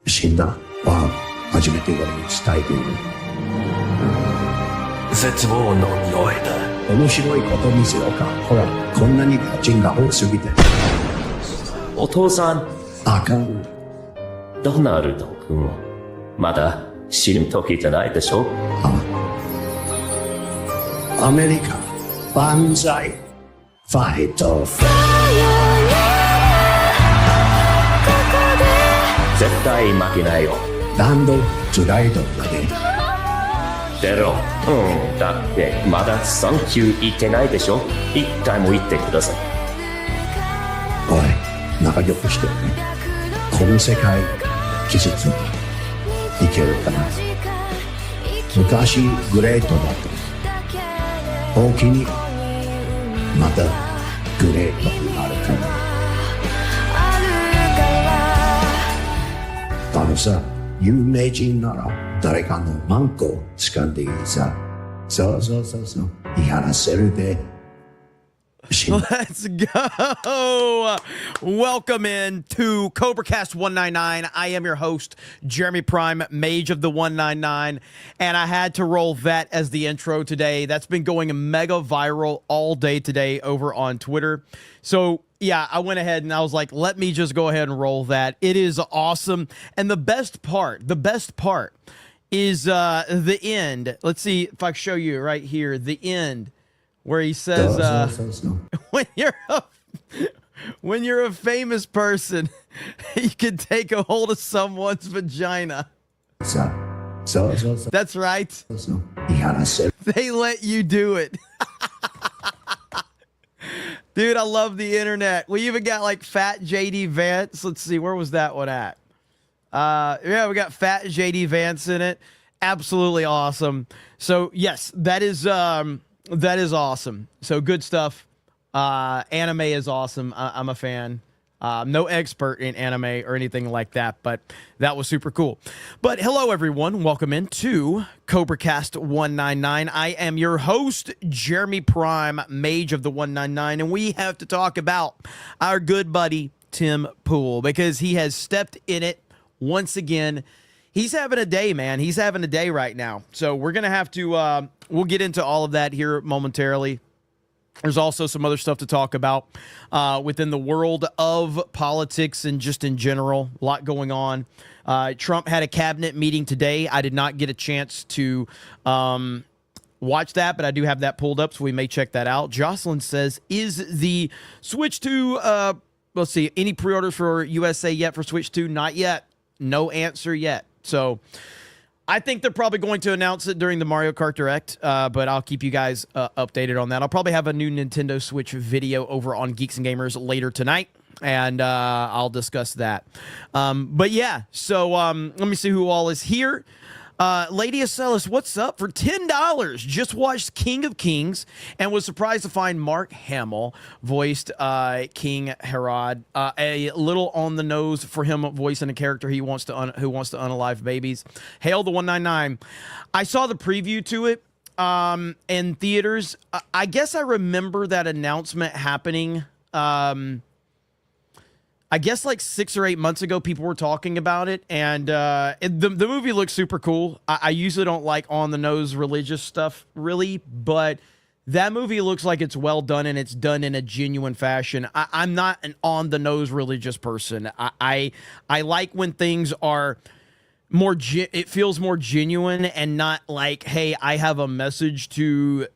死んだは初めて俺に伝えている。絶望の匂いだ。面白いこと見せようか。ほら、こんなに家賃が多すぎて。お父さん。あかん。ドナルド君、まだ死ぬ時じゃないでしょ。アメリカ、万歳。ファイト。絶対負けないよ。ランド、トライドまで。出ろ。だってまだサンキュー言ってないでしょ。一回も言ってください。おい、仲良くしてね。この世界、傷ついていけるかな。昔グレートだった。大きにまたグレートになるかも。あのさ、有名人なら誰かのマンコ掴んでいいさ。そうそうそうそう。言い放せるで。Let's go. Welcome in to CobraCast 199. I am your host, Jeremy Prime, Mage of the 199. And I had to roll that as the intro today. That's been going mega viral all day today over on Twitter. So, yeah, I went ahead and I was like, let me just go ahead and roll that. It is awesome. And the best part is the end. Let's see if I can show you right here, the end. Where he says, when you're a famous person, you can take a hold of someone's vagina. That's right. They let you do it. Dude, I love the internet. We even got like Fat JD Vance. Let's see, where was that one at? Yeah, we got Fat JD Vance in it. Absolutely awesome. So yes, that is awesome. So good stuff. Anime is awesome. I'm a fan. No expert in anime or anything like that, but that was super cool. But hello, everyone. Welcome into CobraCast 199. I am your host, Jeremy Prime, Mage of the 199, and we have to talk about our good buddy, Tim Pool, because he has stepped in it once again. He's having a day, man. He's having a day right now. So we're going to have to, we'll get into all of that here momentarily. There's also some other stuff to talk about within the world of politics and just in general. A lot going on. Trump had a cabinet meeting today. I did not get a chance to watch that, but I do have that pulled up, so we may check that out. Jocelyn says, is the Switch 2, let's see, any pre-orders for USA yet for Switch 2? Not yet. No answer yet. So I think they're probably going to announce it during the Mario Kart Direct, but I'll keep you guys updated on that. I'll probably have a new Nintendo Switch video over on Geeks and Gamers later tonight, and I'll discuss that. But yeah, so let me see who all is here. Lady Acellus, what's up? For $10, just watched King of Kings and was surprised to find Mark Hamill voiced King Herod. A little on the nose for him voicing a character who wants to unalive babies. Hail the 199. I saw the preview to it in theaters. I guess I remember that announcement happening. I guess like 6 or 8 months ago, people were talking about it, and the movie looks super cool. I usually don't like on-the-nose religious stuff, really, but that movie looks like it's well done, and it's done in a genuine fashion. I'm not an on-the-nose religious person. I like when things are more, it feels more genuine and not like, hey, I have a message to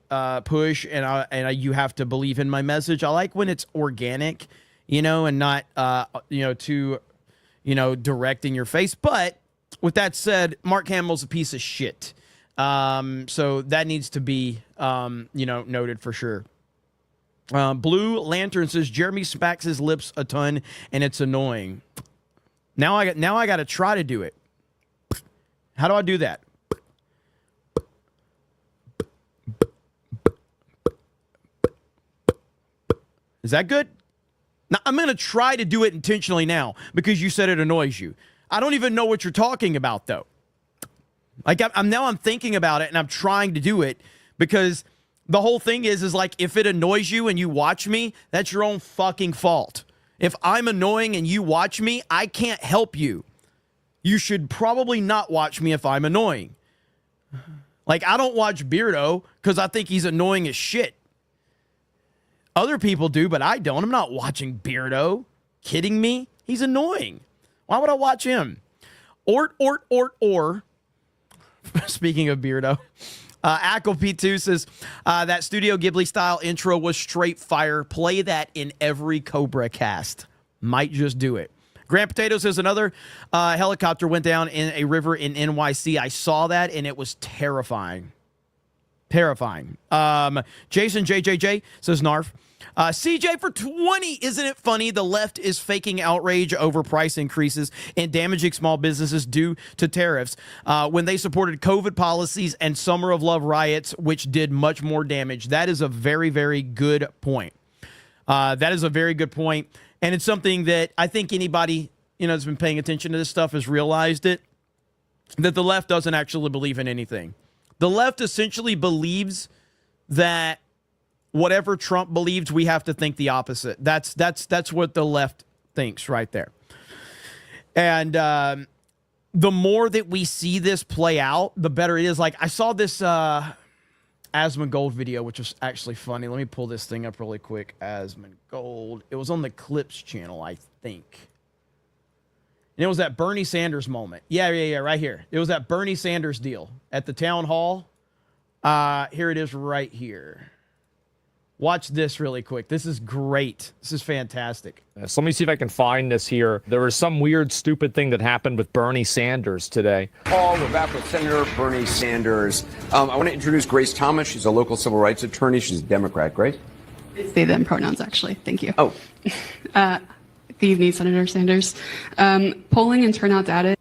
push, and you have to believe in my message. I like when it's organic, you know, and not, too, direct in your face. But with that said, Mark Hamill's a piece of shit. So that needs to be, noted for sure. Blue Lantern says, Jeremy smacks his lips a ton and it's annoying. Now I got to try to do it. How do I do that? Is that good? Now, I'm going to try to do it intentionally now because you said it annoys you. I don't even know what you're talking about, though. Like, I'm thinking about it, and I'm trying to do it because the whole thing is like, if it annoys you and you watch me, that's your own fucking fault. If I'm annoying and you watch me, I can't help you. You should probably not watch me if I'm annoying. Like, I don't watch Beardo because I think he's annoying as shit. Other people do, but I don't. I'm not watching Beardo. Kidding me? He's annoying. Why would I watch him? Or. Speaking of Beardo, Ackle P2 says that Studio Ghibli style intro was straight fire. Play that in every CobraCast. Might just do it. Grant Potato says another helicopter went down in a river in NYC. I saw that and it was terrifying. Terrifying. Jason JJJ says Narf. CJ for 20. Isn't it funny? The left is faking outrage over price increases and damaging small businesses due to tariffs when they supported COVID policies and Summer of Love riots, which did much more damage. That is a very, very good point. That is a very good point. And it's something that I think anybody, that's been paying attention to this stuff has realized it, that the left doesn't actually believe in anything. The left essentially believes that whatever Trump believes, we have to think the opposite. That's what the left thinks right there. And the more that we see this play out, the better it is. Like, I saw this Asmongold video, which was actually funny. Let me pull this thing up really quick. Asmongold. It was on the Clips channel, I think. And it was that Bernie Sanders moment. Yeah, right here. It was that Bernie Sanders deal at the town hall. Here it is right here. Watch this really quick. This is great. This is fantastic. So let me see if I can find this here. There was some weird, stupid thing that happened with Bernie Sanders today. Paul, we're back with Senator Bernie Sanders. I want to introduce Grace Thomas. She's a local civil rights attorney. She's a Democrat. Grace? They, them pronouns, actually. Thank you. Oh. Good evening, Senator Sanders. Polling and turnout data.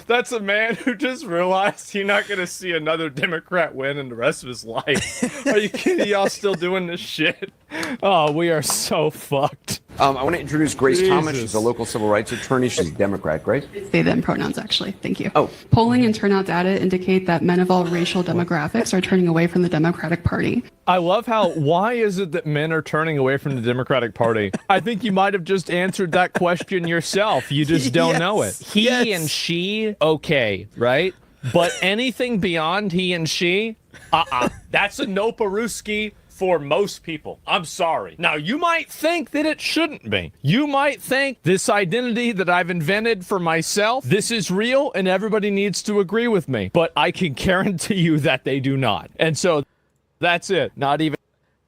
That's a man who just realized he's not going to see another Democrat win in the rest of his life. Are you kidding? Y'all still doing this shit? Oh, we are so fucked. I want to introduce Grace Thomas. Jesus. She's a local civil rights attorney. She's a Democrat. Grace? They, them pronouns, actually. Thank you. Oh. Polling and turnout data indicate that men of all racial demographics are turning away from the Democratic Party. I love why is it that men are turning away from the Democratic Party? I think you might have just answered that question yourself. You just don't know it. He and she, okay, right? But anything beyond he and she, that's a no Peruski for most people. I'm sorry. Now, you might think that it shouldn't be. You might think this identity that I've invented for myself, this is real and everybody needs to agree with me. But I can guarantee you that they do not. And so that's it. Not even.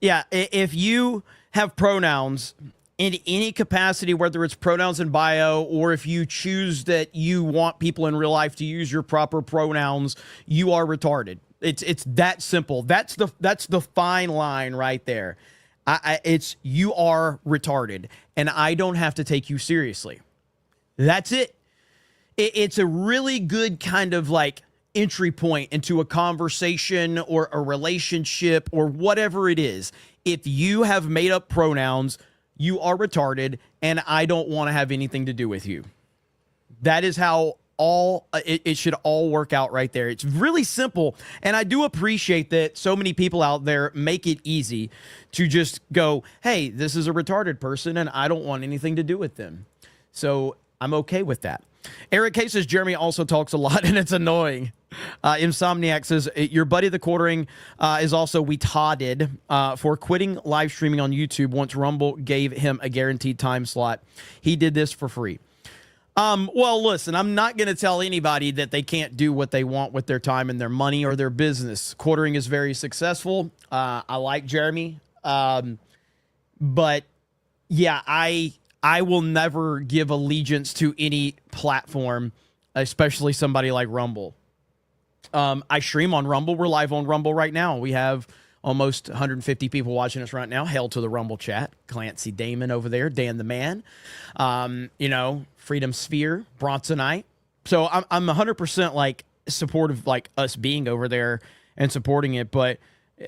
Yeah, if you have pronouns in any capacity, whether it's pronouns in bio or if you choose that you want people in real life to use your proper pronouns, you are retarded. It's that simple. That's the fine line right there. It's you are retarded, and I don't have to take you seriously. That's it. It's a really good kind of like entry point into a conversation or a relationship or whatever it is. If you have made up pronouns, you are retarded, and I don't want to have anything to do with you. That is how it should all work out right there. It's really simple, and I do appreciate that so many people out there make it easy to just go, hey, this is a retarded person, and I don't want anything to do with them. So I'm okay with that. Eric K says Jeremy also talks a lot, and it's annoying. Insomniac says your buddy the quartering is also retarded for quitting live streaming on YouTube once Rumble gave him a guaranteed time slot. He did this for free. Well, listen, I'm not going to tell anybody that they can't do what they want with their time and their money or their business. Quartering is very successful. I like Jeremy. But yeah, I will never give allegiance to any platform, especially somebody like Rumble. I stream on Rumble. We're live on Rumble right now. We have almost 150 people watching us right now. Hail to the Rumble chat. Clancy Damon over there. Dan the Man. Freedom Sphere. Bronsonite. So I'm 100% like supportive like us being over there and supporting it. But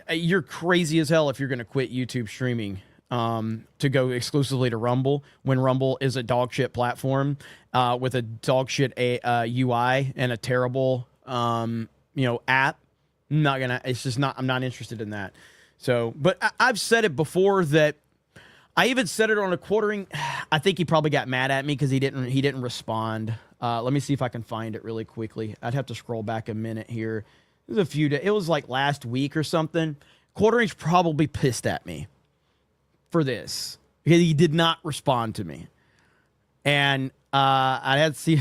you're crazy as hell if you're going to quit YouTube streaming to go exclusively to Rumble when Rumble is a dog shit platform with a dog shit UI and a terrible app. I'm not interested in that. So, but I've said it before that I even said it on a quartering. I think he probably got mad at me because he didn't respond. Let me see if I can find it really quickly. I'd have to scroll back a minute here. It was a few days. It was like last week or something. Quartering's probably pissed at me for this because he did not respond to me, and I had to see.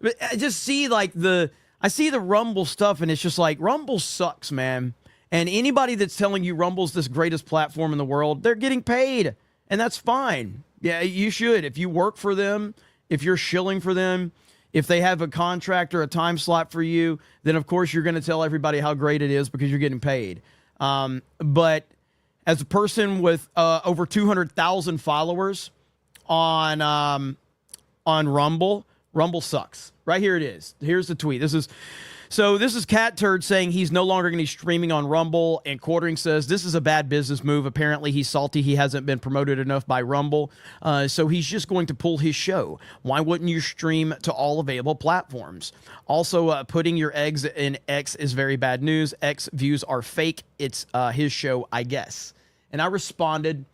But I just see I see the Rumble stuff, and it's just like Rumble sucks, man. And anybody that's telling you Rumble's this greatest platform in the world, they're getting paid, and that's fine. Yeah, you should. If you work for them, if you're shilling for them, if they have a contract or a time slot for you, then of course you're going to tell everybody how great it is because you're getting paid. But as a person with over 200,000 followers on Rumble, Rumble sucks. Right here it is. Here's the tweet. This is Cat Turd saying he's no longer going to be streaming on Rumble, and Quartering says this is a bad business move. Apparently he's salty he hasn't been promoted enough by Rumble, so he's just going to pull his show. Why wouldn't you stream to all available platforms? Also, putting your eggs in X is very bad news. X views are fake. It's his show, I guess. And I responded,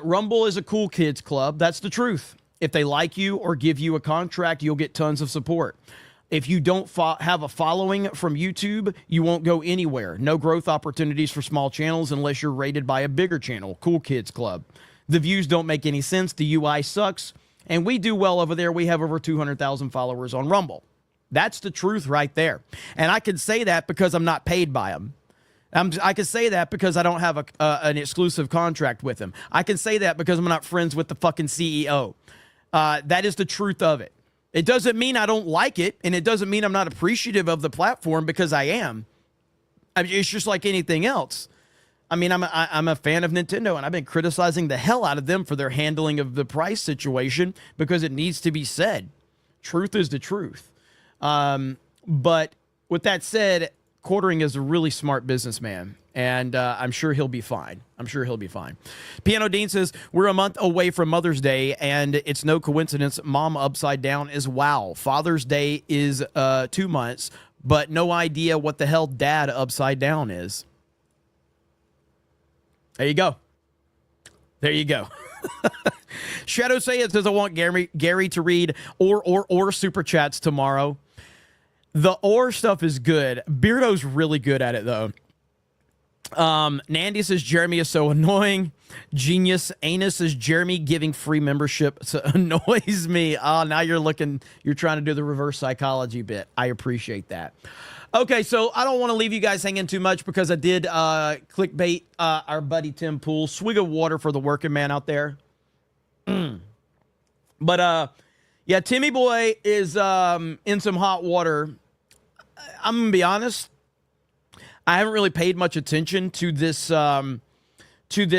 Rumble is a cool kids club. That's the truth. If they like you or give you a contract, you'll get tons of support. If you don't have a following from YouTube, you won't go anywhere. No growth opportunities for small channels unless you're rated by a bigger channel. Cool Kids Club. The views don't make any sense. The UI sucks. And we do well over there. We have over 200,000 followers on Rumble. That's the truth right there. And I can say that because I'm not paid by them. I can say that because I don't have an exclusive contract with them. I can say that because I'm not friends with the fucking CEO. That is the truth of it. It doesn't mean I don't like it, and it doesn't mean I'm not appreciative of the platform, because I am. I mean, it's just like anything else. I mean, I'm a fan of Nintendo, and I've been criticizing the hell out of them for their handling of the price situation because it needs to be said. Truth is the truth. But with that said, Quartering is a really smart businessman, and I'm sure he'll be fine. I'm sure he'll be fine. Piano Dean says, we're a month away from Mother's Day, and it's no coincidence Mom upside down is wow. Father's Day is 2 months, but no idea what the hell Dad upside down is. There you go. There you go. Shadow Sayed says, I want Gary to read or super chats tomorrow. The or stuff is good. Beardo's really good at it, though. Nandy says Jeremy is so annoying. Genius Anus says Jeremy giving free membership annoys me. Oh, now you're trying to do the reverse psychology bit. I appreciate that. Okay, so I don't want to leave you guys hanging too much because I did clickbait our buddy Tim Pool. Swig of water for the working man out there. But yeah, Timmy Boy is in some hot water. I'm gonna be honest. I haven't really paid much attention to this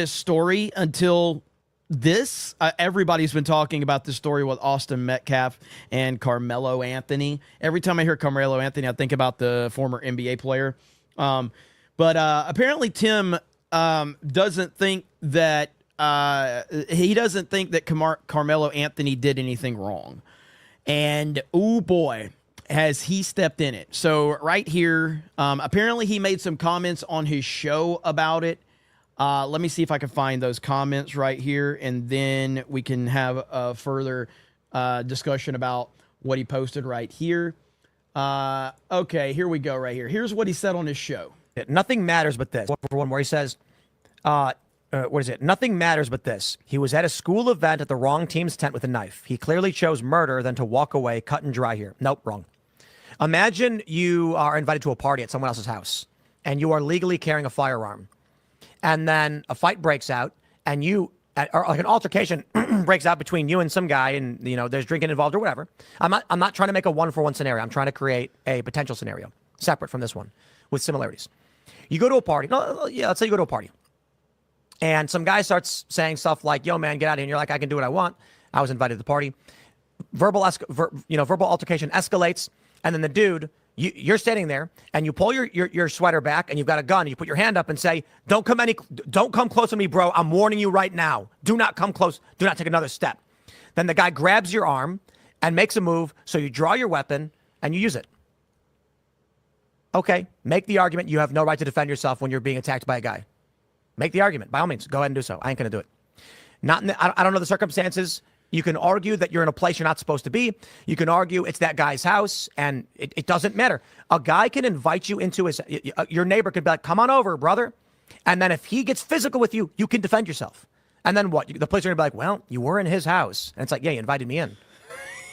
story until this. Everybody's been talking about this story with Austin Metcalf and Carmelo Anthony. Every time I hear Carmelo Anthony, I think about the former NBA player. But apparently Tim doesn't think that Carmelo Anthony did anything wrong. And oh boy, has he stepped in it. So right here, apparently he made some comments on his show about it. Let me see if I can find those comments right here, and then we can have a further discussion about what he posted right here. Okay, here we go right here. Here's what he said on his show. Nothing matters but this. For one where he says, what is it? Nothing matters but this. He was at a school event at the wrong team's tent with a knife. He clearly chose murder than to walk away, cut and dry here. Nope, wrong. Imagine you are invited to a party at someone else's house, and you are legally carrying a firearm. And then a fight breaks out, and or like an altercation breaks out between you and some guy, and there's drinking involved or whatever. I'm not trying to make a one-for-one scenario. I'm trying to create a potential scenario separate from this one with similarities. You go to a party. Let's say you go to a party. And some guy starts saying stuff like, yo, man, get out of here. And you're like, I can do what I want. I was invited to the party. Verbal altercation escalates. And then the dude, you're standing there and you pull your sweater back and you've got a gun. And you put your hand up and say, don't come close to me, bro. I'm warning you right now. Do not come close. Do not take another step. Then the guy grabs your arm and makes a move. So you draw your weapon and you use it. Okay, make the argument. You have no right to defend yourself when you're being attacked by a guy. Make the argument. By all means, go ahead and do so. I ain't going to do it. Not in I don't know the circumstances. You can argue that you're in a place you're not supposed to be. You can argue it's that guy's house, and it doesn't matter. A guy can invite you into your neighbor could be like, come on over, brother. And then if he gets physical with you, you can defend yourself. And then what? The police are going to be like, well, you were in his house. And it's like, yeah, you invited me in.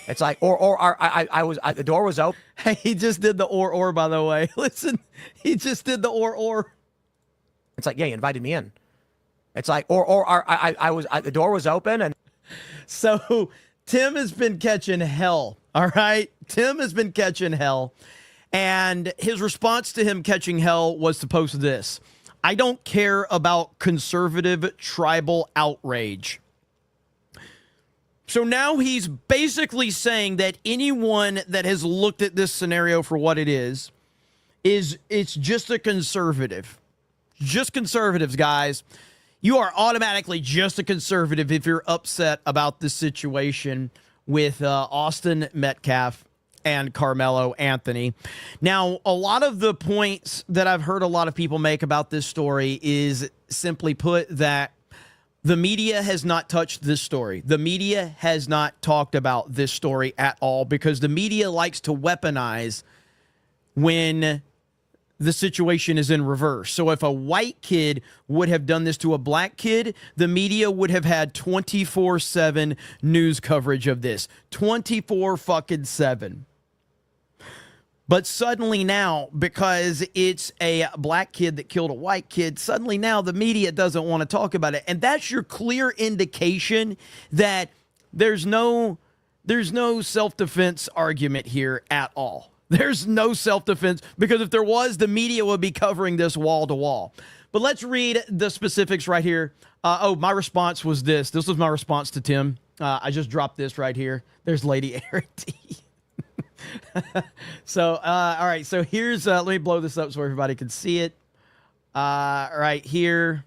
It's like, the door was open. Hey, he just did the or, by the way. Listen, he just did the or. It's like, yeah, you invited me in. It's like, the door was open and. So Tim has been catching hell. All right. Tim has been catching hell. And his response to him catching hell was to post this. I don't care about conservative tribal outrage. So now he's basically saying that anyone that has looked at this scenario for what it is it's just a conservative. Just conservatives, guys. You are automatically just a conservative if you're upset about this situation with Austin Metcalf and Carmelo Anthony. Now, a lot of the points that I've heard a lot of people make about this story is simply put that the media has not touched this story. The media has not talked about this story at all because the media likes to weaponize when the situation is in reverse. So if a white kid would have done this to a black kid, the media would have had 24/7 news coverage of this. 24-7. But suddenly now, because it's a black kid that killed a white kid, suddenly now the media doesn't want to talk about it. And that's your clear indication that there's no self-defense argument here at all. There's no self-defense, because if there was, the media would be covering this wall to wall. But let's read the specifics right here. My response was this. This was my response to Tim. I just dropped this right here. There's Lady Arity. So, all right. So here's, let me blow this up so everybody can see it. Right here.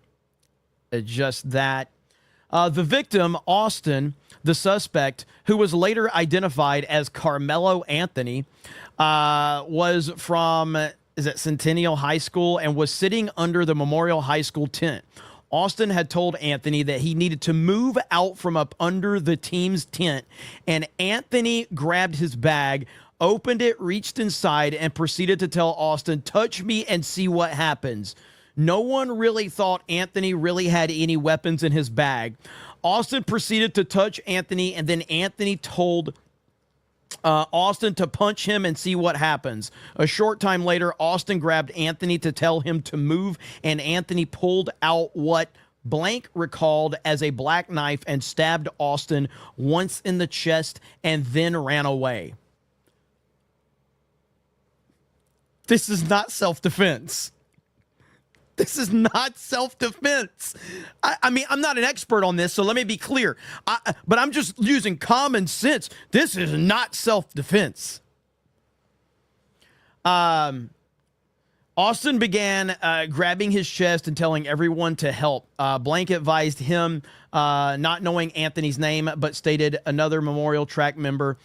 Adjust that. The victim, Austin, the suspect, who was later identified as Carmelo Anthony, was from, Centennial High School, and was sitting under the Memorial High School tent. Austin had told Anthony that he needed to move out from up under the team's tent, and Anthony grabbed his bag, opened it, reached inside, and proceeded to tell Austin, touch me and see what happens. No one really thought Anthony really had any weapons in his bag. Austin proceeded to touch Anthony, and then Anthony told Austin to punch him and see what happens. A short time later, Austin grabbed Anthony to tell him to move, and Anthony pulled out what blank recalled as a black knife and stabbed Austin once in the chest and then ran away. This is not self-defense. This is not self-defense. I mean, I'm not an expert on this, so let me be clear. But I'm just using common sense. This is not self-defense. Austin began grabbing his chest and telling everyone to help. Blank advised him, not knowing Anthony's name, but stated another Memorial Track member,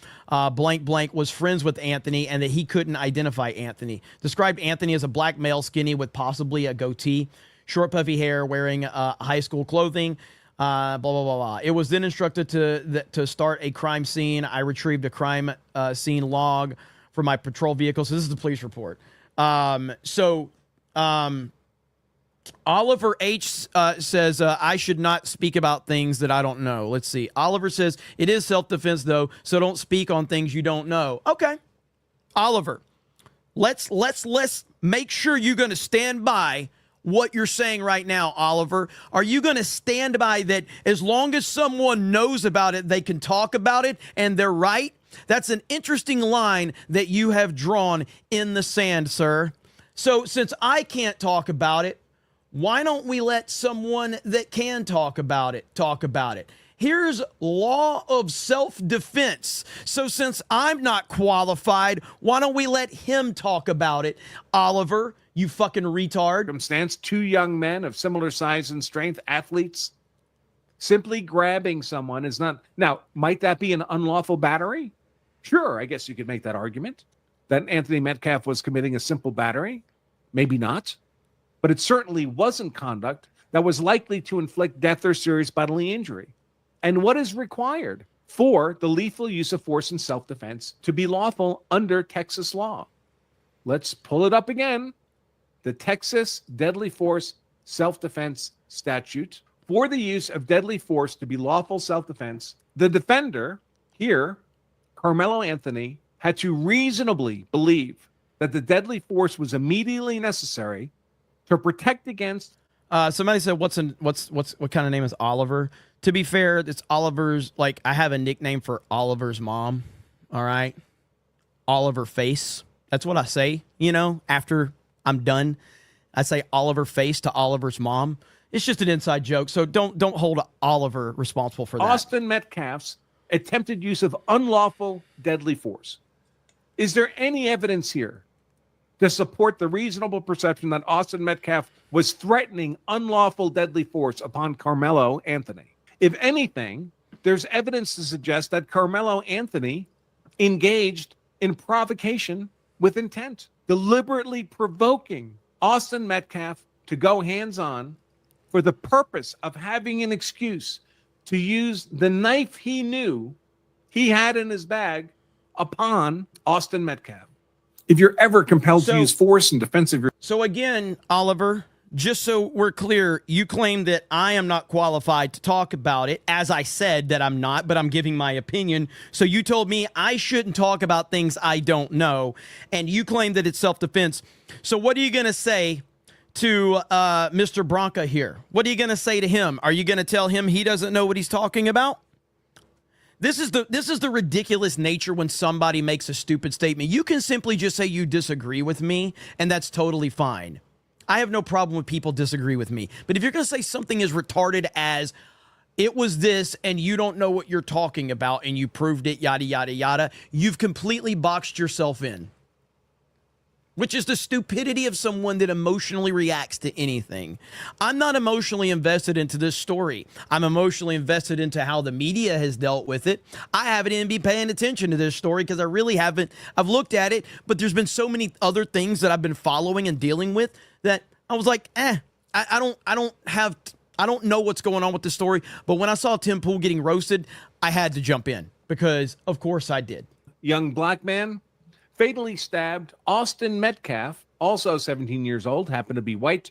blank was friends with Anthony and that he couldn't identify Anthony. Described Anthony as a black male, skinny with possibly a goatee, short puffy hair, wearing high school clothing, blah, blah, blah, blah. It was then instructed to start a crime scene. I retrieved a crime scene log from my patrol vehicle. So this is the police report. Oliver H says, I should not speak about things that I don't know. Let's see. Oliver says, it is self-defense though, so don't speak on things you don't know. Okay. Oliver, let's make sure you're going to stand by what you're saying right now, Oliver. Are you going to stand by that as long as someone knows about it, they can talk about it and they're right? That's an interesting line that you have drawn in the sand, sir. So since I can't talk about it, why don't we let someone that can talk about it talk about it? Here's law of self-defense. So since I'm not qualified, why don't we let him talk about it? Oliver, you fucking retard. Circumstance, two young men of similar size and strength, athletes, simply grabbing someone is not. Now, might that be an unlawful battery? Sure, I guess you could make that argument that Anthony Metcalf was committing a simple battery. Maybe not. But it certainly wasn't conduct that was likely to inflict death or serious bodily injury. And what is required for the lethal use of force in self-defense to be lawful under Texas law? Let's pull it up again. The Texas Deadly Force Self-Defense Statute. For the use of deadly force to be lawful self-defense, the defender here, Carmelo Anthony, had to reasonably believe that the deadly force was immediately necessary to protect against. Somebody said, what kind of name is Oliver? To be fair, it's Oliver's, like, I have a nickname for Oliver's mom. All right. Oliver Face. That's what I say, after I'm done. I say Oliver Face to Oliver's mom. It's just an inside joke, so don't hold Oliver responsible for that. Austin Metcalf's attempted use of unlawful deadly force. Is there any evidence here to support the reasonable perception that Austin Metcalf was threatening unlawful deadly force upon Carmelo Anthony? If anything, there's evidence to suggest that Carmelo Anthony engaged in provocation with intent, deliberately provoking Austin Metcalf to go hands-on for the purpose of having an excuse to use the knife he knew he had in his bag upon Austin Metcalf. If you're ever compelled to use force in defense of your... So again, Oliver, just so we're clear, you claim that I am not qualified to talk about it, as I said that I'm not, but I'm giving my opinion. So you told me I shouldn't talk about things I don't know, and you claim that it's self-defense. So what are you going to say to Mr. Bronca here? What are you going to say to him? Are you going to tell him he doesn't know what he's talking about? This is the ridiculous nature when somebody makes a stupid statement. You can simply just say you disagree with me, and that's totally fine. I have no problem with people disagree with me. But if you're going to say something as retarded as it was this and you don't know what you're talking about and you proved it, yada, yada, yada, you've completely boxed yourself in. Which is the stupidity of someone that emotionally reacts to anything. I'm not emotionally invested into this story. I'm emotionally invested into how the media has dealt with it. I haven't even been paying attention to this story because I really haven't. I've looked at it, but there's been so many other things that I've been following and dealing with that I was like, I don't know what's going on with the story. But when I saw Tim Pool getting roasted, I had to jump in because, of course, I did. Young black man fatally stabbed Austin Metcalf, also 17 years old, happened to be white.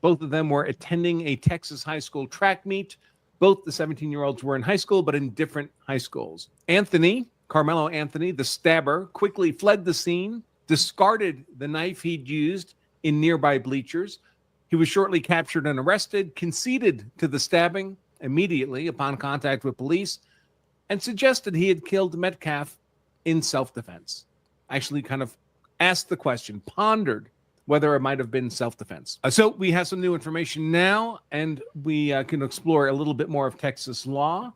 Both of them were attending a Texas high school track meet. Both the 17-year-olds were in high school, but in different high schools. Carmelo Anthony, the stabber, quickly fled the scene, discarded the knife he'd used in nearby bleachers. He was shortly captured and arrested, conceded to the stabbing immediately upon contact with police, and suggested he had killed Metcalf in self-defense. Actually kind of asked the question, pondered whether it might have been self-defense. So we have some new information now, and we can explore a little bit more of Texas law,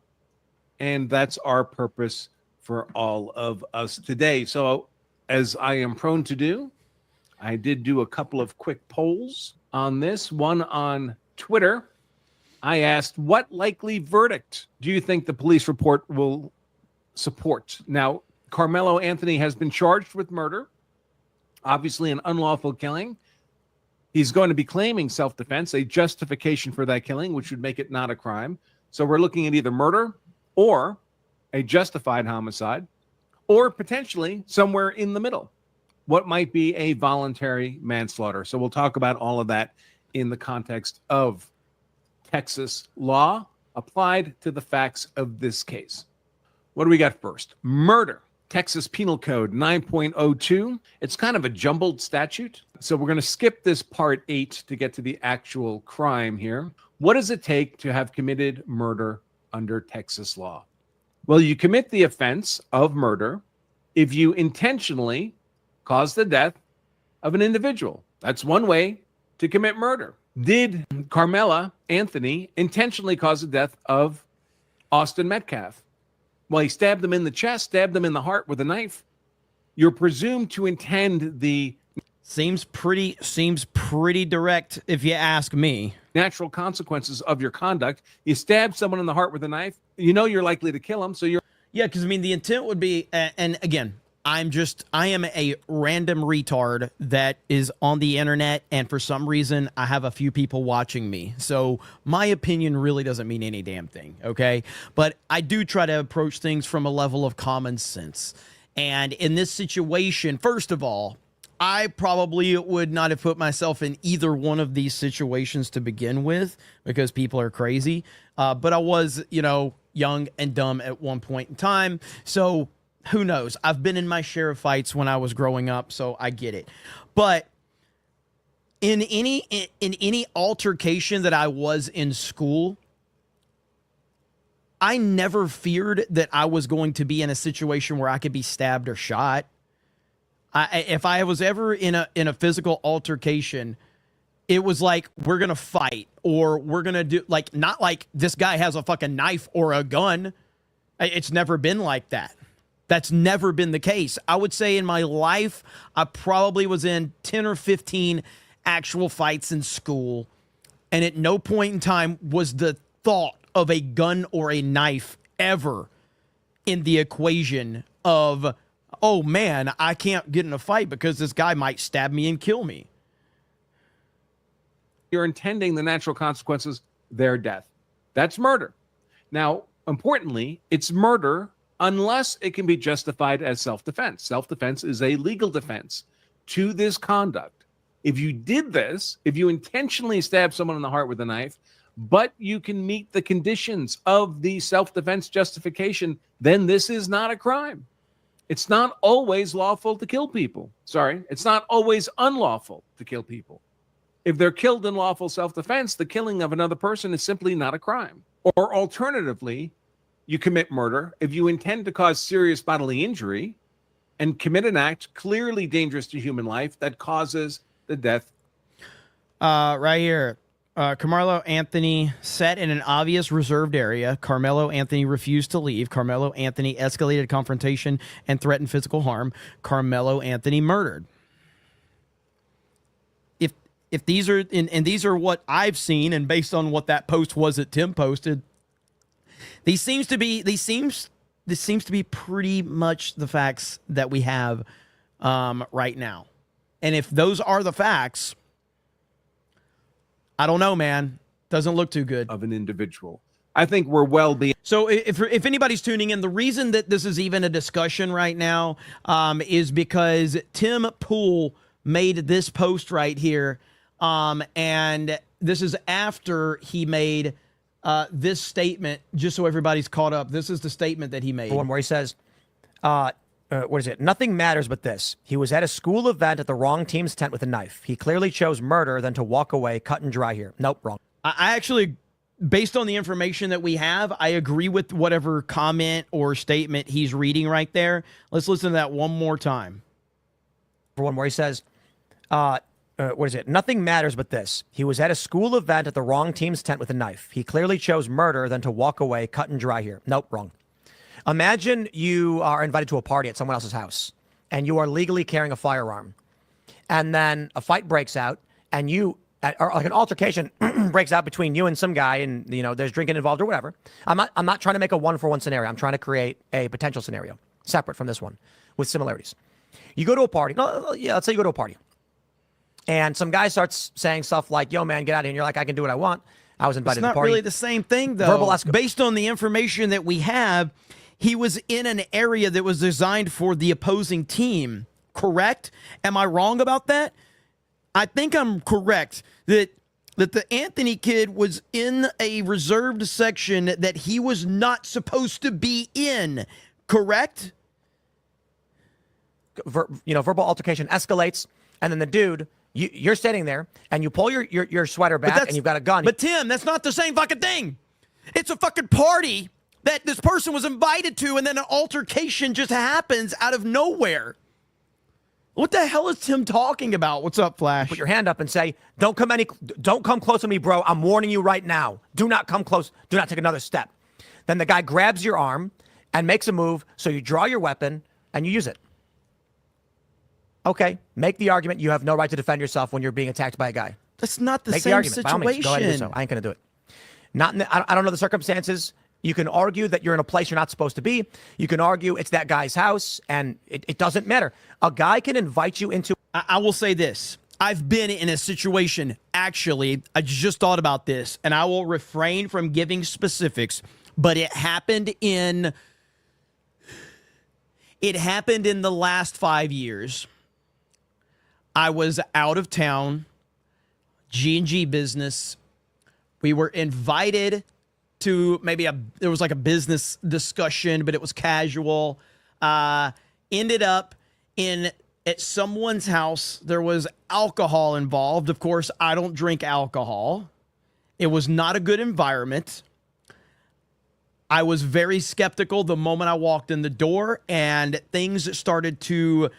and that's our purpose for all of us today. So as I am prone to do, I did do a couple of quick polls on this, one on Twitter. I asked, what likely verdict do you think the police report will support? Now, Carmelo Anthony has been charged with murder, obviously an unlawful killing. He's going to be claiming self-defense, a justification for that killing, which would make it not a crime. So we're looking at either murder or a justified homicide, or potentially somewhere in the middle. What might be a voluntary manslaughter? So we'll talk about all of that in the context of Texas law applied to the facts of this case. What do we got first? Murder. Texas Penal Code 9.02. It's kind of a jumbled statute. So we're going to skip this part 8 to get to the actual crime here. What does it take to have committed murder under Texas law? Well, you commit the offense of murder if you intentionally cause the death of an individual. That's one way to commit murder. Did Carmelo Anthony intentionally cause the death of Austin Metcalf? Well, he stabbed him in the chest, stabbed him in the heart with a knife. You're presumed to intend the... Seems pretty direct, if you ask me. Natural consequences of your conduct. You stab someone in the heart with a knife, you know you're likely to kill him, so you're... Yeah, because, I mean, the intent would be, and again, I am a random retard that is on the internet, and for some reason I have a few people watching me. So my opinion really doesn't mean any damn thing, okay? But I do try to approach things from a level of common sense. And in this situation, first of all, I probably would not have put myself in either one of these situations to begin with because people are crazy. But I was, young and dumb at one point in time. So who knows? I've been in my share of fights when I was growing up, so I get it. But in any altercation that I was in school, I never feared that I was going to be in a situation where I could be stabbed or shot. If I was ever in a physical altercation, it was like, we're going to fight, or we're going to do, like, not like this guy has a fucking knife or a gun. It's never been like that. That's never been the case. I would say in my life, I probably was in 10 or 15 actual fights in school. And at no point in time was the thought of a gun or a knife ever in the equation of, oh man, I can't get in a fight because this guy might stab me and kill me. You're intending the natural consequences, their death. That's murder. Now, importantly, it's murder unless it can be justified as self-defense. Self-defense is a legal defense to this conduct. If you did this, if you intentionally stabbed someone in the heart with a knife, but you can meet the conditions of the self-defense justification, then this is not a crime. It's not always lawful to kill people. Sorry, it's not always unlawful to kill people. If they're killed in lawful self-defense, the killing of another person is simply not a crime. Or alternatively, you commit murder if you intend to cause serious bodily injury and commit an act clearly dangerous to human life that causes the death. Right here. Carmelo Anthony sat in an obvious reserved area. Carmelo Anthony refused to leave. Carmelo Anthony escalated confrontation and threatened physical harm. Carmelo Anthony murdered. If these are and these are what I've seen, and based on what that post was that Tim posted, this seems to be pretty much the facts that we have right now. And if those are the facts, I don't know, man. Doesn't look too good. Of an individual. I think we're well beyond. So if anybody's tuning in, the reason that this is even a discussion right now is because Tim Pool made this post right here. And this is after he made this statement, just so everybody's caught up. This is the statement that he made. One where he says, what is it? Nothing matters but this. He was at a school event at the wrong team's tent with a knife. He clearly chose murder than to walk away, cut and dry here. Nope, wrong. I actually, based on the information that we have, I agree with whatever comment or statement he's reading right there. Let's listen to that one more time. One where he says, what is it? Nothing matters but this. He was at a school event at the wrong team's tent with a knife. He clearly chose murder than to walk away, cut and dry here. Nope, wrong. Imagine you are invited to a party at someone else's house and you are legally carrying a firearm. And then a fight breaks out and or like an altercation breaks out between you and some guy, and there's drinking involved or whatever. I'm not trying to make a one-for-one scenario. I'm trying to create a potential scenario separate from this one with similarities. You go to a party. Let's say you go to a party. And some guy starts saying stuff like, yo, man, get out of here. And you're like, I can do what I want. I was invited to the party. It's not really the same thing, though. Verbal based on the information that we have, he was in an area that was designed for the opposing team, correct? Am I wrong about that? I think I'm correct that the Anthony kid was in a reserved section that he was not supposed to be in, correct? Verbal altercation escalates, and then the dude... You're sitting there and you pull your sweater back and you've got a gun. But Tim, that's not the same fucking thing. It's a fucking party that this person was invited to, and then an altercation just happens out of nowhere. What the hell is Tim talking about? What's up, Flash? Put your hand up and say, don't come close to me, bro. I'm warning you right now. Do not come close. Do not take another step. Then the guy grabs your arm and makes a move. So you draw your weapon and you use it. Okay, make the argument you have no right to defend yourself when you're being attacked by a guy. That's not the Make same the argument. situation. By all means, go ahead and do so. I ain't going to do it. I don't know the circumstances You can argue that you're in a place you're not supposed to be. You can argue it's that guy's house, and it doesn't matter. A guy can invite you into. I will say this. I've been in a situation, actually, I just thought about this, and I will refrain from giving specifics, but it happened in the last 5 years. I was out of town, G&G business. We were invited to there was like a business discussion, but it was casual. Ended up at someone's house. There was alcohol involved. Of course, I don't drink alcohol. It was not a good environment. I was very skeptical the moment I walked in the door, and things started to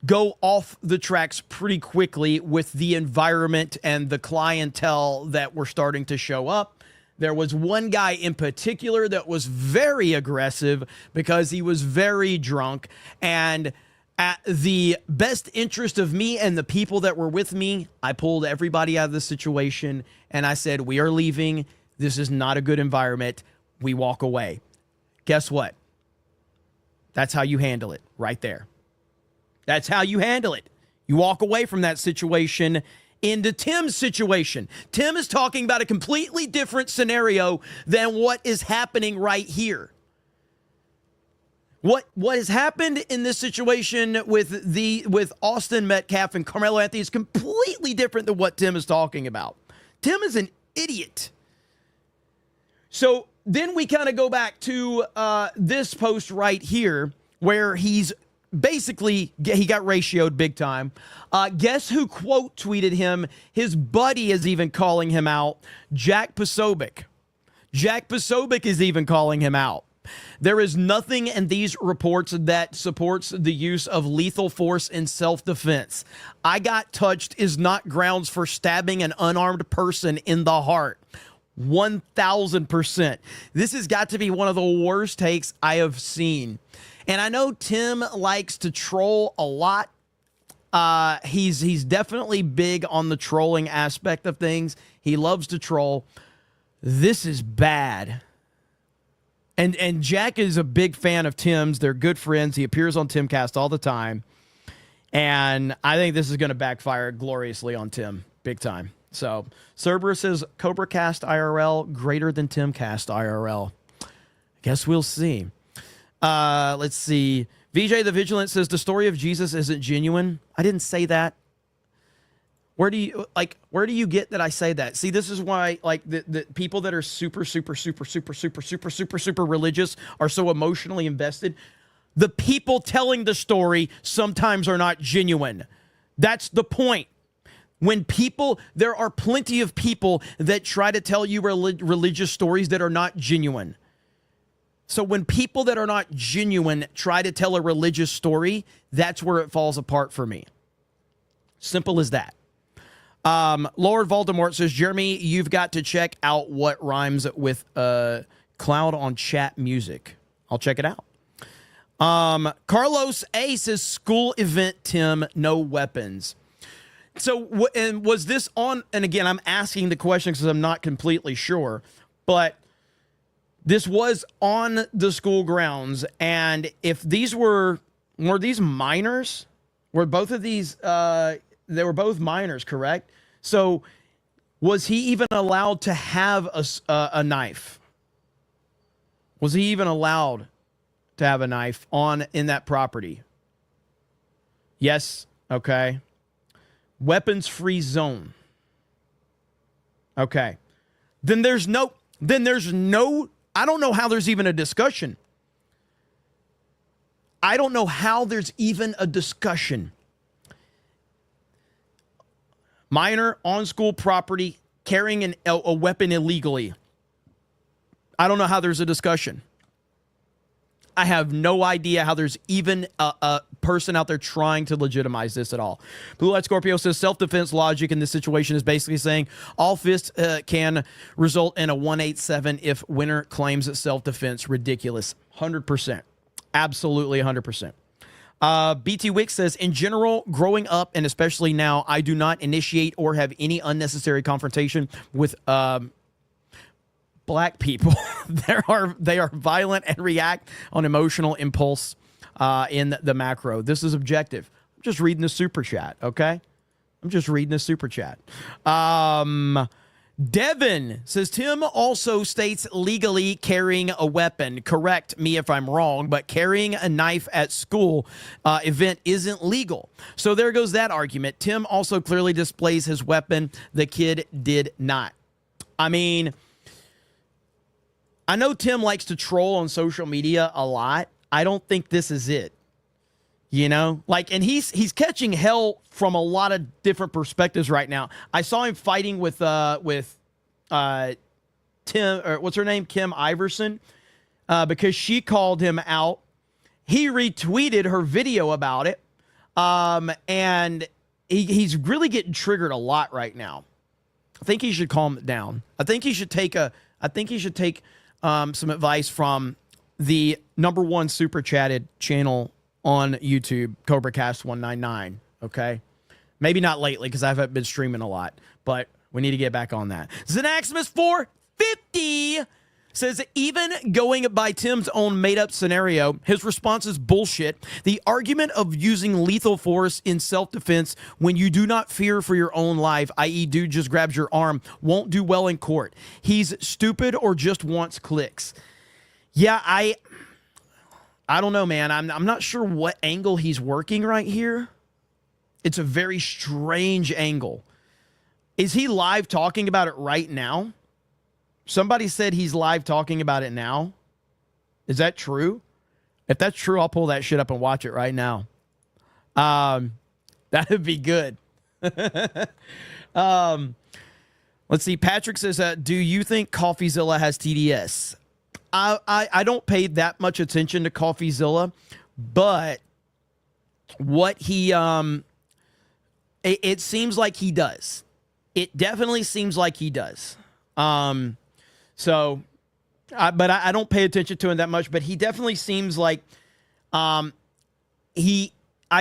go off the tracks pretty quickly with the environment and the clientele that were starting to show up. There was one guy in particular that was very aggressive because he was very drunk, and at the best interest of me and the people that were with me, I pulled everybody out of the situation and I said, we are leaving. This is not a good environment. We walk away. Guess what? That's how you handle it right there. That's how you handle it. You walk away from that situation into Tim's situation. Tim is talking about a completely different scenario than what is happening right here. What has happened in this situation with Austin Metcalf and Carmelo Anthony is completely different than what Tim is talking about. Tim is an idiot. So then we kind of go back to this post right here where he's basically, he got ratioed big time. Guess who quote tweeted him? His buddy is even calling him out. Jack Posobiec. Jack Posobiec is even calling him out. There is nothing in these reports that supports the use of lethal force in self-defense. I got touched is not grounds for stabbing an unarmed person in the heart. 1,000%. This has got to be one of the worst takes I have seen. And I know Tim likes to troll a lot. He's definitely big on the trolling aspect of things. He loves to troll. This is bad. And Jack is a big fan of Tim's. They're good friends. He appears on Timcast all the time. And I think this is going to backfire gloriously on Tim. Big time. So, Cerberus says, CobraCast IRL greater than Timcast IRL. Guess we'll see. Let's see. VJ the Vigilant says, the story of Jesus isn't genuine. I didn't say that. Where do you get that I say that? See, this is why the people that are super religious are so emotionally invested. The people telling the story sometimes are not genuine. That's the point. There are plenty of people that try to tell you religious stories that are not genuine. So when people that are not genuine try to tell a religious story, that's where it falls apart for me. Simple as that. Lord Voldemort says, Jeremy, you've got to check out what rhymes with cloud on chat music. I'll check it out. Carlos A says, school event, Tim, no weapons. So, and was this on, and again, I'm asking the question because I'm not completely sure, but this was on the school grounds, and if these were these minors? Were both of these, they were both minors, correct? So was he even allowed to have a knife? Was he even allowed to have a knife in that property? Yes. Okay. Weapons-free zone. Okay. Then there's no, I don't know how there's even a discussion. I don't know how there's even a discussion. Minor on school property carrying a weapon illegally. I don't know how there's a discussion. I have no idea how there's even a person out there trying to legitimize this at all. Blue Light Scorpio says self-defense logic in this situation is basically saying all fists can result in a 187 if winner claims self-defense. Ridiculous. 100%. Absolutely 100%. BT Wick says, in general, growing up and especially now, I do not initiate or have any unnecessary confrontation with black people. They are violent and react on emotional impulse in the macro. This is objective. I'm just reading the super chat, okay? I'm just reading the super chat. Devin says, Tim also states legally carrying a weapon. Correct me if I'm wrong, but carrying a knife at school event isn't legal. So there goes that argument. Tim also clearly displays his weapon. The kid did not. I mean, I know Tim likes to troll on social media a lot. I don't think this is it. You know, like, and he's catching hell from a lot of different perspectives right now. I saw him fighting with Tim, or what's her name? Kim Iverson, because she called him out. He retweeted her video about it. And he's really getting triggered a lot right now. I think he should calm it down. I think he should take some advice from the #1 super chatted channel on YouTube, CobraCast 199. Okay, maybe not lately because I haven't been streaming a lot, but we need to get back on that. Xanaximus 450 says, even going by Tim's own made-up scenario, his response is bullshit. The argument of using lethal force in self-defense when you do not fear for your own life, i.e. dude just grabs your arm, won't do well in court. He's stupid or just wants clicks. Yeah, I don't know, man. I'm not sure what angle he's working right here. It's a very strange angle. Is he live talking about it right now? Somebody said he's live talking about it now. Is that true? If that's true, I'll pull that shit up and watch it right now. That would be good. Let's see. Patrick says, do you think CoffeeZilla has TDS? I don't pay that much attention to CoffeeZilla, but what he it seems like he does. It definitely seems like he does. But I don't pay attention to him that much, but he definitely seems like I've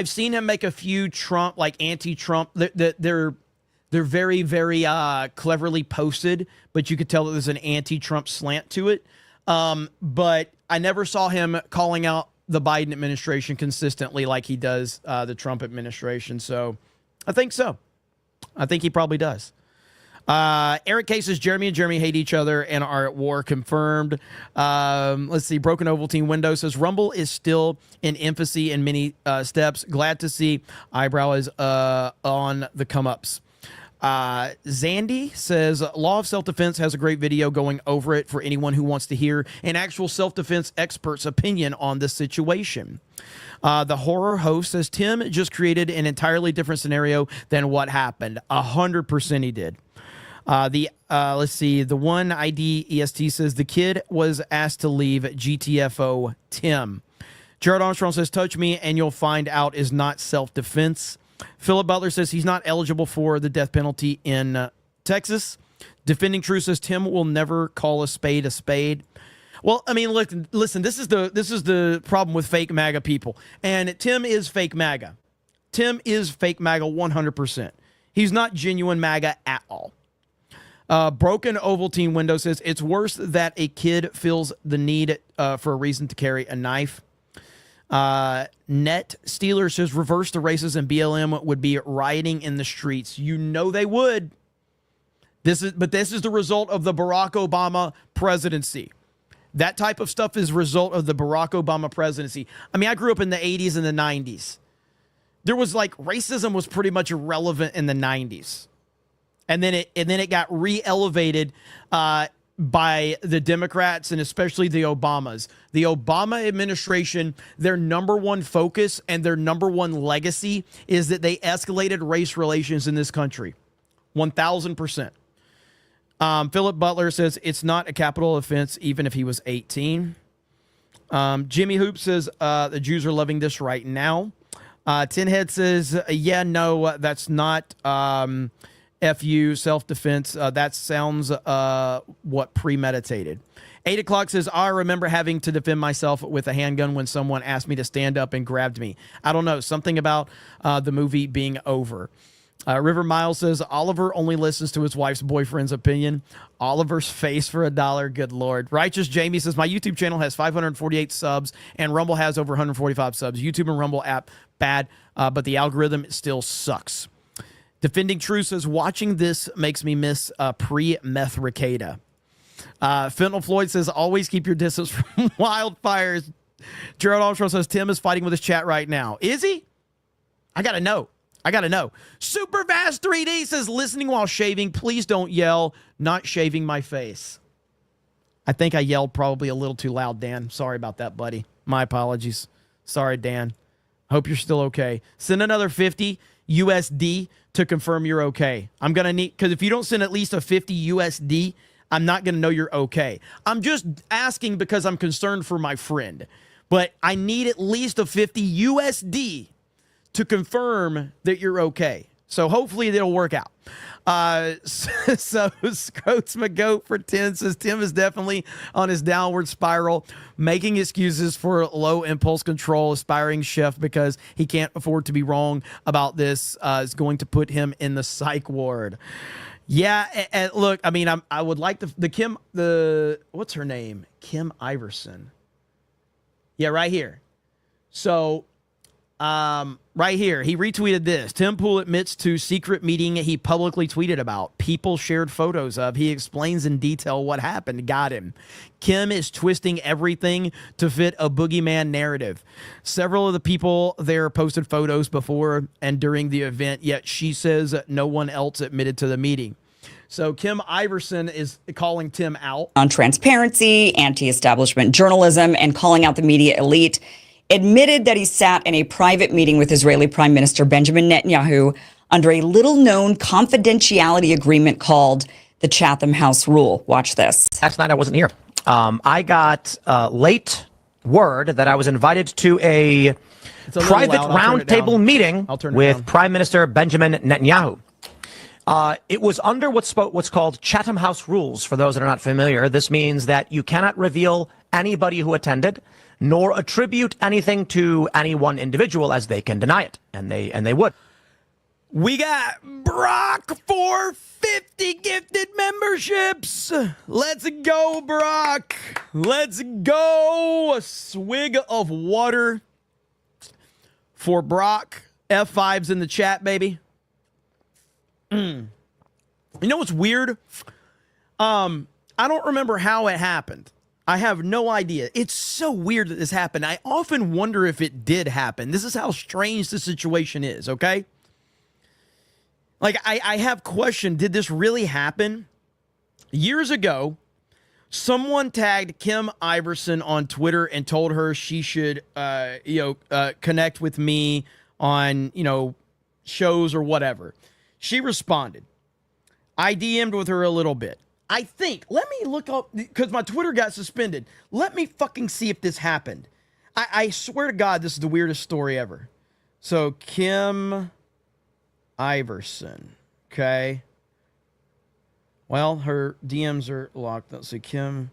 seen him make a few Trump, like anti-Trump. They're very, very cleverly posted, but you could tell that there's an anti-Trump slant to it. But I never saw him calling out the Biden administration consistently like he does the Trump administration. So I think so. I think he probably does. Eric K says Jeremy and Jeremy hate each other and are at war. Confirmed. Let's see. Broken Ovaltine Window says Rumble is still in infancy in many steps. Glad to see Eyebrow is on the come-ups. Zandy says Law of Self-Defense has a great video going over it for anyone who wants to hear an actual self-defense expert's opinion on this situation. The horror host says Tim just created an entirely different scenario than what happened. 100% he did. Let's see. The one ID EST says the kid was asked to leave. GTFO Tim. Jared Armstrong says touch me and you'll find out is not self-defense. Philip Butler says he's not eligible for the death penalty in Texas. Defending True says Tim will never call a spade a spade. Well, I mean, listen. This is the problem with fake MAGA people, and Tim is fake MAGA. Tim is fake MAGA 100%. He's not genuine MAGA at all. Broken Ovaltine Window says it's worse that a kid feels the need for a reason to carry a knife. Net Steeler says reverse the races and BLM would be rioting in the streets. You know they would. This is the result of the Barack Obama presidency. That type of stuff is a result of the Barack Obama presidency. I mean, I grew up in the 80s and the 90s. There was racism was pretty much irrelevant in the 90s. And then it got re-elevated by the Democrats and especially the Obamas. The Obama administration, their number one focus and their number one legacy is that they escalated race relations in this country. 1,000%. Philip Butler says it's not a capital offense even if he was 18. Jimmy Hoop says the Jews are loving this right now. Tinhead says, yeah, no, that's not FU, self-defense. That sounds what premeditated. 8 o'clock says, I remember having to defend myself with a handgun when someone asked me to stand up and grabbed me. I don't know, something about the movie being over. River Miles says Oliver only listens to his wife's boyfriend's opinion. Oliver's face for $1. Good Lord. Righteous Jamie says my YouTube channel has 548 subs and Rumble has over 145 subs. YouTube and Rumble app bad, but the algorithm still sucks. Defending True says watching this makes me miss pre-meth Ricada. Fentanyl Floyd says always keep your distance from wildfires. Gerald Armstrong says Tim is fighting with his chat right now. Is he? I gotta know. Super Fast 3D says listening while shaving. Please don't yell. Not shaving my face. I think I yelled probably a little too loud, Dan. Sorry about that, buddy. My apologies. Sorry, Dan. Hope you're still okay. Send another 50 USD to confirm you're okay. I'm gonna need, because if you don't send at least a 50 USD, I'm not gonna know you're okay. I'm just asking because I'm concerned for my friend. But I need at least a 50 USD to confirm that you're okay. So hopefully it'll work out. So Scroats McGoat for 10 says Tim is definitely on his downward spiral, making excuses for low impulse control, aspiring chef because he can't afford to be wrong about this is going to put him in the psych ward. Yeah, and look, I mean, I would like what's her name? Kim Iverson. Yeah, right here. So, right here, he retweeted this. Tim Pool admits to secret meeting he publicly tweeted about. People shared photos of. He explains in detail what happened. Got him. Kim is twisting everything to fit a boogeyman narrative. Several of the people there posted photos before and during the event, yet she says no one else admitted to the meeting. So Kim Iverson is calling Tim out on transparency, anti-establishment journalism, and calling out the media elite. Admitted that he sat in a private meeting with Israeli Prime Minister Benjamin Netanyahu under a little-known confidentiality agreement called the Chatham House Rule. Watch this. Last night I wasn't here. I got late word that I was invited to a private roundtable meeting with Prime Minister Benjamin Netanyahu. It was under what's called Chatham House rules. For those that are not familiar, this means that you cannot reveal anybody who attended, nor attribute anything to any one individual, as they can deny it, and they would. We got Brock for 50 gifted memberships. Let's go, Brock. Let's go. A swig of water for Brock. F5's in the chat, baby. You know what's weird? I don't remember how it happened. I have no idea. It's so weird that this happened. I often wonder if it did happen. This is how strange the situation is, okay? Like, I have questioned, did this really happen? Years ago, someone tagged Kim Iverson on Twitter and told her she should, connect with me on, shows or whatever. She responded. I DM'd with her a little bit. I think, let me look up, because my Twitter got suspended. Let me fucking see if this happened. I swear to God, this is the weirdest story ever. So, Kim Iverson, okay. Well, her DMs are locked. Let's see, Kim.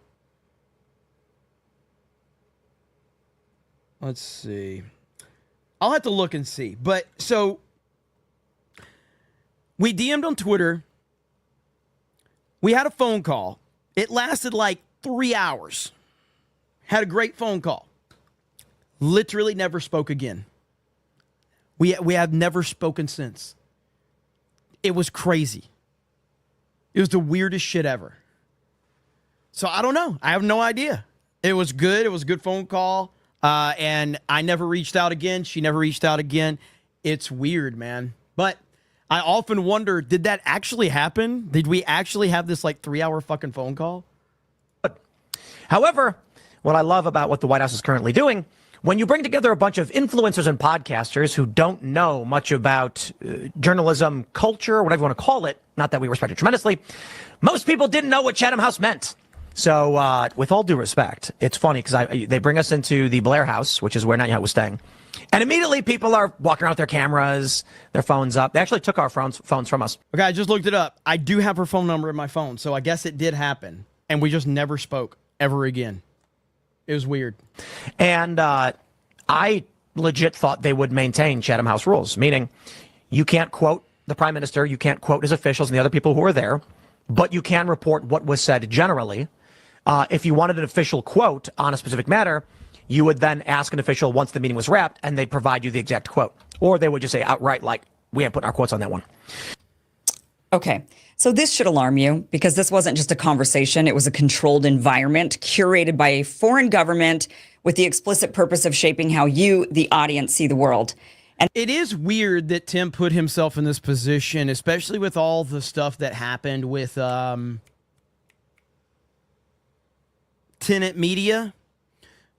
Let's see. I'll have to look and see. But, so, we DM'd on Twitter. We had a phone call. It lasted like 3 hours. Had a great phone call. Literally never spoke again. We have never spoken since. It was crazy. It was the weirdest shit ever. So I don't know. I have no idea. It was good. It was a good phone call. And I never reached out again. She never reached out again. It's weird, man. But I often wonder, did that actually happen? Did we actually have this like 3 hour fucking phone call? However, what I love about what the White House is currently doing, when you bring together a bunch of influencers and podcasters who don't know much about journalism culture, whatever you want to call it, not that we respect it tremendously, most people didn't know what Chatham House meant. So with all due respect, it's funny because they bring us into the Blair House, which is where Netanyahu was staying. And immediately people are walking around with their cameras, their phones up. They actually took our phones from us. Okay, I just looked it up. I do have her phone number in my phone, so I guess it did happen. And we just never spoke ever again. It was weird. And I legit thought they would maintain Chatham House rules, meaning you can't quote the prime minister, you can't quote his officials and the other people who were there, but you can report what was said generally. If you wanted an official quote on a specific matter, you would then ask an official once the meeting was wrapped, and they'd provide you the exact quote. Or they would just say outright, like, we ain't putting our quotes on that one. Okay, so this should alarm you because this wasn't just a conversation. It was a controlled environment curated by a foreign government with the explicit purpose of shaping how you, the audience, see the world. And it is weird that Tim put himself in this position, especially with all the stuff that happened with Tenet Media.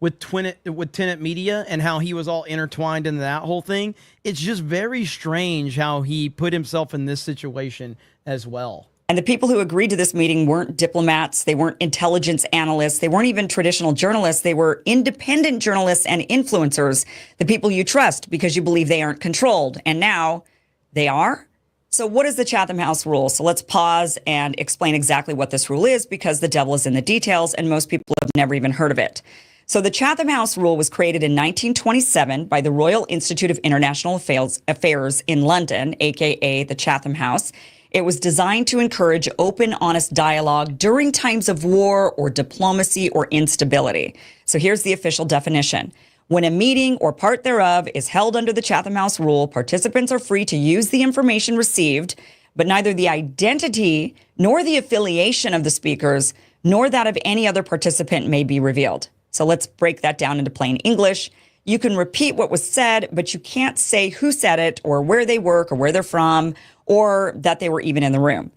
With Tenet Media and how he was all intertwined in that whole thing. It's just very strange how he put himself in this situation as well. And the people who agreed to this meeting weren't diplomats. They weren't intelligence analysts. They weren't even traditional journalists. They were independent journalists and influencers, the people you trust because you believe they aren't controlled. And now they are. So what is the Chatham House rule? So let's pause and explain exactly what this rule is because the devil is in the details and most people have never even heard of it. So the Chatham House rule was created in 1927 by the Royal Institute of International Affairs in London, aka the Chatham House. It was designed to encourage open, honest dialogue during times of war or diplomacy or instability. So here's the official definition. When a meeting or part thereof is held under the Chatham House rule, participants are free to use the information received, but neither the identity nor the affiliation of the speakers nor that of any other participant may be revealed. So let's break that down into plain English. You can repeat what was said, but you can't say who said it or where they work or where they're from or that they were even in the room.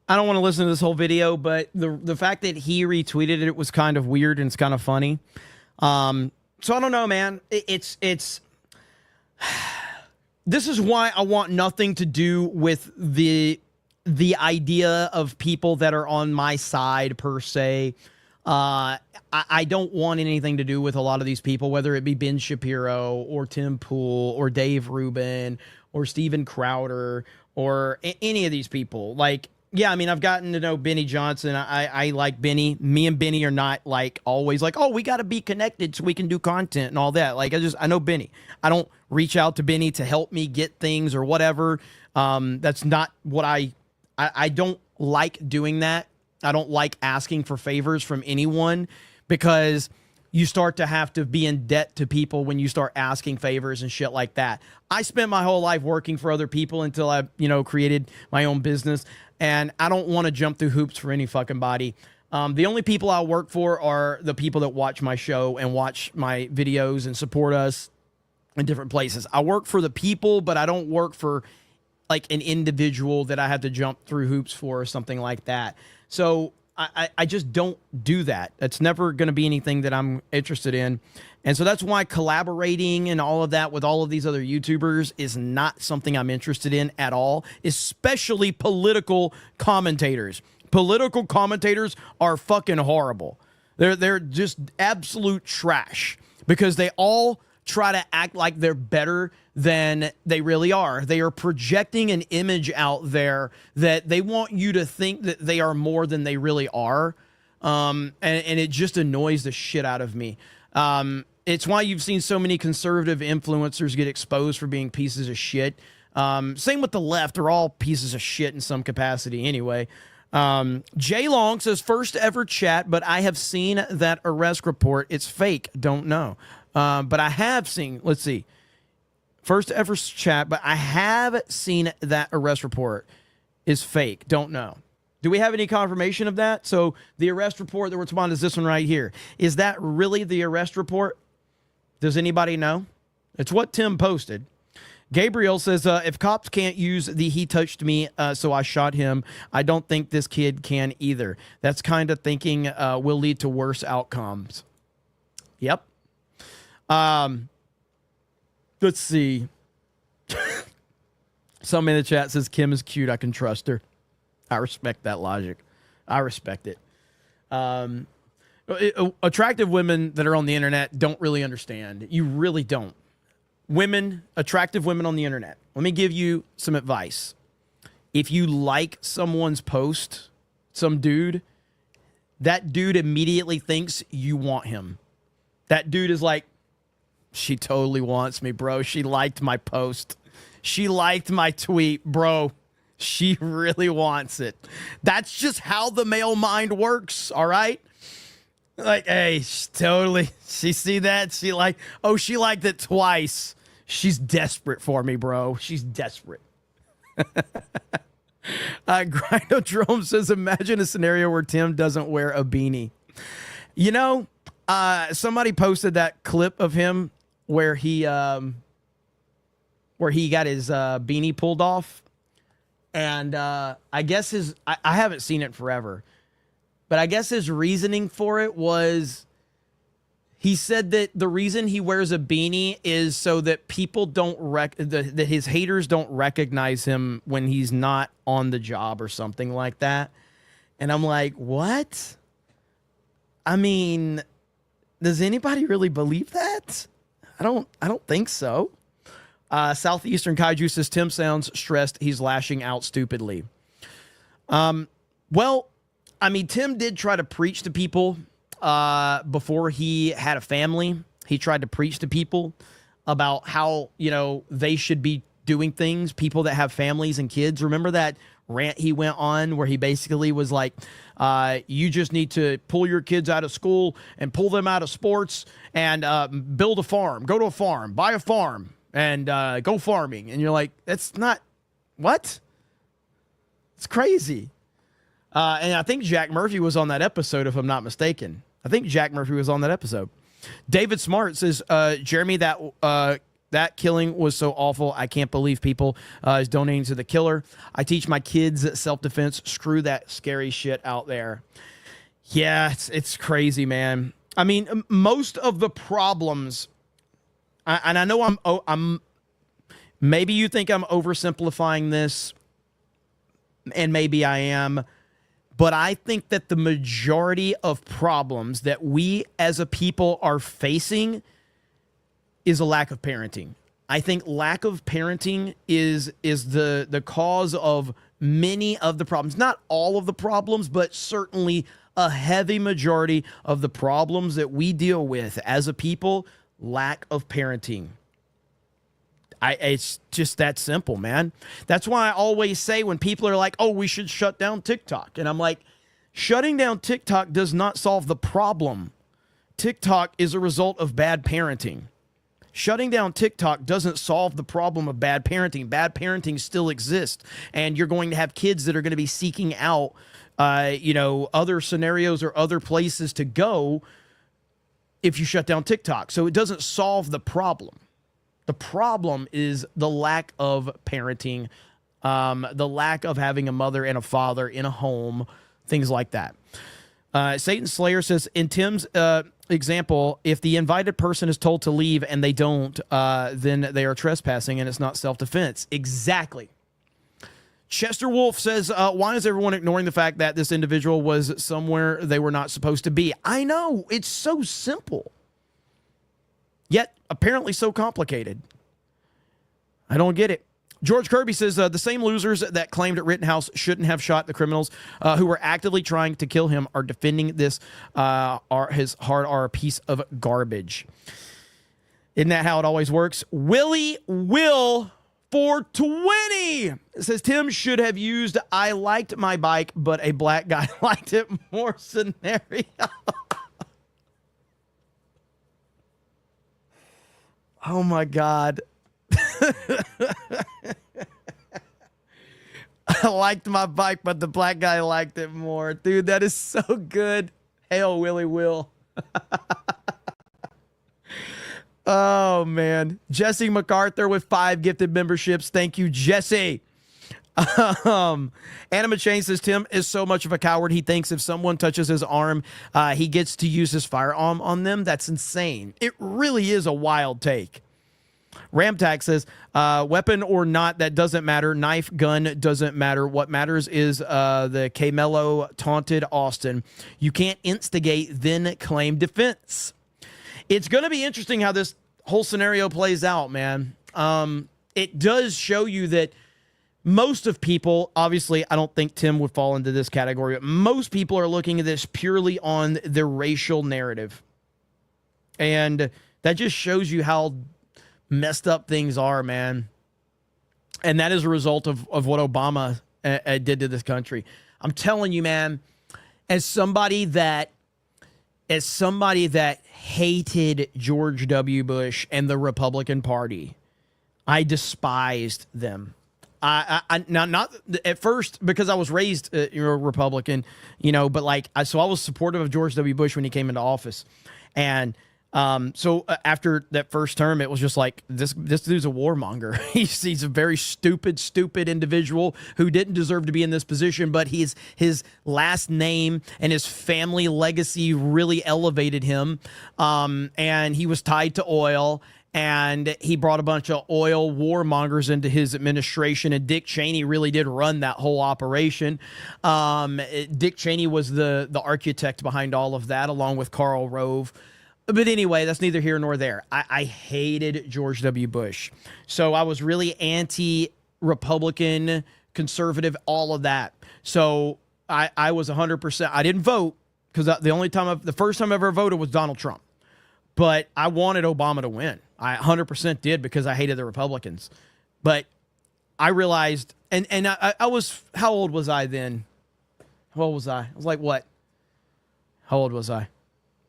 I don't want to listen to this whole video, but the fact that he retweeted it was kind of weird and it's kind of funny. So I don't know, man. It's this is why I want nothing to do with the idea of people that are on my side per se. I don't want anything to do with a lot of these people, whether it be Ben Shapiro or Tim Pool or Dave Rubin or Steven Crowder or any of these people. Like, yeah, I mean, I've gotten to know Benny Johnson. I like Benny. Me and Benny are not like always like, oh, we got to be connected so we can do content and all that. Like, I know Benny. I don't reach out to Benny to help me get things or whatever. That's not what I don't like doing that. I don't like asking for favors from anyone because you start to have to be in debt to people when you start asking favors and shit like that. I spent my whole life working for other people until I, created my own business, and I don't want to jump through hoops for any fucking body. The only people I work for are the people that watch my show and watch my videos and support us in different places. I work for the people, but I don't work for like an individual that I have to jump through hoops for or something like that. So I just don't do that. That's never going to be anything that I'm interested in. And so that's why collaborating and all of that with all of these other YouTubers is not something I'm interested in at all, especially political commentators. Political commentators are fucking horrible. They're just absolute trash because they all try to act like they're better than they really are. They are projecting an image out there that they want you to think that they are more than they really are. And it just annoys the shit out of me. It's why you've seen so many conservative influencers get exposed for being pieces of shit. Same with the left. They're all pieces of shit in some capacity anyway. Jay Long says, first ever chat, but I have seen that arrest report. It's fake. Don't know. But I have seen, let's see, first ever chat, but I have seen that arrest report is fake. Don't know. Do we have any confirmation of that? So the arrest report that we're talking about is this one right here. Is that really the arrest report? Does anybody know? It's what Tim posted. Gabriel says, if cops can't use the he touched me, so I shot him, I don't think this kid can either. That's kind of thinking will lead to worse outcomes. Yep. Let's see. Some in the chat says Kim is cute. I can trust her. I respect that logic. I respect it. Attractive women that are on the internet don't really understand. You really don't. Women, attractive women on the internet. Let me give you some advice. If you like someone's post, some dude, that dude immediately thinks you want him. That dude is like, she totally wants me, bro. She liked my post. She liked my tweet, bro. She really wants it. That's just how the male mind works, all right? Like, hey, totally. She see that? She liked it twice. She's desperate for me, bro. She's desperate. Grindodrome says, imagine a scenario where Tim doesn't wear a beanie. You know, somebody posted that clip of him where he got his beanie pulled off. And I guess I haven't seen it forever, but I guess his reasoning for it was he said that the reason he wears a beanie is so that people don't that his haters don't recognize him when he's not on the job or something like that. And I'm like, what? I mean, does anybody really believe that? I don't think so. Southeastern Kaiju says Tim sounds stressed. He's lashing out stupidly. Well, I mean, Tim did try to preach to people before he had a family. He tried to preach to people about how, you know, they should be doing things, people that have families and kids. Remember that rant he went on where he basically was like, you just need to pull your kids out of school and pull them out of sports and build a farm, go to a farm, buy a farm. And go farming. And you're like, that's not, what? It's crazy. And I think Jack Murphy was on that episode, if I'm not mistaken. I think Jack Murphy was on that episode. David Smart says, Jeremy, that killing was so awful. I can't believe people is donating to the killer. I teach my kids self-defense. Screw that scary shit out there. Yeah, it's crazy, man. I mean, most of the problems... And I know I'm maybe you think I'm oversimplifying this, and maybe I am, but I think that the majority of problems that we as a people are facing is a lack of parenting. I think lack of parenting is the cause of many of the problems. Not all of the problems, but certainly a heavy majority of the problems that we deal with as a people. Lack of parenting. It's just that simple, man. That's why I always say when people are like, oh, we should shut down TikTok. And I'm like, shutting down TikTok does not solve the problem. TikTok is a result of bad parenting. Shutting down TikTok doesn't solve the problem of bad parenting. Bad parenting still exists. And you're going to have kids that are going to be seeking out, other scenarios or other places to go if you shut down TikTok. So it doesn't solve the problem. The problem is the lack of parenting, the lack of having a mother and a father in a home, things like that. Satan Slayer says, in Tim's example, if the invited person is told to leave and they don't, then they are trespassing and it's not self-defense. Exactly. Chester Wolf says, why is everyone ignoring the fact that this individual was somewhere they were not supposed to be? I know, it's so simple, yet apparently so complicated. I don't get it. George Kirby says, the same losers that claimed at Rittenhouse shouldn't have shot the criminals who were actively trying to kill him are defending this, his hard R a piece of garbage. Isn't that how it always works? Willie Will 420 says Tim should have used I liked my bike, but a black guy liked it more scenario. Oh my God. I liked my bike, but the black guy liked it more. Dude, that is so good. Hail Willie Will. Oh, man. Jesse MacArthur with 5 gifted memberships. Thank you, Jesse. Anima Chain says, Tim is so much of a coward. He thinks if someone touches his arm, he gets to use his firearm on them. That's insane. It really is a wild take. Ramtack says, weapon or not, that doesn't matter. Knife, gun, doesn't matter. What matters is the Camelo taunted Austin. You can't instigate, then claim defense. It's going to be interesting how this whole scenario plays out, man. It does show you that most of people, obviously, I don't think Tim would fall into this category, but most people are looking at this purely on the racial narrative. And that just shows you how messed up things are, man. And that is a result of what Obama did to this country. I'm telling you, man, as somebody that hated George W. Bush and the Republican Party, I despised them. I not at first because I was raised Republican, but I was supportive of George W. Bush when he came into office, and so after that first term, it was just like this dude's a warmonger. He's a very stupid individual who didn't deserve to be in this position, but his last name and his family legacy really elevated him, and he was tied to oil. And he brought a bunch of oil warmongers into his administration, and Dick Cheney really did run that whole operation. Dick Cheney was the architect behind all of that, along with Karl Rove. But anyway, that's neither here nor there. I hated George W. Bush. So I was really anti-Republican, conservative, all of that. So I was 100%. I didn't vote because the first time I ever voted was Donald Trump. But I wanted Obama to win. I 100% did because I hated the Republicans. But I realized, and I was, how old was I then? How old was I? I was like, what? How old was I?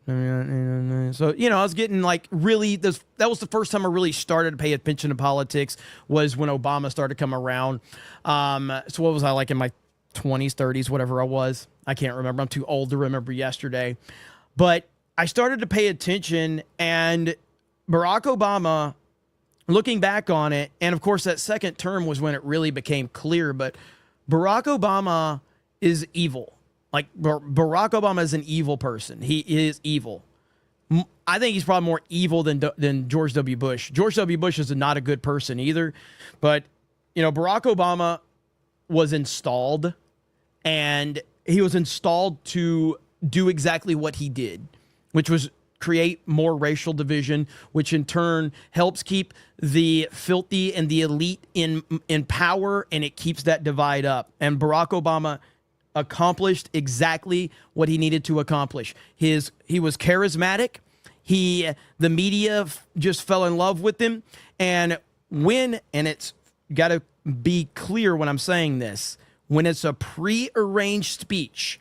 So, I was getting really, that was the first time I really started to pay attention to politics, was when Obama started to come around. So what was I in my 20s, 30s, whatever I was? I can't remember. I'm too old to remember yesterday. But I started to pay attention, and Barack Obama, looking back on it, and of course that second term was when it really became clear, but Barack Obama is evil. Barack Obama is an evil person. He is evil. I think he's probably more evil than George W. Bush. George W. Bush is not a good person either, but Barack Obama was installed, and he was installed to do exactly what he did, which was create more racial division, which in turn helps keep the filthy and the elite in power, and it keeps that divide up. And Barack Obama accomplished exactly what he needed to accomplish. He was charismatic. The media just fell in love with him. And it's got to be clear when I'm saying this, when it's a pre-arranged speech,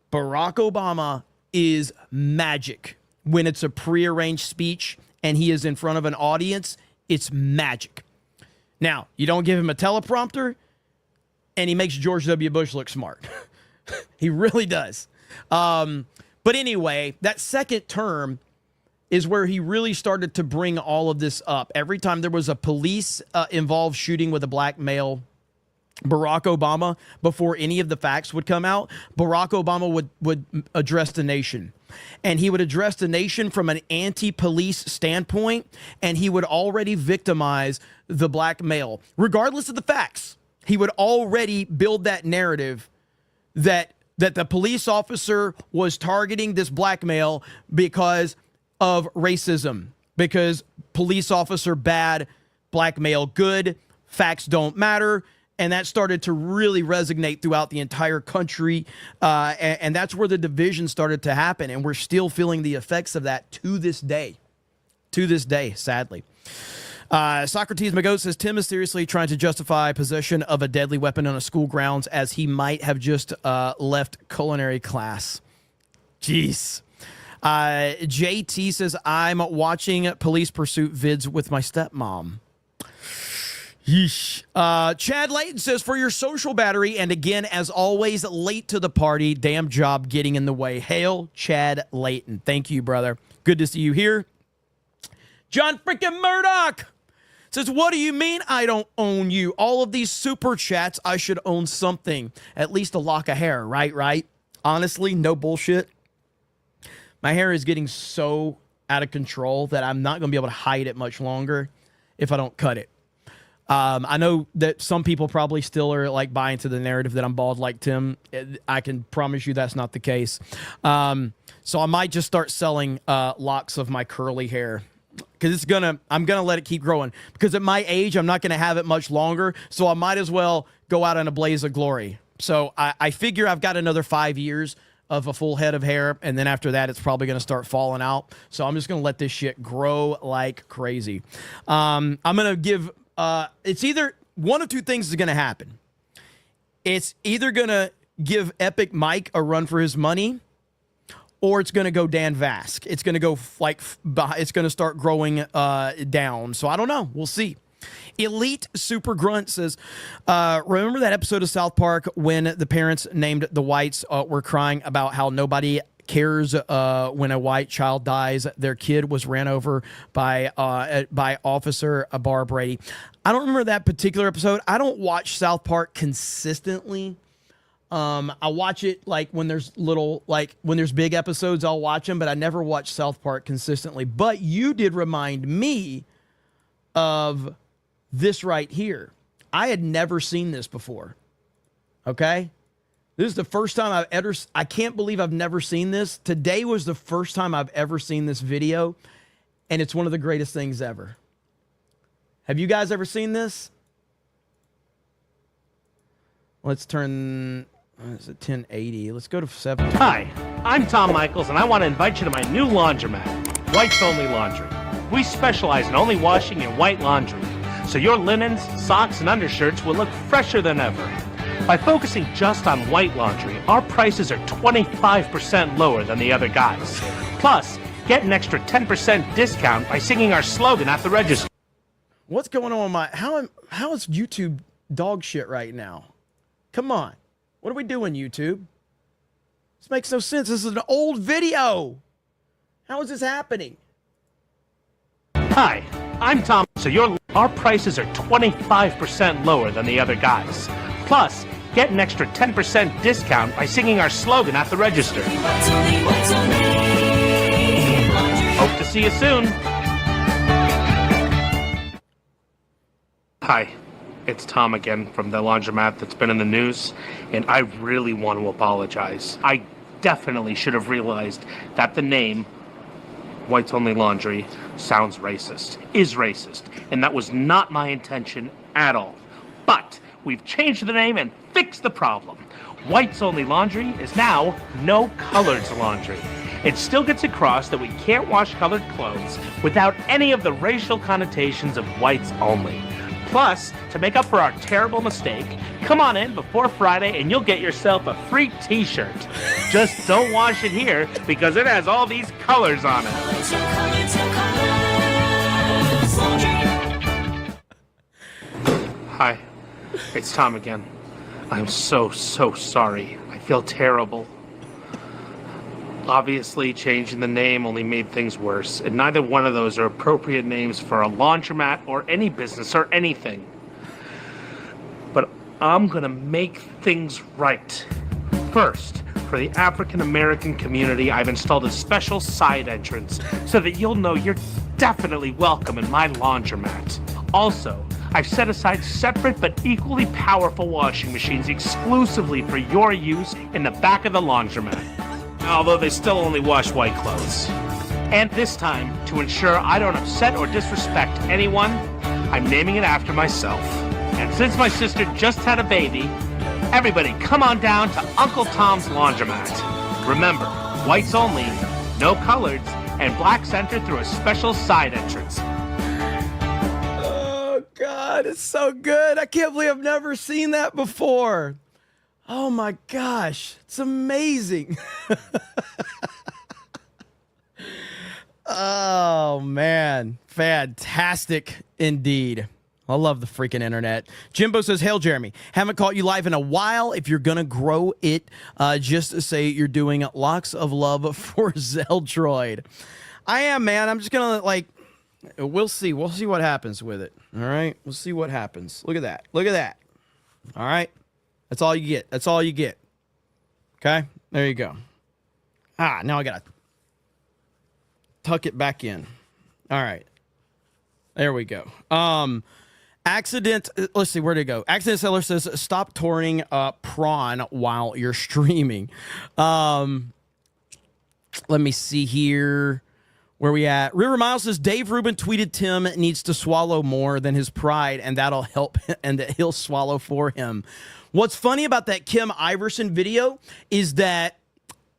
Barack Obama is magic. When it's a prearranged speech and he is in front of an audience, it's magic. Now, you don't give him a teleprompter, and he makes George W. Bush look smart. He really does. But anyway, that second term is where he really started to bring all of this up. Every time there was a police involved shooting with a black male, Barack Obama, before any of the facts would come out, Barack Obama would address the nation. And he would address the nation from an anti-police standpoint, and he would already victimize the black male. Regardless of the facts, he would already build that narrative that the police officer was targeting this black male because of racism, because police officer bad, black male good, facts don't matter. And that started to really resonate throughout the entire country. And that's where the division started to happen. And we're still feeling the effects of that to this day. To this day, sadly. Socrates Magot says, Tim is seriously trying to justify possession of a deadly weapon on a school grounds as he might have just left culinary class. Jeez. JT says, I'm watching police pursuit vids with my stepmom. Yeesh. Chad Layton says, for your social battery, and again, as always, late to the party. Damn job getting in the way. Hail, Chad Layton. Thank you, brother. Good to see you here. John freaking Murdoch says, what do you mean I don't own you? All of these super chats, I should own something. At least a lock of hair, right? Honestly, no bullshit. My hair is getting so out of control that I'm not going to be able to hide it much longer if I don't cut it. I know that some people probably still are buying to the narrative that I'm bald like Tim. I can promise you that's not the case. So I might just start selling locks of my curly hair, because I'm gonna let it keep growing, because at my age I'm not gonna have it much longer. So I might as well go out in a blaze of glory. So I figure I've got another 5 years of a full head of hair, and then after that, it's probably going to start falling out. So I'm just going to let this shit grow like crazy. I'm going to give it's either one of two things is going to happen. It's either going to give Epic Mike a run for his money, or it's going to go Dan Vask. It's going to go it's going to start growing down. So I don't know. We'll see. Elite Super Grunt says, remember that episode of South Park when the parents named the whites were crying about how nobody cares when a white child dies? Their kid was ran over by Officer Bar Brady. I don't remember that particular episode. I don't watch South Park consistently. I watch it like when there's when there's big episodes, I'll watch them, but I never watch South Park consistently. But you did remind me of this right here. I had never seen this before. Okay? This is the first time I can't believe I've never seen this. Today was the first time I've ever seen this video, and it's one of the greatest things ever. Have you guys ever seen this? Let's turn, it's a 1080. Let's go to 7. Hi, I'm Tom Michaels, and I want to invite you to my new laundromat, Whites Only Laundry. We specialize in only washing in white laundry, so your linens, socks, and undershirts will look fresher than ever. By focusing just on white laundry, our prices are 25% lower than the other guys. Plus, get an extra 10% discount by singing our slogan at the register. What's going on with my... How is YouTube dog shit right now? Come on. What are we doing, YouTube? This makes no sense. This is an old video. How is this happening? Hi, I'm Tom. So our prices are 25% lower than the other guys. Plus, get an extra 10% discount by singing our slogan at the register. Hope to see you soon. Hi, it's Tom again from the laundromat that's been in the news, and I really want to apologize. I definitely should have realized that the name Whites Only Laundry sounds racist, is racist, and that was not my intention at all. But we've changed the name and fixed the problem. Whites Only Laundry is now No Coloreds Laundry. It still gets across that we can't wash colored clothes without any of the racial connotations of whites only. Plus, to make up for our terrible mistake, come on in before Friday and you'll get yourself a free t-shirt. Just don't wash it here because it has all these colors on it. Hi, it's Tom again. I'm so sorry. I feel terrible. Obviously, changing the name only made things worse, and neither one of those are appropriate names for a laundromat or any business or anything. But I'm gonna make things right. First, for the African American community, I've installed a special side entrance so that you'll know you're definitely welcome in my laundromat. Also, I've set aside separate but equally powerful washing machines exclusively for your use in the back of the laundromat. Although they still only wash white clothes. And this time, to ensure I don't upset or disrespect anyone, I'm naming it after myself. And since my sister just had a baby, everybody come on down to Uncle Tom's Laundromat. Remember, whites only, no coloreds, and blacks enter through a special side entrance. Oh, God, it's so good. I can't believe I've never seen that before. Oh my gosh, it's amazing. Oh man, fantastic indeed. I love the freaking internet. Jimbo says, "Hail Jeremy, haven't caught you live in a while. If you're gonna grow it, just to say you're doing lots of love for Zeldroid." I am, man. I'm just gonna we'll see what happens with it. All right, we'll see what happens. Look at that. Look at that. All right. That's all you get. That's all you get. Okay? There you go. Now I got to tuck it back in. All right. There we go. Let's see, where'd it go? Accident Seller says, stop touring prawn while you're streaming. Let me see here. Where we at? River Miles says, Dave Rubin tweeted Tim needs to swallow more than his pride, and that'll help, and that he'll swallow for him. What's funny about that Kim Iverson video is that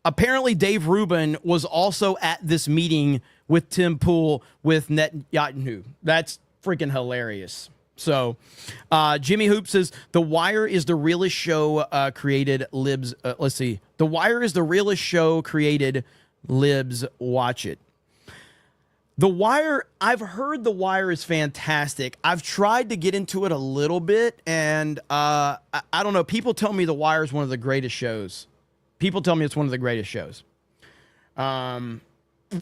apparently Dave Rubin was also at this meeting with Tim Pool with Netanyahu. That's freaking hilarious. So, Jimmy Hoop says, The Wire is the realest show created. Libs, let's see. The Wire is the realest show created. Libs, watch it. The Wire, I've heard The Wire is fantastic. I've tried to get into it a little bit, and I don't know. People tell me The Wire is one of the greatest shows. People tell me it's one of the greatest shows. Let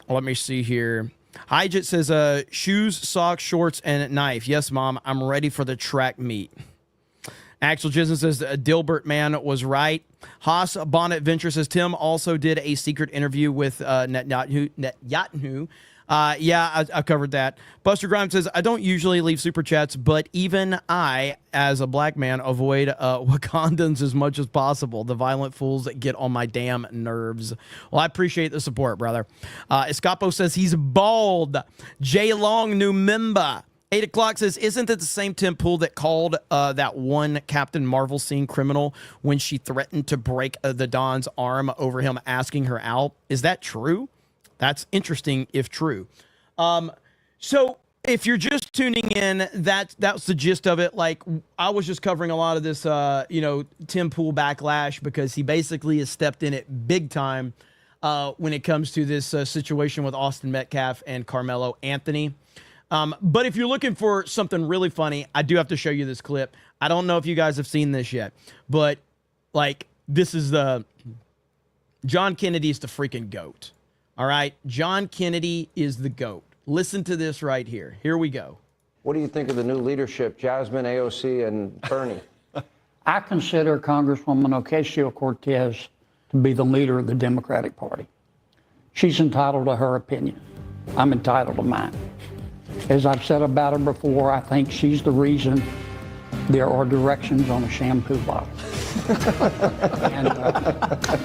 me see here. Hijit says, shoes, socks, shorts, and a knife. Yes, Mom, I'm ready for the track meet. Axel Jisen says, Dilbert man was right. Haas Bonnet Venture says, Tim also did a secret interview with Netanyahu. Yeah, I covered that. Buster Grimes says, I don't usually leave super chats, but even I, as a black man, avoid Wakandans as much as possible. The violent fools that get on my damn nerves. Well, I appreciate the support, brother. Escapo says he's bald. J Long, new member. 8 o'clock says, isn't it the same Tim Pool that called that one Captain Marvel scene criminal when she threatened to break the Don's arm over him asking her out? Is that true? That's interesting if true. So if you're just tuning in, that's the gist of it. Like, I was just covering a lot of this, Tim Pool backlash, because he basically has stepped in it big time when it comes to this situation with Austin Metcalf and Carmelo Anthony. But if you're looking for something really funny, I do have to show you this clip. I don't know if you guys have seen this yet, but like, this is John Kennedy's the freaking GOAT. All right. John Kennedy is the GOAT. Listen to this right here. Here we go. What do you think of the new leadership, Jasmine, AOC, and Bernie? I consider Congresswoman Ocasio-Cortez to be the leader of the Democratic Party. She's entitled to her opinion. I'm entitled to mine. As I've said about her before, I think she's the reason there are directions on a shampoo bottle. And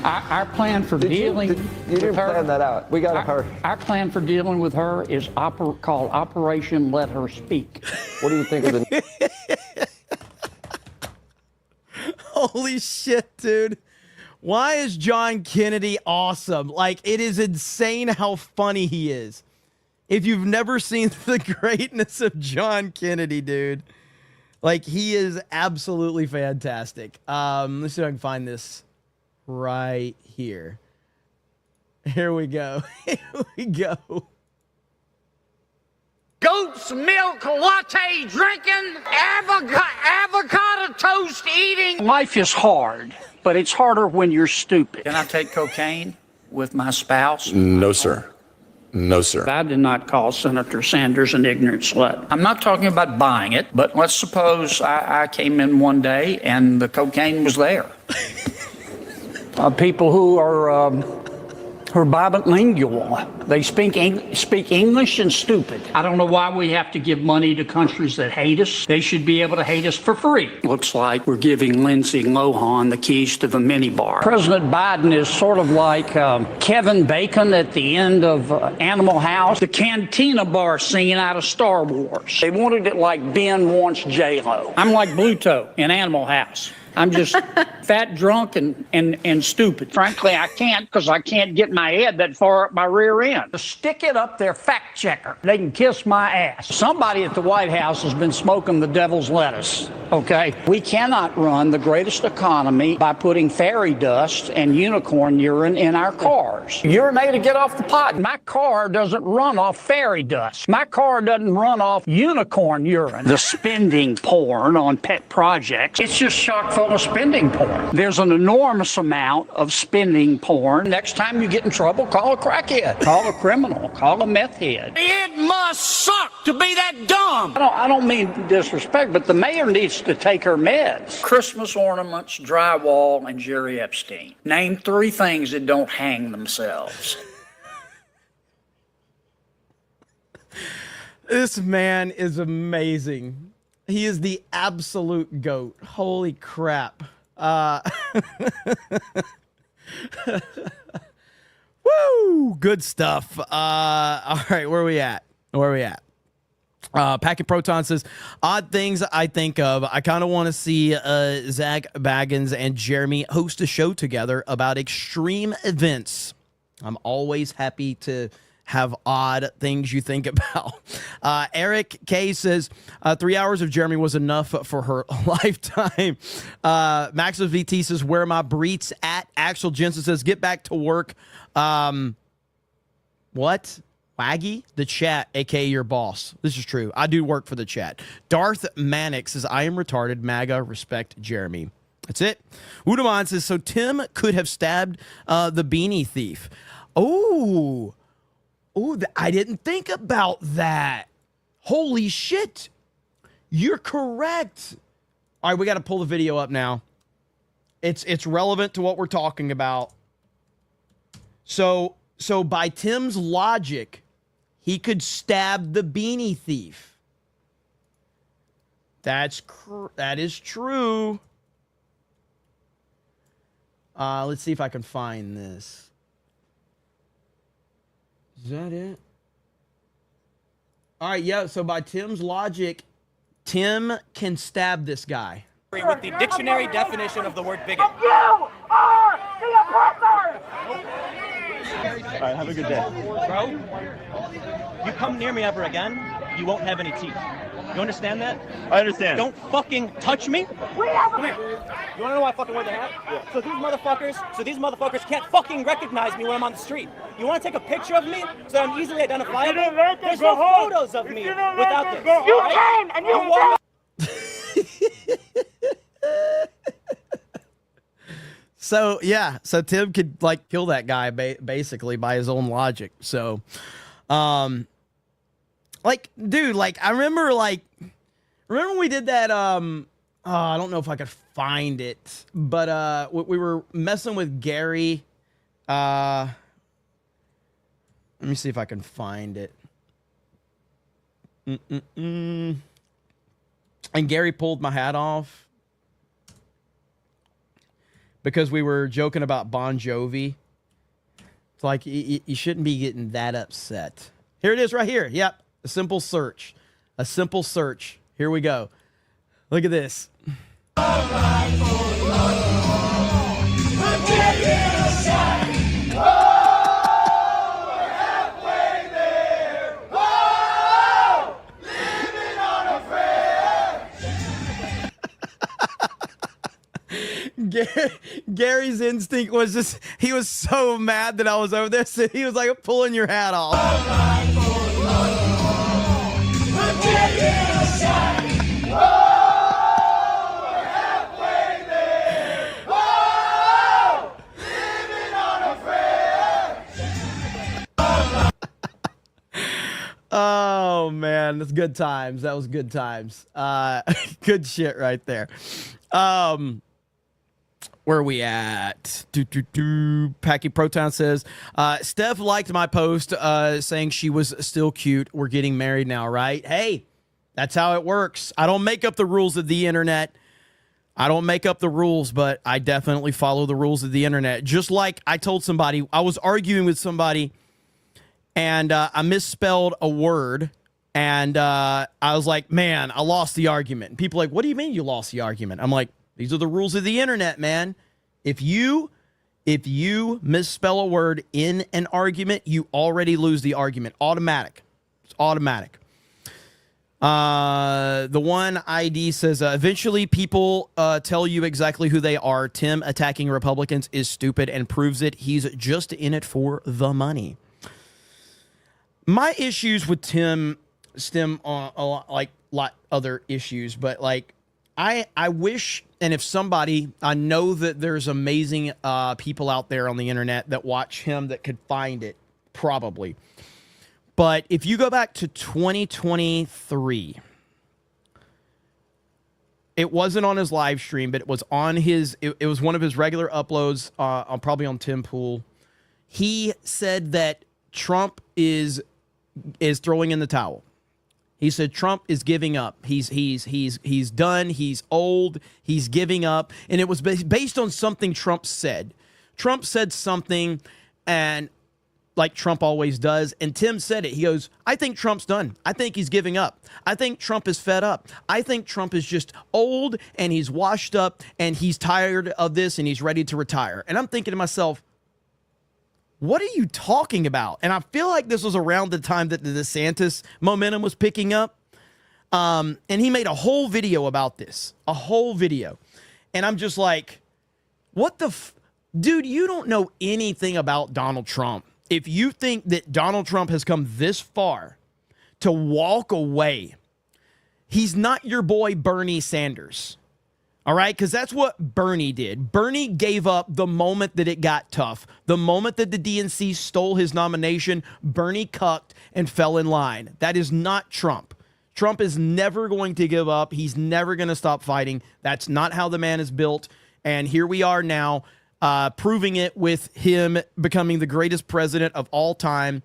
our plan for dealing you didn't with her, plan that out. We got her. Our plan for dealing with her is called Operation Let Her Speak. What do you think of the... Holy shit, dude. Why is John Kennedy awesome? Like, it is insane how funny he is. If you've never seen the greatness of John Kennedy, dude, like, he is absolutely fantastic. Let's see if I can find this right here. Here we go. Here we go. Goat's milk latte drinking, avocado toast eating. Life is hard, but it's harder when you're stupid. Can I take cocaine with my spouse? No, sir. No, sir. I did not call Senator Sanders an ignorant slut. I'm not talking about buying it, but let's suppose I came in one day and the cocaine was there. People who are bilingual, they speak English and stupid. I don't know why we have to give money to countries that hate us. They should be able to hate us for free. Looks like we're giving Lindsay Lohan the keys to the minibar. President Biden is sort of like Kevin Bacon at the end of Animal House, the cantina bar scene out of Star Wars. They wanted it like Ben wants J-Lo. I'm like Bluto in Animal House. I'm just fat, drunk, and stupid. Frankly, I can't, because I can't get my head that far up my rear end. Stick it up their fact checker. They can kiss my ass. Somebody at the White House has been smoking the devil's lettuce, okay? We cannot run the greatest economy by putting fairy dust and unicorn urine in our cars. Urinate to get off the pot. My car doesn't run off fairy dust. My car doesn't run off unicorn urine. The spending porn on pet projects, it's just chock full of spending porn. There's an enormous amount of spending porn. Next time you get in trouble, call a crackhead, call a criminal, call a meth head. It must suck to be that dumb. I don't mean disrespect, but the mayor needs to take her meds. Christmas ornaments, drywall, and Jerry Epstein. Name 3 things that don't hang themselves. This man is amazing. He is the absolute GOAT. Holy crap. Woo! Good stuff. All right, where are we at? Packet Proton says, odd things I think of. I kind of want to see Zach Baggins and Jeremy host a show together about extreme events. I'm always happy to have odd things you think about. Eric K says 3 hours of Jeremy was enough for her lifetime. Maxis VT says, where are my breets at? Axel Jensen says, get back to work. What? Waggy? The chat, aka your boss. This is true. I do work for the chat. Darth Manic says, I am retarded. MAGA, respect Jeremy. That's it. Udaman says, so Tim could have stabbed the beanie thief. Oh, I didn't think about that. Holy shit. You're correct. All right, we got to pull the video up now. It's relevant to what we're talking about. So by Tim's logic, he could stab the beanie thief. That is true. Let's see if I can find this. Is that it? All right, yeah, so by Tim's logic, Tim can stab this guy. With the dictionary definition of the word bigot. You are the oppressor! All right, have a good day. Bro, you come near me ever again, you won't have any teeth. You understand that? I understand. Don't fucking touch me. Come here. You wanna know why I fucking wear the hat? Yeah. So these motherfuckers can't fucking recognize me when I'm on the street. You wanna take a picture of me so that I'm easily identifiable? There's no photos of me without this. You came and you walked. So yeah, so Tim could like kill that guy basically by his own logic. So, like, dude, like I remember when we did that. I don't know if I could find it, but we were messing with Gary. Let me see if I can find it. And Gary pulled my hat off because we were joking about Bon Jovi. It's like, you shouldn't be getting that upset. Here it is right here. Yep. A simple search. A simple search. Here we go. Look at this. Gary's instinct was just, he was so mad that I was over there, so he was like pulling your hat off. Oh man, that's good times. That was good times. Good shit right there. Where are we at? Packy Proton says, Steph liked my post saying she was still cute. We're getting married now, right? Hey, that's how it works. I don't make up the rules of the internet. I don't make up the rules, but I definitely follow the rules of the internet. Just like I told somebody, I was arguing with somebody and I misspelled a word. And I was like, man, I lost the argument. And people are like, what do you mean you lost the argument? I'm like, these are the rules of the internet, man. If you misspell a word in an argument, you already lose the argument. Automatic. It's automatic. The one ID says, eventually people tell you exactly who they are. Tim attacking Republicans is stupid and proves it. He's just in it for the money. My issues with Tim stem on a lot other issues, but like I wish, and if somebody, I know that there's amazing people out there on the internet that watch him that could find it, probably. But if you go back to 2023, it wasn't on his live stream, but it was on his, it was one of his regular uploads, probably on Tim Pool. He said that Trump is throwing in the towel. He said Trump is giving up. He's done. He's old. He's giving up. And it was based on something Trump said. Trump said something, and like Trump always does. And Tim said it. He goes, I think Trump's done. I think he's giving up. I think Trump is fed up. I think Trump is just old and he's washed up and he's tired of this and he's ready to retire. And I'm thinking to myself, what are you talking about? And I feel like this was around the time that the DeSantis momentum was picking up. And he made a whole video about this, a whole video. And I'm just like, what the dude, you don't know anything about Donald Trump. If you think that Donald Trump has come this far to walk away, he's not your boy Bernie Sanders. All right, because that's what Bernie did. Bernie gave up the moment that it got tough. The moment that the DNC stole his nomination, Bernie cucked and fell in line. That is not Trump. Trump is never going to give up. He's never going to stop fighting. That's not how the man is built. And here we are now, proving it with him becoming the greatest president of all time.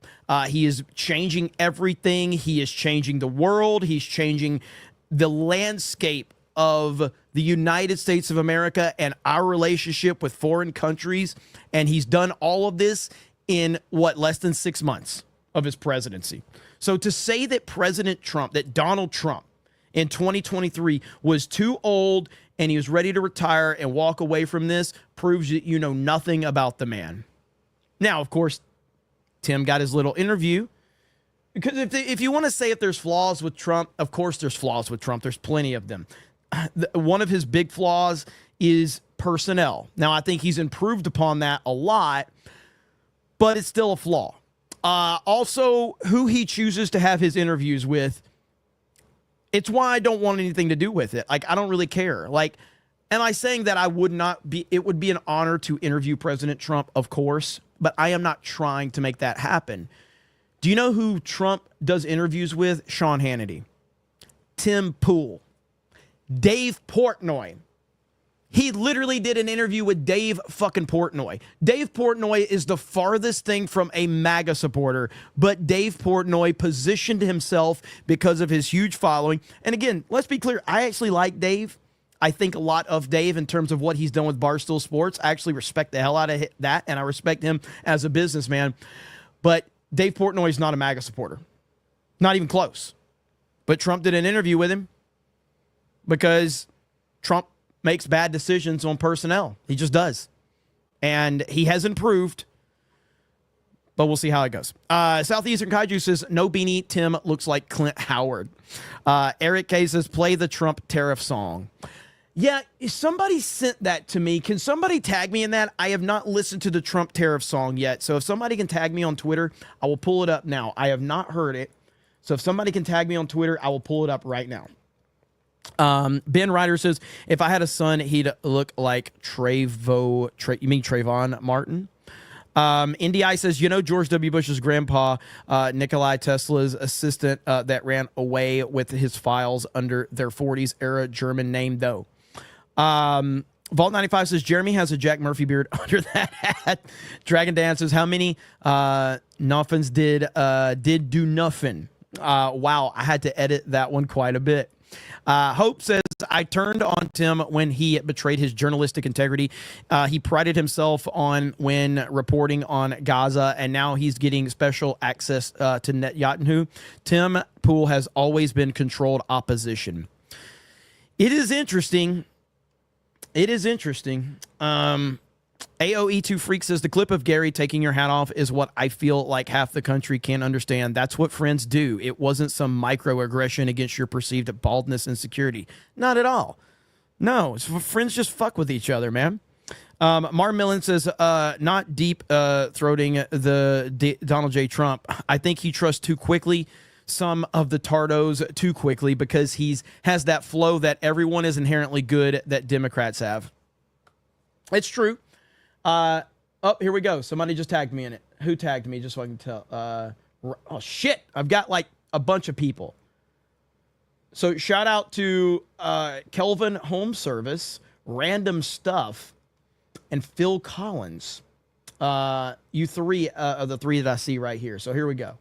He is changing everything. He is changing the world. He's changing the landscape of the United States of America and our relationship with foreign countries. And he's done all of this in less than 6 months of his presidency. So to say that President Trump, that Donald Trump in 2023 was too old and he was ready to retire and walk away from this proves that you know nothing about the man. Now, of course, Tim got his little interview. Because if you want to say if there's flaws with Trump, of course there's flaws with Trump. There's plenty of them. One of his big flaws is personnel. Now, I think he's improved upon that a lot, but it's still a flaw. Also, who he chooses to have his interviews with, it's why I don't want anything to do with it. Like, I don't really care. Like, am I saying that it would be an honor to interview President Trump? Of course, but I am not trying to make that happen. Do you know who Trump does interviews with? Sean Hannity, Tim Pool, Dave Portnoy. He literally did an interview with Dave fucking Portnoy. Dave Portnoy is the farthest thing from a MAGA supporter, but Dave Portnoy positioned himself because of his huge following. And again, let's be clear, I actually like Dave. I think a lot of Dave in terms of what he's done with Barstool Sports. I actually respect the hell out of that, and I respect him as a businessman. But Dave Portnoy is not a MAGA supporter. Not even close. But Trump did an interview with him because Trump makes bad decisions on personnel. He just does. And he has improved, but we'll see how it goes. Southeastern Kaiju says, no beanie, Tim looks like Clint Howard. Eric K says, play the Trump Tariff song. Yeah, somebody sent that to me. Can somebody tag me in that? I have not listened to the Trump Tariff song yet. So if somebody can tag me on Twitter, I will pull it up now. I have not heard it. So if somebody can tag me on Twitter, I will pull it up right now. Ben Ryder says, if I had a son, he'd look like Trayvon Martin. NDI says, George W. Bush's grandpa, Nikolai Tesla's assistant that ran away with his files under their 40s era German name, though. Vault 95 says, Jeremy has a Jack Murphy beard under that hat. Dragon Dan says, how many nothings did do nothing? Wow, I had to edit that one quite a bit. Hope says, I turned on Tim when he betrayed his journalistic integrity. He prided himself on when reporting on Gaza, and now he's getting special access to Netanyahu. Tim Pool has always been controlled opposition. It is interesting. AOE2 Freak says, the clip of Gary taking your hat off is what I feel like half the country can't understand. That's what friends do. It wasn't some microaggression against your perceived baldness and insecurity. Not at all. No, friends just fuck with each other, man. Martin Millen says, not deep throating the Donald J. Trump. I think he trusts too quickly some of the Tardos too quickly because has that flow that everyone is inherently good that Democrats have. It's true. Oh, here we go. Somebody just tagged me in it. Who tagged me? Just so I can tell. Oh, shit. I've got like a bunch of people. So shout out to Kelvin Home Service, Random Stuff, and Phil Collins. You three are the three that I see right here. So here we go.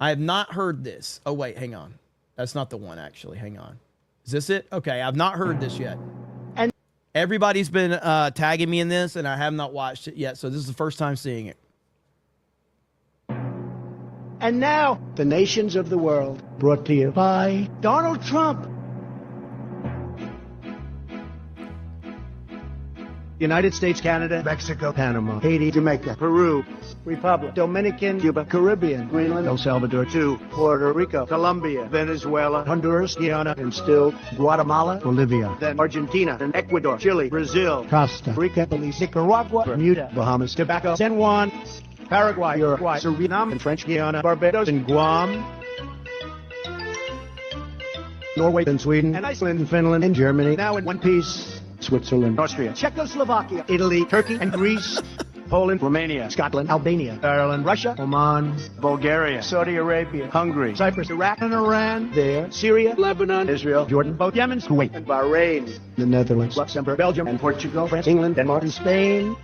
I have not heard this. Oh, wait. Hang on. That's not the one, actually. Hang on. Is this it? Okay. I've not heard this yet. And everybody's been tagging me in this, and I have not watched it yet. So this is the first time seeing it. And now, the nations of the world, brought to you by Donald Trump. United States, Canada, Mexico, Panama, Haiti, Jamaica, Peru, Republic, Dominican, Cuba, Caribbean, Greenland, El Salvador, 2, Puerto Rico, Colombia, Venezuela, Honduras, Guyana, and still Guatemala, Bolivia, then Argentina, and Ecuador, Chile, Brazil, Costa Rica, Belize, Nicaragua, Bermuda, Bahamas, Tobacco, San Juan, Paraguay, Uruguay, Suriname, and French Guiana, Barbados, and Guam, Norway, and Sweden, and Iceland, and Finland, and Germany, now in one piece. Switzerland, Austria, Czechoslovakia, Italy, Turkey, and Greece, Poland, Romania, Scotland, Albania, Ireland, Russia, Oman, Bulgaria, Saudi Arabia, Hungary, Cyprus, Iraq, and Iran, there, Syria, Lebanon, Israel, Jordan, both Yemen, Kuwait, and Bahrain, the Netherlands, Luxembourg, Belgium, and Portugal, France, England, Denmark, and Spain,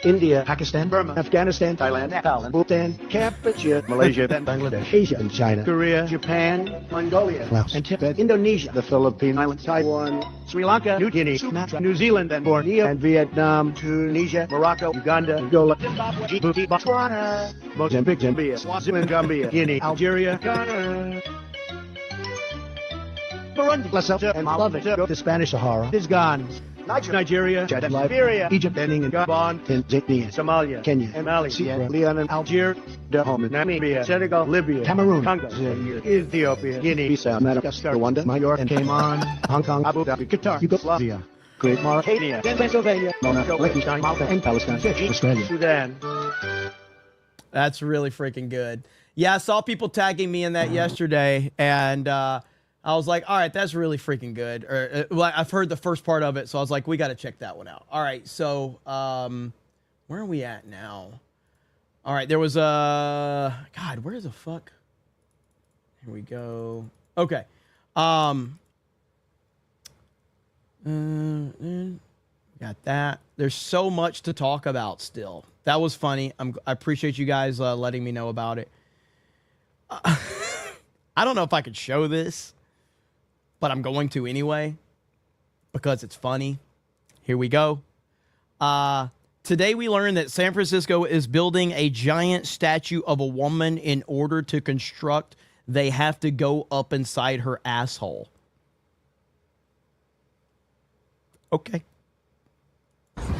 India, Pakistan, Burma, Afghanistan, Thailand, Nepal, and Bhutan, Cambodia, Malaysia, then Bangladesh, Asia, and China, Korea, Japan, Mongolia, Laos, and Tibet, Indonesia, the Philippine Islands, Taiwan, Sri Lanka, New Guinea, Sumatra, New Zealand, and Borneo, and Vietnam, Tunisia, Morocco, Uganda, Angola, Zimbabwe, Djibouti, Botswana, Mozambique, Zambia, Swaziland, Gambia, Guinea, Algeria, Ghana, Burundi, Lesotho, and Malawi. Go to Spanish Sahara is gone. Nigeria, Chad, Liberia, Egypt, Benin, and Gabon, Tanzania, Somalia, Kenya, and Mali, Sierra Leone, and Algeria, Dahomey, Namibia, Senegal, Libya, Cameroon, Congo, Zaire, Ethiopia, Guinea, Bissau, Madagascar, Rwanda, Majorca, and Cayman, Hong Kong, Abu Dhabi, Qatar, Yugoslavia, Great Mauritania, Pennsylvania, Monaco, Liechtenstein, Malta, and Palestine, Australia, Sudan. That's really freaking good. Yeah, I saw people tagging me in that yesterday, and I was like, all right, that's really freaking good. Or well, I've heard the first part of it, so I was like, we got to check that one out. All right, so where are we at now? All right, there was a God, where the fuck? Here we go. Okay. Got that. There's so much to talk about still. That was funny. I appreciate you guys letting me know about it. I don't know if I could show this, but I'm going to anyway because it's funny. Here we go. Today we learned that San Francisco is building a giant statue of a woman. In order to construct, they have to go up inside her asshole. Okay.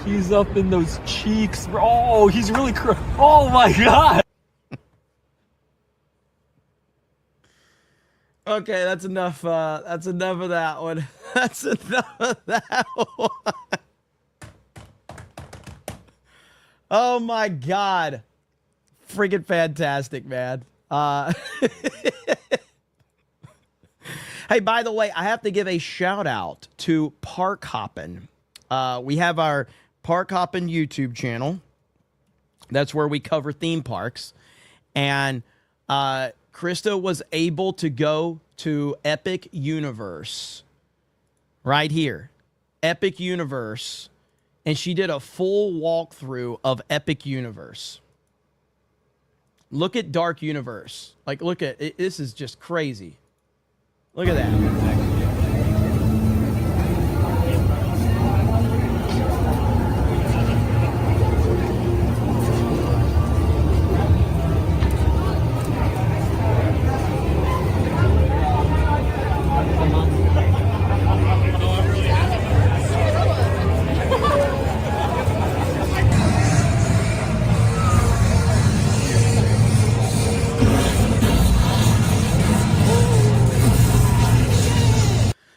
He's up in those cheeks. Oh, he's really oh my God. Okay, that's enough. That's enough of that one. That's enough of that one. Oh my God. Friggin' fantastic, man. Hey, by the way, I have to give a shout out to Park Hoppin'. We have our Park Hoppin' YouTube channel. That's where we cover theme parks. And Krista was able to go to Epic Universe right here. Epic Universe. And she did a full walkthrough of Epic Universe. Look at Dark Universe. Like, look at it. This is just crazy. Look at that.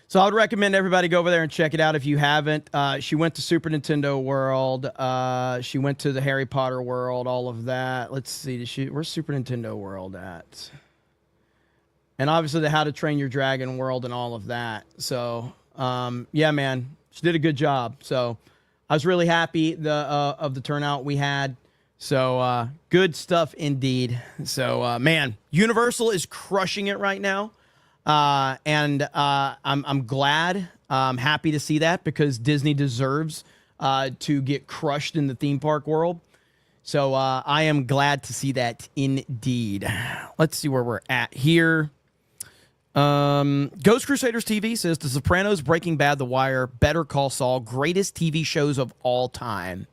So I would recommend everybody go over there and check it out if you haven't. She went to Super Nintendo World. She went to the Harry Potter World, all of that. Let's see. Where's Super Nintendo World at? And obviously the How to Train Your Dragon World and all of that. So, yeah, man. She did a good job. So I was really happy of the turnout we had. So good stuff indeed. So, man, Universal is crushing it right now. And I'm glad, I'm happy to see that because Disney deserves to get crushed in the theme park world. So I am glad to see that indeed. Let's see where we're at here. Ghost Crusaders TV says The Sopranos, Breaking Bad, The Wire, Better Call Saul, greatest TV shows of all time.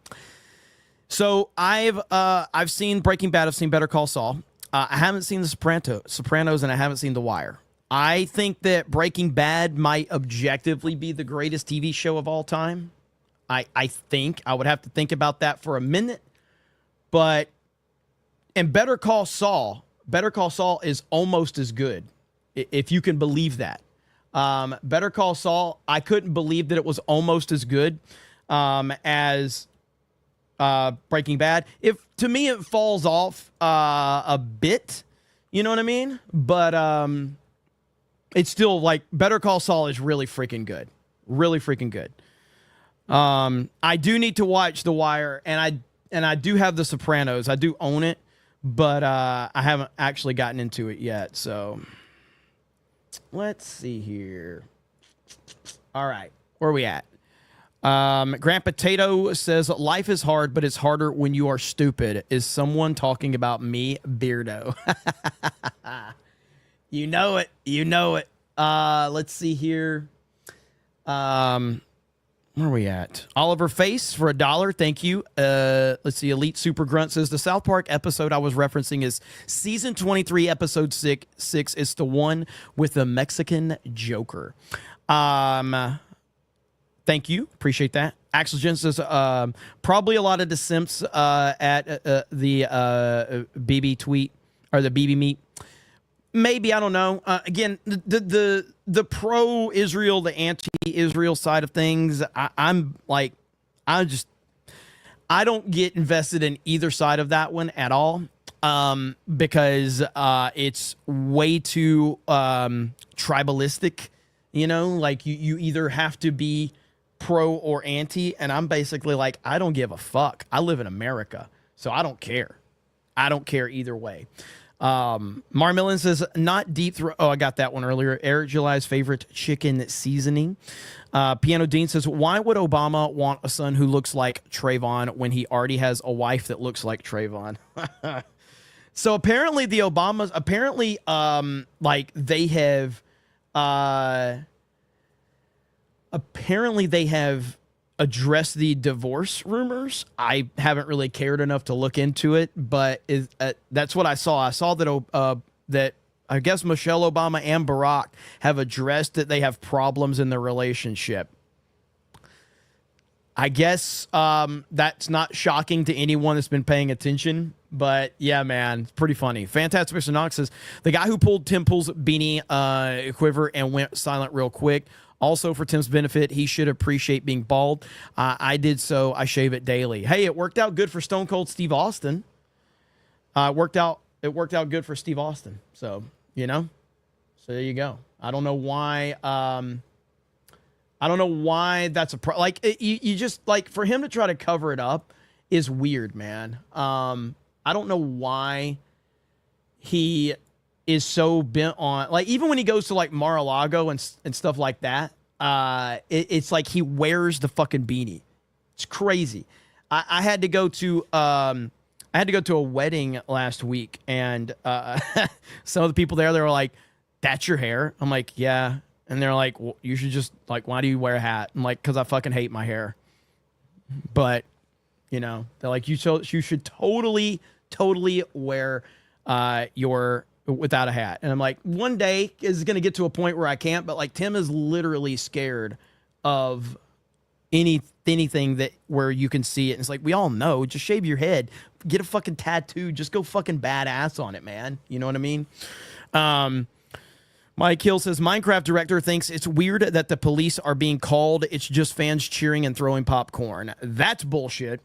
So I've seen Breaking Bad, I've seen Better Call Saul. I haven't seen The Sopranos, and I haven't seen The Wire. I think that Breaking Bad might objectively be the greatest TV show of all time. I think I would have to think about that for a minute. But and Better Call Saul is almost as good, if you can believe that. Better Call Saul, I couldn't believe that it was almost as good as Breaking Bad. To me, it falls off a bit. You know what I mean? But it's still like Better Call Saul is really freaking good. Really freaking good. I do need to watch The Wire, and I do have The Sopranos. I do own it, but I haven't actually gotten into it yet. So let's see here. All right, where are we at? Grant Potato says, life is hard, but it's harder when you are stupid. Is someone talking about me, Beardo? You know it. You know it. Let's see here. Where are we at? Oliver Face for $1. Thank you. Let's see. Elite Super Grunt says, the South Park episode I was referencing is season 23, episode 6. It's the one with the Mexican Joker. Thank you. Appreciate that. Axel Jen says, probably a lot of dissents at the BB tweet or the BB meet. Maybe, I don't know. Again, the pro-Israel, the anti-Israel side of things, I don't get invested in either side of that one at all, because it's way too tribalistic. You know, like you either have to be pro or anti, and I'm basically like, I don't give a fuck. I live in America, so I don't care. I don't care either way. Marmillan says, not deep throat. Oh, I got that one earlier. Eric July's favorite chicken seasoning. Piano Dean says, why would Obama want a son who looks like Trayvon when he already has a wife that looks like Trayvon? So apparently the Obamas, they have address the divorce rumors. I haven't really cared enough to look into it, but that's what I saw. I saw that that I guess Michelle Obama and Barack have addressed that they have problems in their relationship. I guess that's not shocking to anyone that's been paying attention, but yeah, man, it's pretty funny. Fantastic Mr. Knox says, the guy who pulled Tim Pool's beanie quiver and went silent real quick. Also, for Tim's benefit, he should appreciate being bald. I did so. I shave it daily. Hey, it worked out good for Stone Cold Steve Austin. It worked out good for Steve Austin. So, you know. So there you go. I don't know why. That's a you just like for him to try to cover it up is weird, man. I don't know why he is so bent on, like, even when he goes to like Mar-a-Lago and stuff like that, it's like he wears the fucking beanie. It's crazy. I had to go to a wedding last week, and some of the people there, they were like, "That's your hair?" I'm like, "Yeah," and they're like, well, "You should just like, why do you wear a hat?" I'm like, "Because I fucking hate my hair." But you know, they're like, you should totally wear your without a hat. And I'm like, one day is going to get to a point where I can't, but like Tim is literally scared of anything that where you can see it. And it's like, we all know, just shave your head, get a fucking tattoo, just go fucking badass on it, man. You know what I mean? Mike Hill says, Minecraft director thinks it's weird that the police are being called. It's just fans cheering and throwing popcorn. That's bullshit.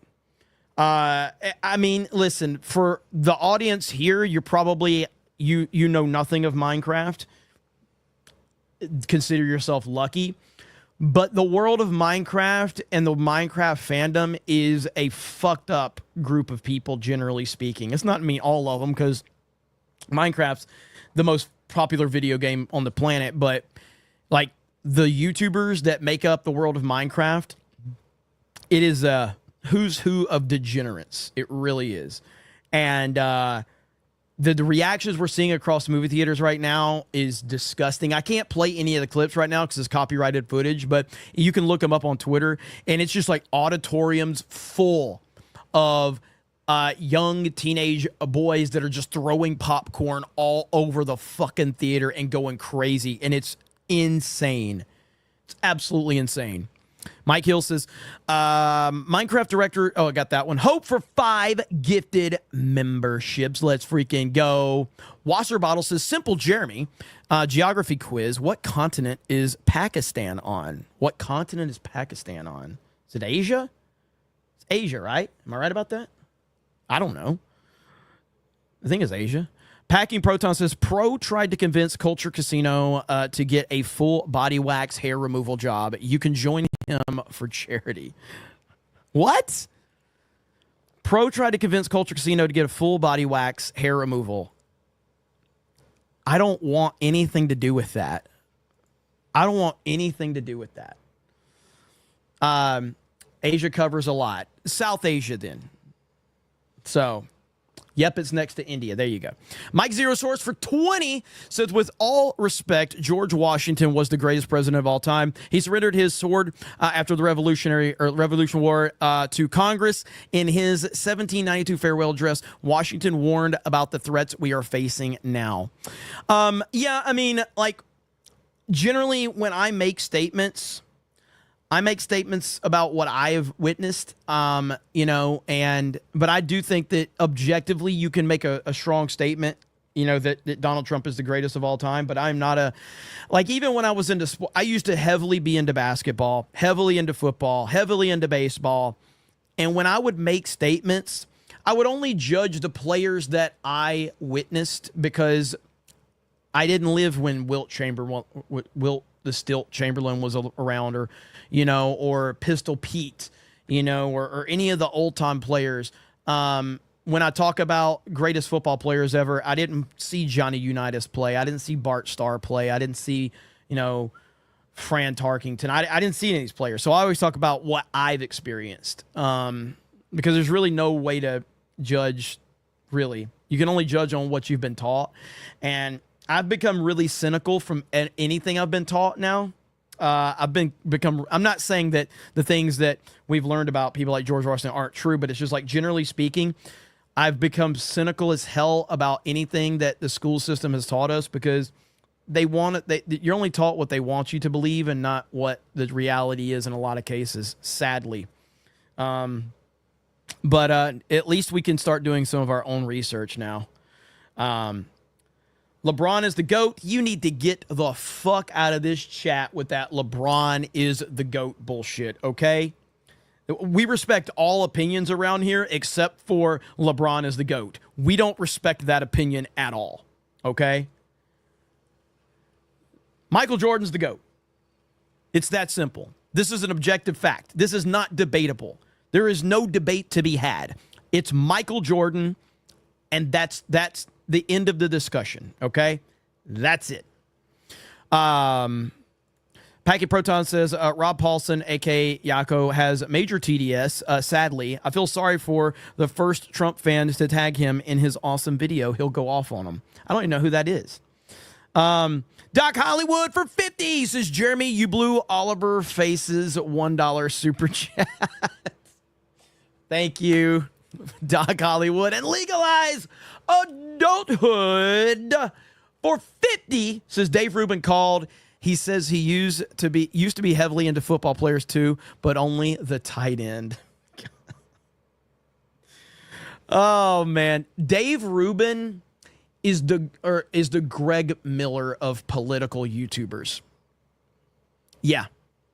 I mean, listen, for the audience here, you're probably, you know nothing of Minecraft. Consider yourself lucky. But the world of Minecraft and the Minecraft fandom is a fucked up group of people, generally speaking. It's not me, all of them, because Minecraft's the most popular video game on the planet. But like the YouTubers that make up the world of Minecraft, it is a who's who of degenerates. It really is. And the reactions we're seeing across movie theaters right now is disgusting. I can't play any of the clips right now because it's copyrighted footage, but you can look them up on Twitter, and it's just like auditoriums full of young teenage boys that are just throwing popcorn all over the fucking theater and going crazy. And it's insane. It's absolutely insane. Mike Hill says, Minecraft director. Oh, I got that one. Hope for 5 gifted memberships. Let's freaking go. Wasser Bottle says, Simple Jeremy. Geography quiz. What continent is Pakistan on? What continent is Pakistan on? Is it Asia? It's Asia, right? Am I right about that? I don't know. I think it's Asia. Packing Proton says, Pro tried to convince Culture Casino to get a full body wax hair removal job. You can join him for charity. What? Pro tried to convince Culture Casino to get a full body wax hair removal. I don't want anything to do with that. I don't want anything to do with that. Asia covers a lot. South Asia then. So... Yep, it's next to India. There you go. Mike Zero Source for 20 says, with all respect, George Washington was the greatest president of all time. He surrendered his sword after the Revolution War to Congress. In his 1792 farewell address, Washington warned about the threats we are facing now. Yeah, I mean, like, generally when I make statements about what I have witnessed, but I do think that objectively you can make a strong statement, that Donald Trump is the greatest of all time. But I'm not even when I was into sport, I used to heavily be into basketball, heavily into football, heavily into baseball. And when I would make statements, I would only judge the players that I witnessed because I didn't live when Wilt the Stilt Chamberlain was around, or Pistol Pete, or any of the old time players. When I talk about greatest football players ever, I didn't see Johnny Unitas play. I didn't see Bart Starr play. I didn't see, Fran Tarkington. I didn't see any of these players. So I always talk about what I've experienced, because there's really no way to judge, really. You can only judge on what you've been taught. And I've become really cynical from anything I've been taught now. I'm not saying that the things that we've learned about people like George Washington aren't true, but it's just like, generally speaking, I've become cynical as hell about anything that the school system has taught us, because you're only taught what they want you to believe and not what the reality is in a lot of cases, sadly. But at least we can start doing some of our own research now. LeBron is the GOAT. You need to get the fuck out of this chat with that LeBron is the GOAT bullshit, okay? We respect all opinions around here except for LeBron is the GOAT. We don't respect that opinion at all, okay? Michael Jordan's the GOAT. It's that simple. This is an objective fact. This is not debatable. There is no debate to be had. It's Michael Jordan, and that's the end of the discussion, okay? That's it. Packet Proton says, Rob Paulson, a.k.a. Yako, has major TDS. Sadly, I feel sorry for the first Trump fans to tag him in his awesome video. He'll go off on him. I don't even know who that is. Doc Hollywood for 50 says, Jeremy, you blew Oliver Face's $1 super chat. Thank you, Doc Hollywood. And legalize adulthood for 50, says Dave Rubin called. He says he used to be heavily into football players too, but only the tight end. Oh man, Dave Rubin is the Greg Miller of political YouTubers. Yeah,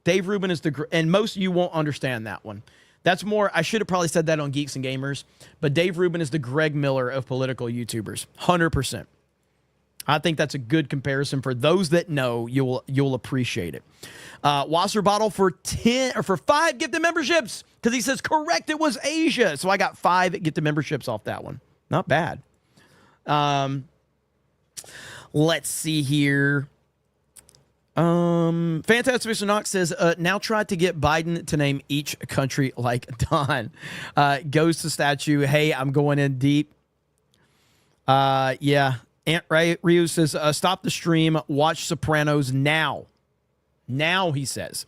Dave Rubin is and most of you won't understand that one. That's more, I should have probably said that on Geeks and Gamers, but Dave Rubin is the Greg Miller of political YouTubers, 100%. I think that's a good comparison. For those that know, you'll appreciate it. Wasser Bottle for 5 gifted memberships, because he says, correct, it was Asia. So I got 5 gifted memberships off that one. Not bad. Let's see here. Fantastic Mr. Knox says, now try to get Biden to name each country like Don. Goes to statue. Hey, I'm going in deep. Yeah. Aunt Ryu says, stop the stream. Watch Sopranos now. Now, he says.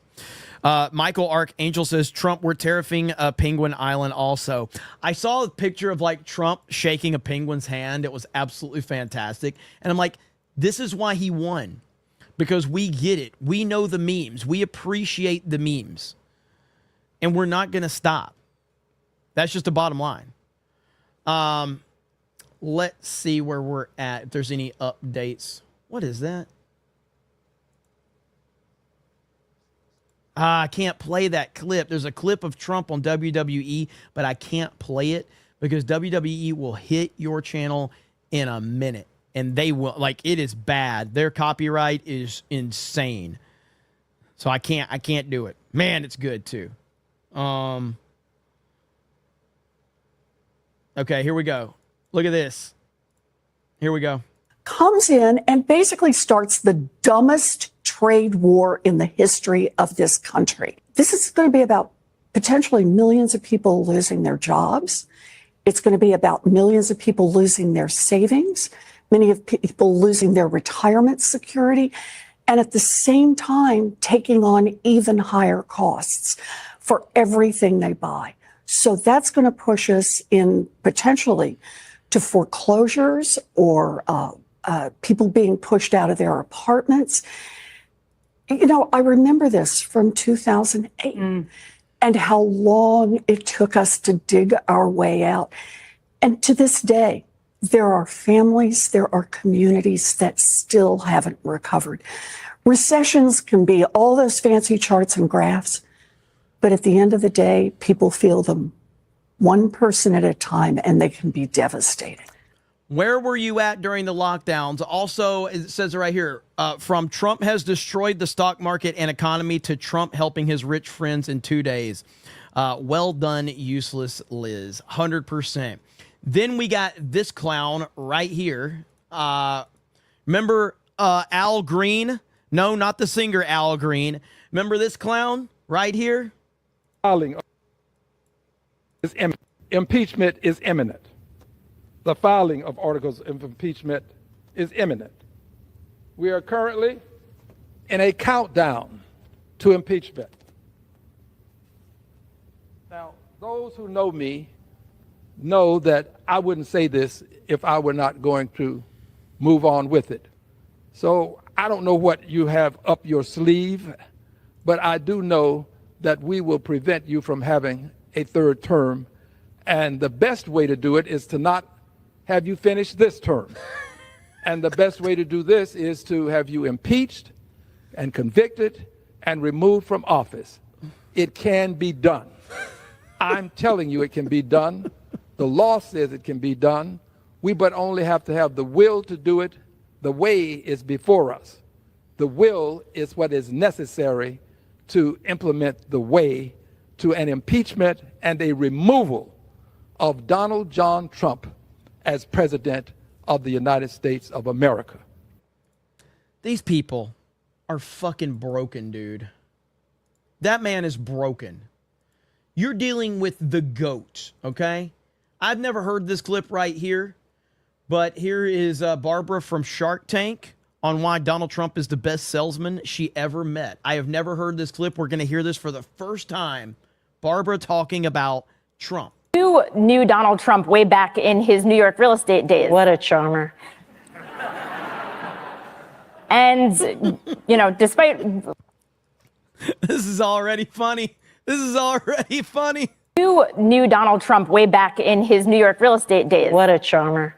Michael Archangel says, Trump, we're tariffing Penguin Island also. I saw a picture of like Trump shaking a penguin's hand. It was absolutely fantastic. And I'm like, this is why he won. Because we get it. We know the memes. We appreciate the memes. And we're not going to stop. That's just the bottom line. Let's see where we're at. If there's any updates. What is that? I can't play that clip. There's a clip of Trump on WWE, but I can't play it because WWE will hit your channel in a minute. And they will, like, it is bad. Their copyright is insane. So I can't do it. Man, it's good too. Okay, here we go. Look at this. Here we go. Comes in and basically starts the dumbest trade war in the history of this country. This is going to be about potentially millions of people losing their jobs. It's going to be about millions of people losing their savings, many of people losing their retirement security, and at the same time taking on even higher costs for everything they buy. So that's going to push us in potentially to foreclosures or people being pushed out of their apartments. You know, I remember this from 2008 and how long it took us to dig our way out. And to this day, there are families, there are communities that still haven't recovered. Recessions can be all those fancy charts and graphs, but at the end of the day, people feel them one person at a time, and they can be devastating. Where were you at during the lockdowns? Also, it says right here, from Trump has destroyed the stock market and economy to Trump helping his rich friends in 2 days. Well done, useless Liz. 100%. Then we got this clown right here. Remember Al Green? No, not the singer Al Green. Remember this clown right here? Impeachment is imminent. The filing of articles of impeachment is imminent. We are currently in a countdown to impeachment. Now, those who know me know that I wouldn't say this if I were not going to move on with it. So I don't know what you have up your sleeve, but I do know that we will prevent you from having a third term. And the best way to do it is to not have you finish this term. And the best way to do this is to have you impeached and convicted and removed from office. It can be done. I'm telling you it can be done. The law says it can be done. We but only have to have the will to do it. The way is before us. The will is what is necessary to implement the way to an impeachment and a removal of Donald John Trump as president of the United States of America. These people are fucking broken, dude. That man is broken. You're dealing with the GOAT, okay? I've never heard this clip right here, but here is Barbara from Shark Tank on why Donald Trump is the best salesman she ever met. I have never heard this clip. We're going to hear this for the first time. Barbara talking about Trump. You knew Donald Trump way back in his New York real estate days. What a charmer. And, you know, despite... This is already funny. This is already funny. You knew Donald Trump way back in his New York real estate days. What a charmer.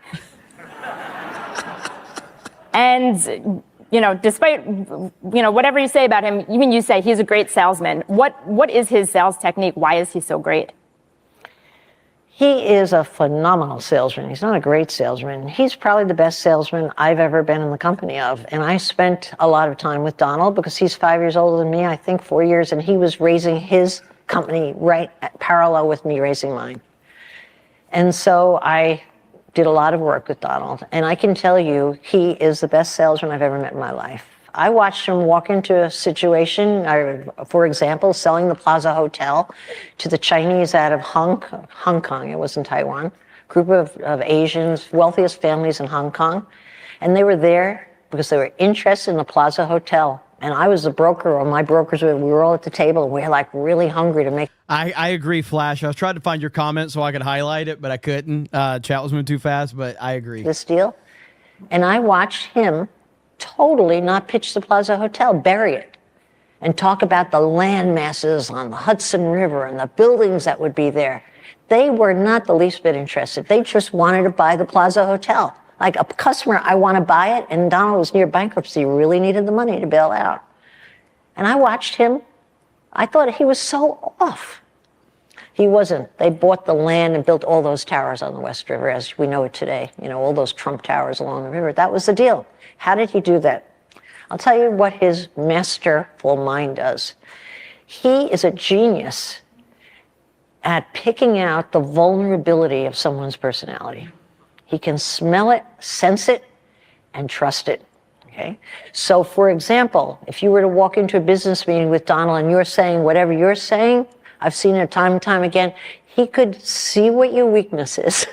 And, you know, despite, you know, whatever you say about him, even you say he's a great salesman. What is his sales technique? Why is he so great? He is a phenomenal salesman. He's not a great salesman. He's probably the best salesman I've ever been in the company of. And I spent a lot of time with Donald because he's 5 years older than me, I think 4 years, and he was raising his company right at parallel with me raising mine. And so I did a lot of work with Donald. And I can tell you, he is the best salesman I've ever met in my life. I watched him walk into a situation, for example, selling the Plaza Hotel to the Chinese out of Hong Kong, it was in Taiwan, group of Asians, wealthiest families in Hong Kong. And they were there because they were interested in the Plaza Hotel. And I was the broker, or my brokers we were all at the table, and we were like really hungry to make. I agree, Flash. I was trying to find your comment so I could highlight it, but I couldn't. Chat was moving too fast, but I agree. This deal. And I watched him totally not pitch the Plaza Hotel, bury it, and talk about the land masses on the Hudson River and the buildings that would be there. They were not the least bit interested. They just wanted to buy the Plaza Hotel. Like a customer, I want to buy it, and Donald was near bankruptcy, really needed the money to bail out. And I watched him. I thought he was so off. He wasn't. They bought the land and built all those towers on the West River as we know it today. You know, all those Trump towers along the river. That was the deal. How did he do that? I'll tell you what his masterful mind does. He is a genius at picking out the vulnerability of someone's personality. He can smell it, sense it, and trust it. Okay? So, for example, if you were to walk into a business meeting with Donald and you're saying whatever you're saying, I've seen it time and time again, he could see what your weakness is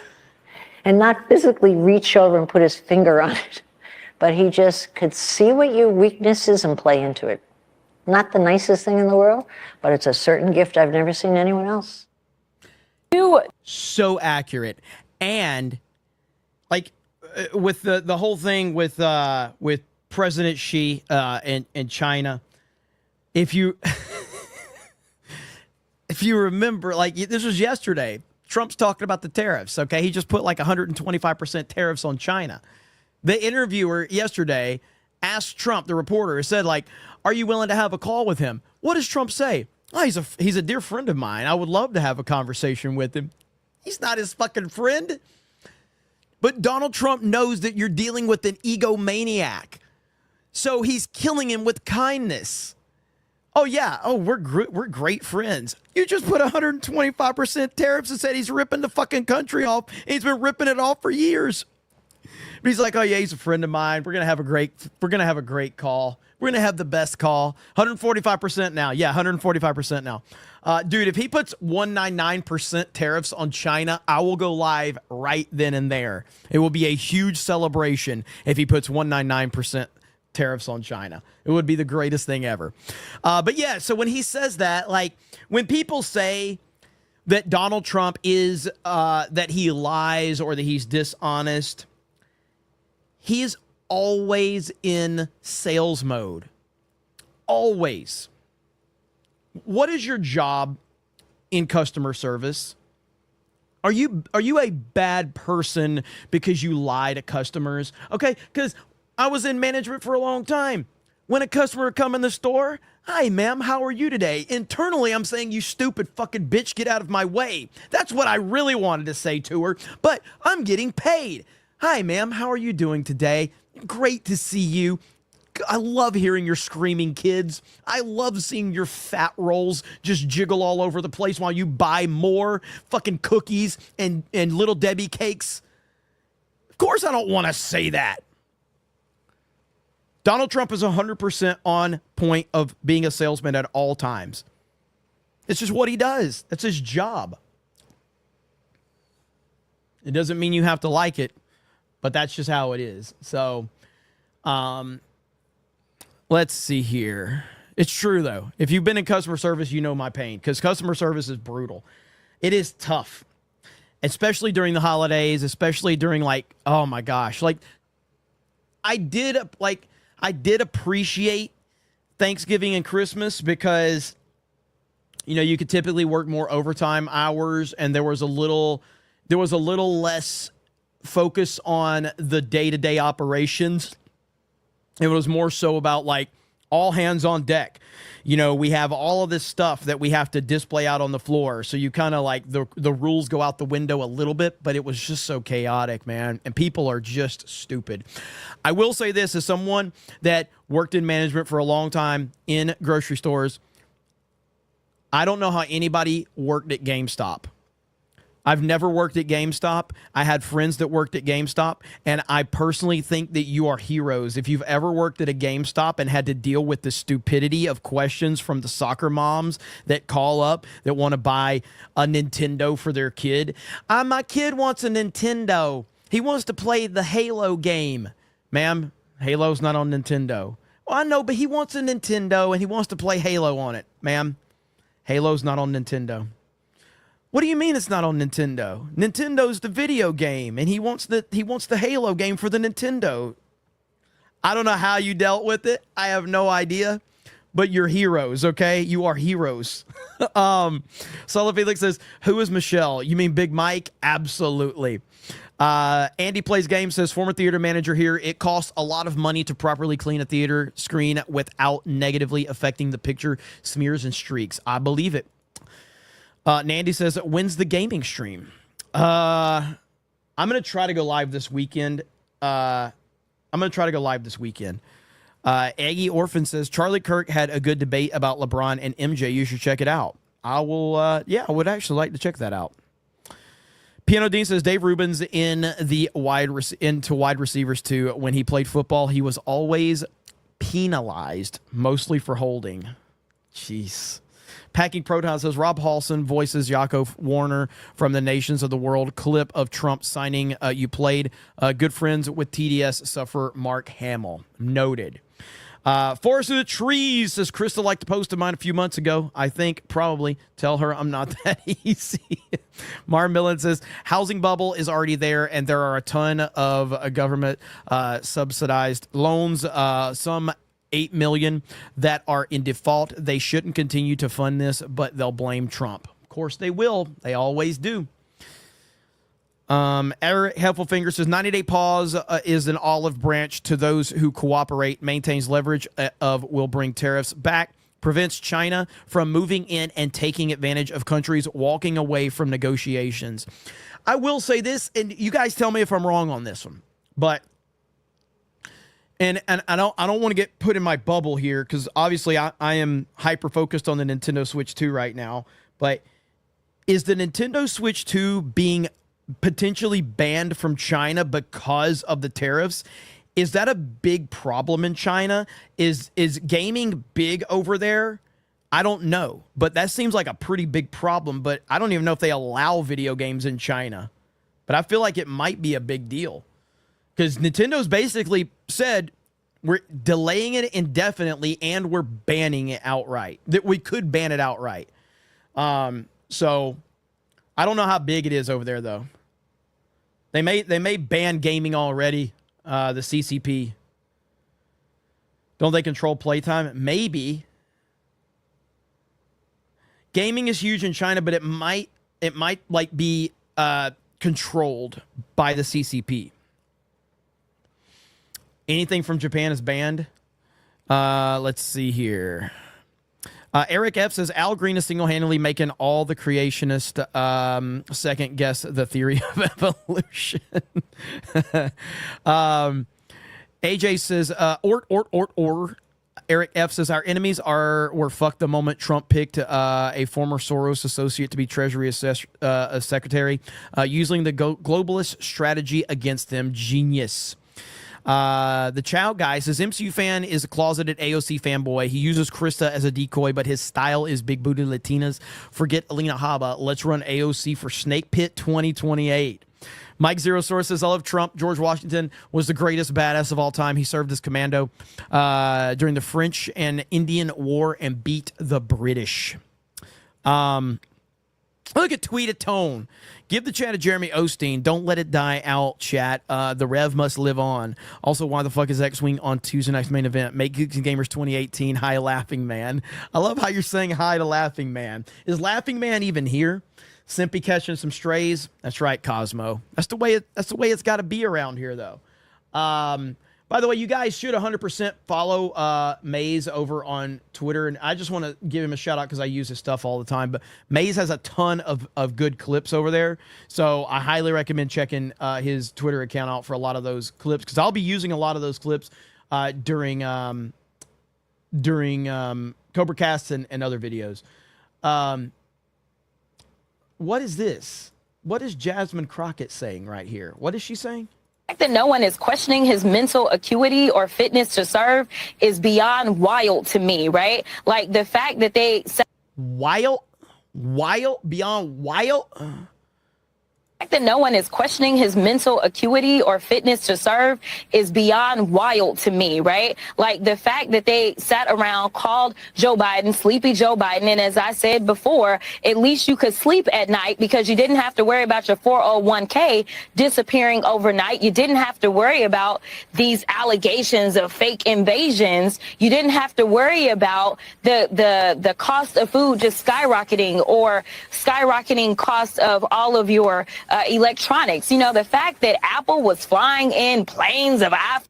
and not physically reach over and put his finger on it, but he just could see what your weakness is and play into it. Not the nicest thing in the world, but it's a certain gift I've never seen anyone else. So accurate. And like with the whole thing with President Xi and China, if you if you remember, like this was yesterday, Trump's talking about the tariffs. Okay, he just put like 125% tariffs on China. The interviewer yesterday asked Trump, the reporter, said like, "Are you willing to have a call with him?" What does Trump say? "Oh, he's a dear friend of mine. I would love to have a conversation with him." He's not his fucking friend. But Donald Trump knows that you're dealing with an egomaniac. So he's killing him with kindness. Oh, yeah. Oh, we're great friends. You just put 125% tariffs and said he's ripping the fucking country off. He's been ripping it off for years. But he's like, "Oh, yeah, he's a friend of mine. We're going to have a great call. We're going to have the best call." 145% now. Yeah, 145% now. Dude, if he puts 199% tariffs on China, I will go live right then and there. It will be a huge celebration if he puts 199% tariffs on China. It would be the greatest thing ever. But yeah, so when he says that, like when people say that Donald Trump is, that he lies or that he's dishonest, he is always in sales mode. Always. What is your job in customer service? Are you a bad person because you lie to customers? Okay, because I was in management for a long time. When a customer would come in the store, "Hi, ma'am, how are you today?" Internally, I'm saying, "You stupid fucking bitch, get out of my way." That's what I really wanted to say to her, but I'm getting paid. "Hi, ma'am, how are you doing today? Great to see you. I love hearing your screaming kids. I love seeing your fat rolls just jiggle all over the place while you buy more fucking cookies and Little Debbie cakes." Of course I don't want to say that. Donald Trump is 100% on point of being a salesman at all times. It's just what he does. That's his job. It doesn't mean you have to like it, but that's just how it is. So, let's see here. It's true, though. If you've been in customer service, you know my pain, because customer service is brutal. It is tough, especially during the holidays, especially during, like, oh, my gosh. Like, I did appreciate Thanksgiving and Christmas because, you know, you could typically work more overtime hours, and there was a little less focus on the day-to-day operations. It was more so about like all hands on deck. You know, we have all of this stuff that we have to display out on the floor. So you kind of like the rules go out the window a little bit, but it was just so chaotic, man. And people are just stupid. I will say this as someone that worked in management for a long time in grocery stores. I don't know how anybody worked at GameStop. I've never worked at GameStop. I had friends that worked at GameStop, and I personally think that you are heroes. If you've ever worked at a GameStop and had to deal with the stupidity of questions from the soccer moms that call up that want to buy a Nintendo for their kid. My kid wants a Nintendo. He wants to play the Halo game. Ma'am, Halo's not on Nintendo. Well, I know, but he wants a Nintendo and he wants to play Halo on it, ma'am. Halo's not on Nintendo. What do you mean it's not on Nintendo? Nintendo's the video game, and he wants the Halo game for the Nintendo. I don't know how you dealt with it. I have no idea. But you're heroes, okay? You are heroes. Sullivan Felix says, who is Michelle? You mean Big Mike? Absolutely. Andy Plays Games says, former theater manager here. It costs a lot of money to properly clean a theater screen without negatively affecting the picture, smears, and streaks. I believe it. Nandy says, when's the gaming stream? I'm going to try to go live this weekend. Aggie Orphan says, Charlie Kirk had a good debate about LeBron and MJ. You should check it out. I will, I would actually like to check that out. Piano Dean says, Dave Rubin's into wide receivers too. When he played football, he was always penalized, mostly for holding. Jeez. Packing Proton says, Rob Halson voices Yaakov Warner from the Nations of the World clip of Trump signing you played. Good friends with TDS suffer Mark Hamill. Noted. Forest of the Trees says, Krista liked to post of mine a few months ago. I think probably. Tell her I'm not that easy. Mar Millen says, housing bubble is already there, and there are a ton of government subsidized loans. Some 8 million that are in default. They shouldn't continue to fund this, but they'll blame Trump. Of course they will. They always do. Eric Heffelfinger says 90-day pause is an olive branch to those who cooperate, maintains leverage will bring tariffs back, prevents China from moving in and taking advantage of countries walking away from negotiations. I will say this, and you guys tell me if I'm wrong on this one, but And I don't want to get put in my bubble here because obviously I am hyper focused on the Nintendo Switch 2 right now. But is the Nintendo Switch 2 being potentially banned from China because of the tariffs? Is that a big problem in China? Is gaming big over there? I don't know, but that seems like a pretty big problem. But I don't even know if they allow video games in China. But I feel like it might be a big deal. Because Nintendo's basically said we're delaying it indefinitely and we're banning it outright. That we could ban it outright. So I don't know how big it is over there though. They may ban gaming already. The CCP. Don't they control playtime? Maybe. Gaming is huge in China, but it might like be controlled by the CCP. Anything from Japan is banned. Let's see here. Eric F says Al Green is single-handedly making all the creationists second guess the theory of evolution. AJ says or. Eric F says our enemies were fucked the moment Trump picked a former Soros associate to be Treasury Secretary, using the globalist strategy against them. Genius. The Chow guy says MCU fan is a closeted AOC fanboy. He uses Krista as a decoy, but his style is big booty Latinas. Forget Alina Haba. Let's run AOC for Snake Pit 2028. Mike Zero Source says, I love Trump. George Washington was the greatest badass of all time. He served as commando during the French and Indian War and beat the British. Look at Tweet-a-Tone. Give the chat to Jeremy Osteen. Don't let it die out, chat. The Rev must live on. Also, why the fuck is X-Wing on Tuesday night's main event? Make Geeks and Gamers 2018. Hi, Laughing Man. I love how you're saying hi to Laughing Man. Is Laughing Man even here? Simply catching some strays. That's right, Cosmo. That's the way it's got to be around here, though. By the way, you guys should 100% follow Maze over on Twitter, and I just want to give him a shout out because I use his stuff all the time. But Maze has a ton of good clips over there, so I highly recommend checking his Twitter account out for a lot of those clips because I'll be using a lot of those clips during CobraCast and other videos. What is this? What is Jasmine Crockett saying right here? What is she saying? The fact that no one is questioning his mental acuity or fitness to serve is beyond wild to me, right? Like the fact that they wild, beyond wild. That no one is questioning his mental acuity or fitness to serve is beyond wild to me, right? Like the fact that they sat around, called Joe Biden Sleepy Joe Biden, and as I said before, at least you could sleep at night because you didn't have to worry about your 401k disappearing overnight. You didn't have to worry about these allegations of fake invasions. You didn't have to worry about the cost of food just skyrocketing or skyrocketing cost of all of your electronics. You know, the fact that Apple was flying in planes of iPhones.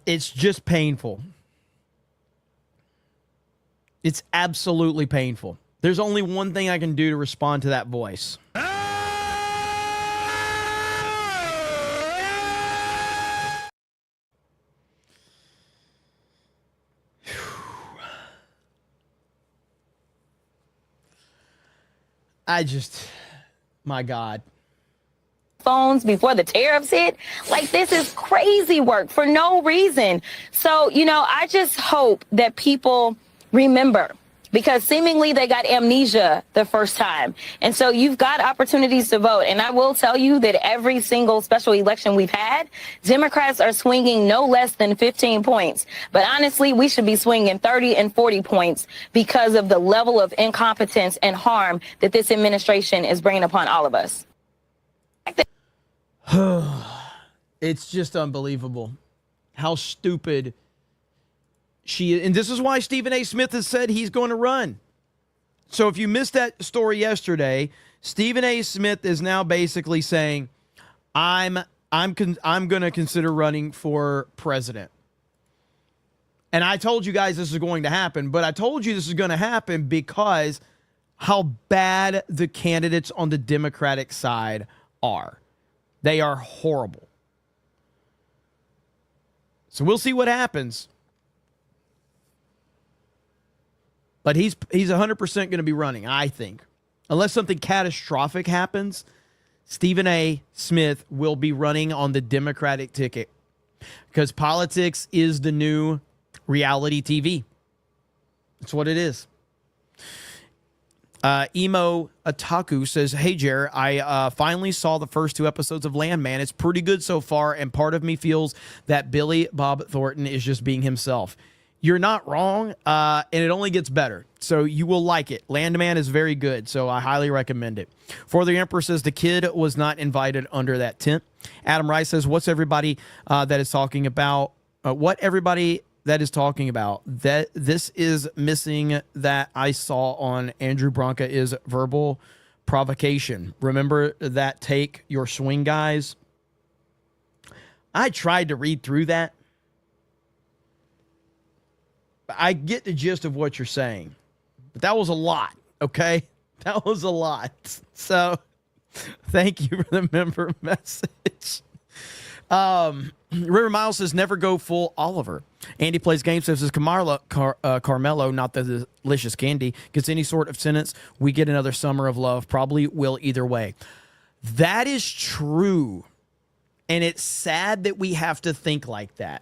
It's just painful. It's absolutely painful. There's only one thing I can do to respond to that voice. My God. Phones before the tariffs hit. Like, this is crazy work for no reason. So, you know, I just hope that people remember, because seemingly they got amnesia the first time. And so you've got opportunities to vote. And I will tell you that every single special election we've had, Democrats are swinging no less than 15 points. But honestly, we should be swinging 30 and 40 points because of the level of incompetence and harm that this administration is bringing upon all of us. It's just unbelievable how stupid she is. And this is why Stephen A. Smith has said he's going to run. So if you missed that story yesterday, Stephen A. Smith is now basically saying, I'm going to consider running for president. And I told you guys this is going to happen, but I told you this is going to happen because how bad the candidates on the Democratic side are. They are horrible. So we'll see what happens. But he's 100% going to be running, I think. Unless something catastrophic happens, Stephen A. Smith will be running on the Democratic ticket because politics is the new reality TV. That's what it is. Emo Ataku says, "Hey, Jer, I finally saw the first 2 episodes of Landman. It's pretty good so far, and part of me feels that Billy Bob Thornton is just being himself." You're not wrong, and it only gets better. So you will like it. Landman is very good, so I highly recommend it. For the Emperor says, the kid was not invited under that tent. Adam Rice says, what's everybody that is talking about? What everybody that is talking about? That this is missing that I saw on Andrew Bronca is verbal provocation. Remember that take, your swing guys? I tried to read through that. I get the gist of what you're saying, but that was a lot, okay? That was a lot. So thank you for the member message. River Miles says, never go full Oliver. Andy Plays Games says, Carmelo, not the delicious candy, gets any sort of sentence, we get another summer of love. Probably will either way. That is true. And it's sad that we have to think like that.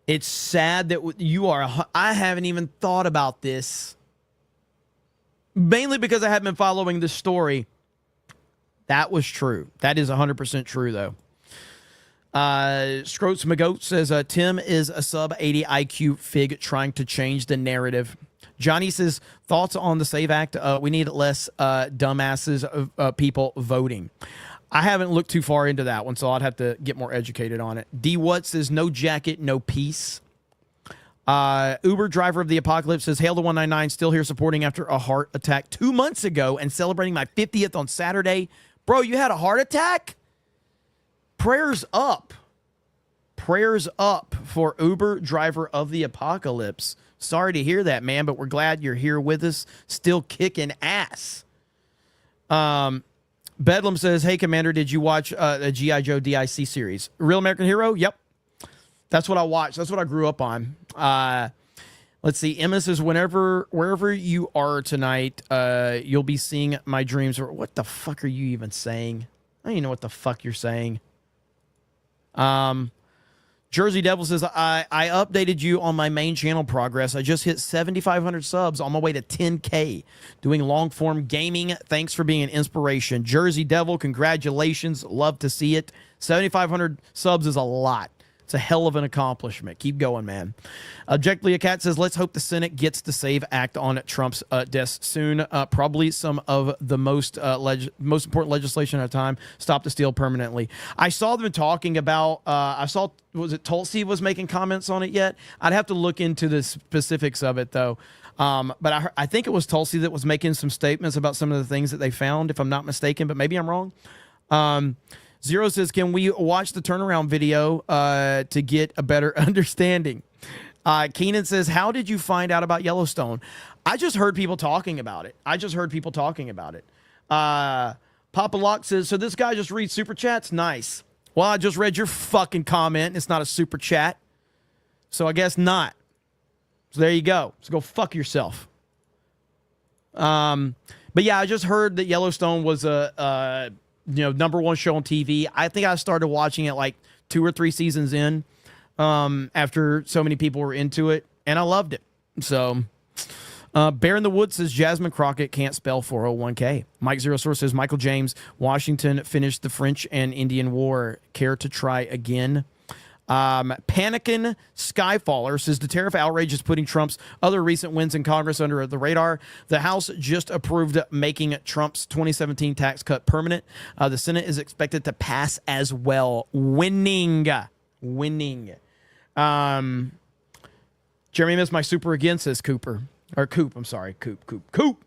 It's sad that you are. I haven't even thought about this. Mainly because I haven't been following this story. That was true. That is 100% true, though. Scroats McGoat says, Tim is a sub 80 IQ fig trying to change the narrative. Johnny says, thoughts on the SAVE Act? We need less dumbasses people voting. I haven't looked too far into that one, so I'd have to get more educated on it. D. Watt says, no jacket, no peace. Uber driver of the apocalypse says, hail the 199, still here supporting after a heart attack 2 months ago and celebrating my 50th on Saturday. Bro, you had a heart attack? Prayers up. Prayers up for Uber driver of the apocalypse. Sorry to hear that, man, but we're glad you're here with us, still kicking ass. Bedlam says, hey, Commander, did you watch a G.I. Joe DIC series? Real American Hero? Yep. That's what I watched. That's what I grew up on. Let's see. Emma says, wherever you are tonight, you'll be seeing my dreams. What the fuck are you even saying? don't even know what the fuck you're saying. Jersey Devil says, I updated you on my main channel progress. I just hit 7,500 subs on my way to 10K doing long form gaming. Thanks for being an inspiration. Jersey Devil, congratulations. Love to see it. 7,500 subs is a lot. It's a hell of an accomplishment. Keep going, man. Objectively, Cat says, let's hope the Senate gets the SAVE Act on Trump's desk soon. Probably some of the most important legislation at a time. Stop the steal permanently. I saw them talking about, was it Tulsi was making comments on it yet? I'd have to look into the specifics of it, though. But I think it was Tulsi that was making some statements about some of the things that they found, if I'm not mistaken, but maybe I'm wrong. Zero says, can we watch the turnaround video to get a better understanding? Keenan says, how did you find out about Yellowstone? I just heard people talking about it. Papa Locke says, so this guy just reads super chats? Nice. Well, I just read your fucking comment. It's not a super chat. So I guess not. So there you go. So go fuck yourself. But yeah, I just heard that Yellowstone was a #1 show on TV. I think I started watching it like 2 or 3 seasons in after so many people were into it, and I loved it. So Bear in the Woods says Jasmine Crockett can't spell 401k. Mike Zero Source says Michael James, Washington finished the French and Indian War. Care to try again? Panicking Skyfaller says the tariff outrage is putting Trump's other recent wins in Congress under the radar. The House just approved making Trump's 2017 tax cut permanent. The Senate is expected to pass as well. Winning. Jeremy missed my super again, says Cooper. Or Coop, I'm sorry. Coop.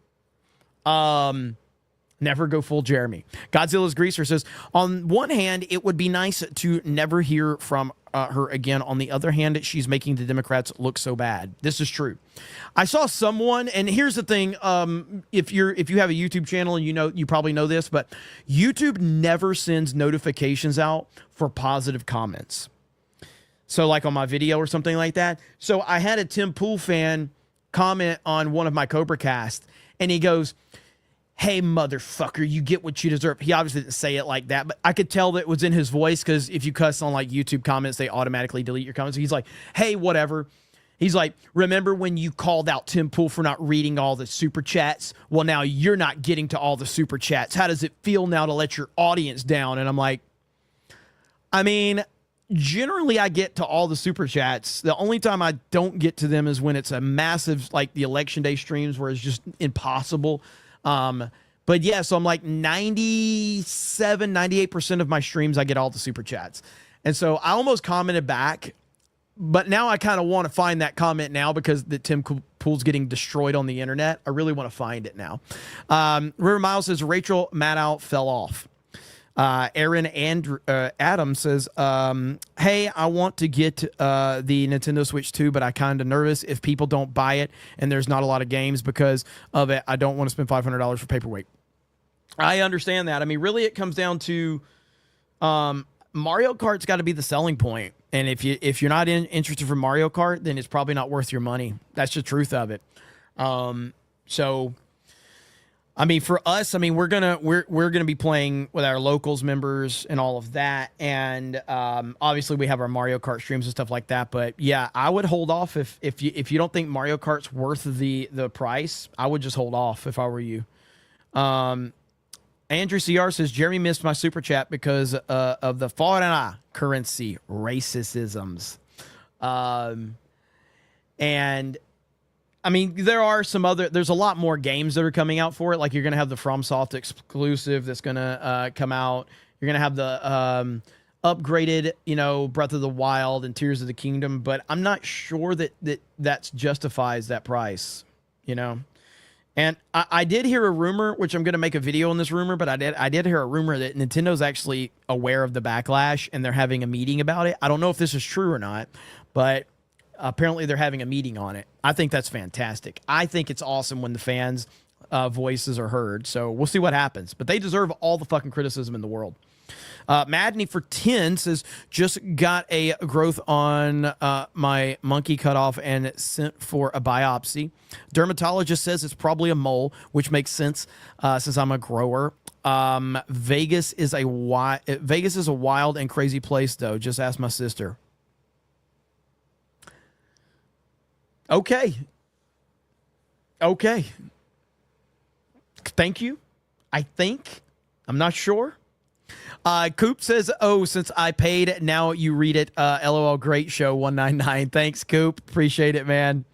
Never go full Jeremy. Godzilla's Greaser says, on one hand, it would be nice to never hear from her again. On the other hand, she's making the Democrats look so bad. This is true. I saw someone, and here's the thing. If you have a YouTube channel, and you probably know this, but YouTube never sends notifications out for positive comments. So like on my video or something like that. So I had a Tim Pool fan comment on one of my CobraCast, and he goes, hey, motherfucker, you get what you deserve. He obviously didn't say it like that, but I could tell that it was in his voice, because if you cuss on like YouTube comments, they automatically delete your comments. So he's like, hey, whatever. He's like, remember when you called out Tim Pool for not reading all the super chats? Well, now you're not getting to all the super chats. How does it feel now to let your audience down? And I'm like, I mean, generally I get to all the super chats. The only time I don't get to them is when it's a massive, like the election day streams where it's just impossible. But yeah, so I'm like 98% of my streams, I get all the super chats. And so I almost commented back, but now I kind of want to find that comment now, because the Tim Pool's getting destroyed on the internet. I really want to find it now. River Miles says Rachel Maddow fell off. Aaron Adam says, hey, I want to get the Nintendo Switch 2, but I kind of nervous if people don't buy it and there's not a lot of games because of it. I don't want to spend $500 for paperweight. I understand that. I mean, really, it comes down to Mario Kart's got to be the selling point. And if you're not interested for Mario Kart, then it's probably not worth your money. That's the truth of it. So I mean, for us, I mean, we're gonna be playing with our locals members and all of that, and obviously we have our Mario Kart streams and stuff like that. But yeah, I would hold off if you don't think Mario Kart's worth the price. I would just hold off if I were you. Andrew CR says Jeremy missed my super chat because of the foreign currency racisms, and. I mean, there's a lot more games that are coming out for it. Like, you're going to have the FromSoft exclusive that's going to come out. You're going to have the upgraded, Breath of the Wild and Tears of the Kingdom. But I'm not sure that justifies that price, And I did hear a rumor, which I'm going to make a video on this rumor, but I did hear a rumor that Nintendo's actually aware of the backlash and they're having a meeting about it. I don't know if this is true or not, but apparently they're having a meeting on it. I think that's fantastic. I think it's awesome when the fans' voices are heard. So we'll see what happens. But they deserve all the fucking criticism in the world. Madney for 10 says, just got a growth on my monkey cut off and sent for a biopsy. Dermatologist says it's probably a mole, which makes sense since I'm a grower. Vegas is a wild and crazy place, though. Just ask my sister. Okay. Thank you. I think. I'm not sure. Coop says, oh, since I paid, now you read it. LOL, great show, 199. Thanks, Coop. Appreciate it, man.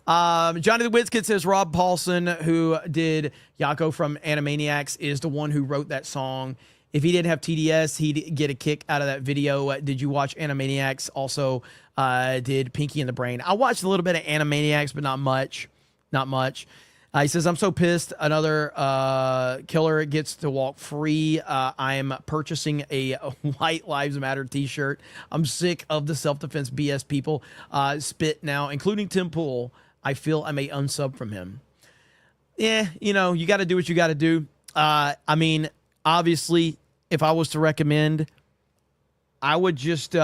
Johnny the Wizkid says Rob Paulson, who did Yako from Animaniacs, is the one who wrote that song. If he didn't have TDS, he'd get a kick out of that video. Did you watch Animaniacs? Also did Pinky and the Brain. I watched a little bit of Animaniacs, but not much. He says, I'm so pissed. Another killer gets to walk free. I'm purchasing a White Lives Matter t-shirt. I'm sick of the self-defense BS people. Spit now, including Tim Pool. I feel I may unsub from him. Yeah, you got to do what you got to do. I mean, obviously, if I was to recommend, I would just...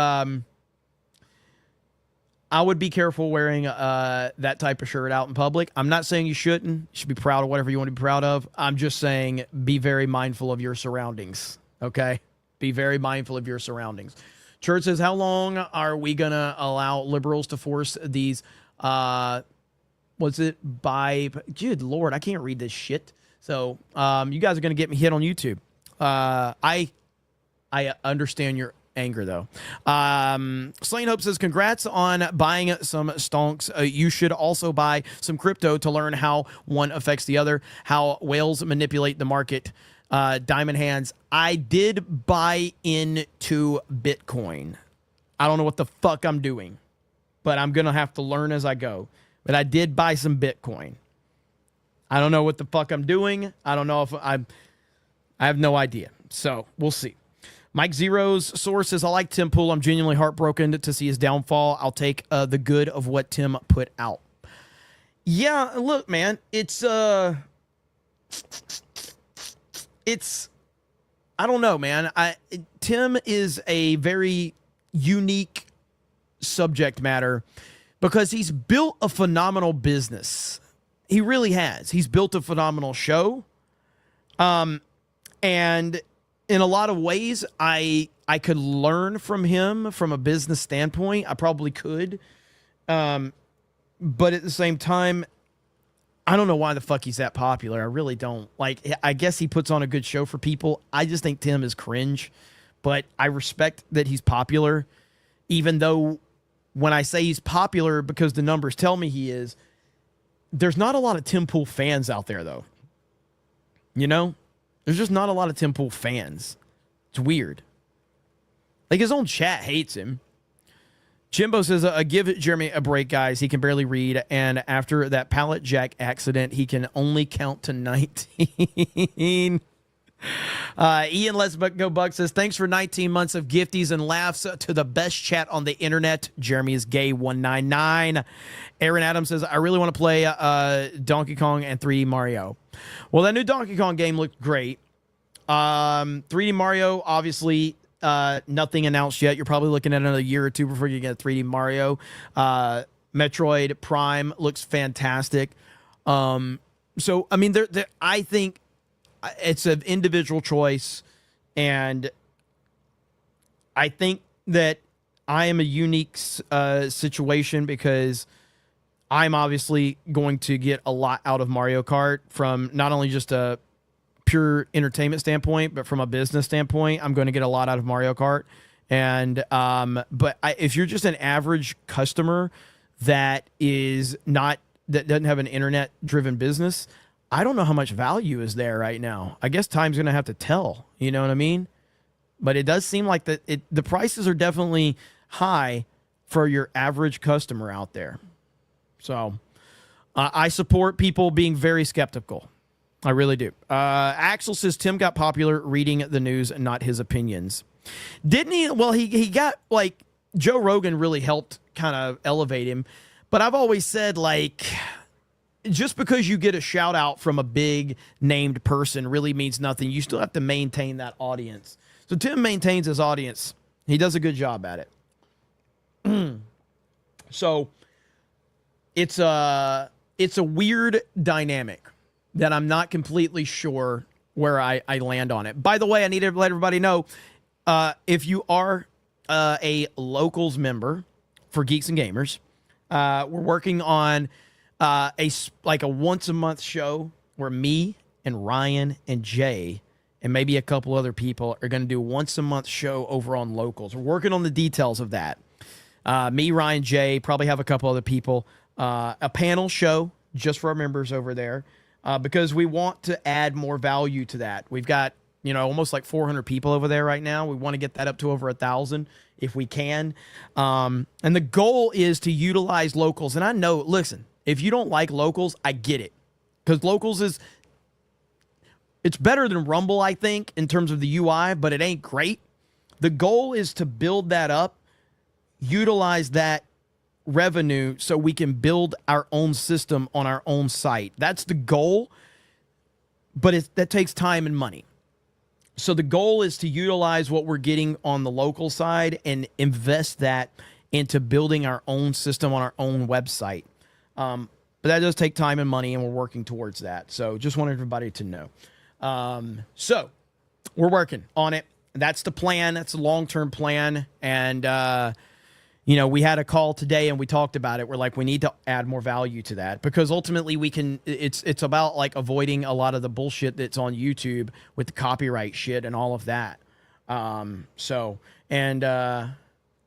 I would be careful wearing that type of shirt out in public. I'm not saying you shouldn't. You should be proud of whatever you want to be proud of. I'm just saying be very mindful of your surroundings, okay? Be very mindful of your surroundings. Church says, how long are we going to allow liberals to force these, good Lord, I can't read this shit. So you guys are going to get me hit on YouTube. I understand your anger, though. Slain Hope says, congrats on buying some stonks. You should also buy some crypto to learn how one affects the other, how whales manipulate the market. Diamond Hands, I did buy into Bitcoin. I don't know what the fuck I'm doing, but I'm going to have to learn as I go. But I did buy some Bitcoin. I don't know what the fuck I'm doing. I don't know if I have no idea. So we'll see. Mike Zero's source says, I like Tim Pool. I'm genuinely heartbroken to see his downfall. I'll take the good of what Tim put out. Yeah, look, man, it's I don't know, man. Tim is a very unique subject matter because he's built a phenomenal business. He really has. He's built a phenomenal show. And in a lot of ways, I could learn from him from a business standpoint. I probably could. But at the same time, I don't know why the fuck he's that popular. I really don't. Like, I guess he puts on a good show for people. I just think Tim is cringe. But I respect that he's popular, even though when I say he's popular because the numbers tell me he is, there's not a lot of Tim Pool fans out there, though. There's just not a lot of Tim Pool fans. It's weird. Like, his own chat hates him. Jimbo says, give Jeremy a break, guys. He can barely read. And after that pallet jack accident, he can only count to 19. Ian Let's Go Buck says, thanks for 19 months of gifties and laughs to the best chat on the internet. Jeremy is gay 199. Aaron Adams says, I really want to play Donkey Kong and 3D Mario. Well, that new Donkey Kong game looked great. 3D Mario, obviously, nothing announced yet. You're probably looking at another year or two before you get 3D Mario. Metroid Prime looks fantastic. So, I mean, I think it's an individual choice, and I think that I am a unique situation because I'm obviously going to get a lot out of Mario Kart from not only just a pure entertainment standpoint, but from a business standpoint, I'm going to get a lot out of Mario Kart. And if you're just an average customer that doesn't have an internet-driven business, I don't know how much value is there right now. I guess time's going to have to tell. You know what I mean? But it does seem like the prices are definitely high for your average customer out there. So I support people being very skeptical. I really do. Axel says Tim got popular reading the news and not his opinions. Didn't he? Well, he got, like, Joe Rogan really helped kind of elevate him. But I've always said, like, just because you get a shout out from a big named person really means nothing. You still have to maintain that audience. So Tim maintains his audience. He does a good job at it. So it's a weird dynamic that I'm not completely sure where I land on it. By the way, I need to let everybody know, if you are a Locals member for Geeks and Gamers, we're working on a once a month show where me and Ryan and Jay and maybe a couple other people are going to do a once a month show over on Locals. We're working on the details of that. Me, Ryan, Jay, probably have a couple other people, a panel show just for our members over there, because we want to add more value to that. We've got, almost like 400 people over there right now. We want to get that up to over 1,000 if we can. And the goal is to utilize Locals. And I know, listen, if you don't like Locals, I get it. Because Locals it's better than Rumble, I think, in terms of the UI, but it ain't great. The goal is to build that up, utilize that revenue so we can build our own system on our own site. That's the goal, but that takes time and money. So the goal is to utilize what we're getting on the local side and invest that into building our own system on our own website. But that does take time and money, and we're working towards that. So just wanted everybody to know. So we're working on it. That's the plan. That's the long-term plan. And, we had a call today and we talked about it. We're like, we need to add more value to that because ultimately it's about like avoiding a lot of the bullshit that's on YouTube with the copyright shit and all of that.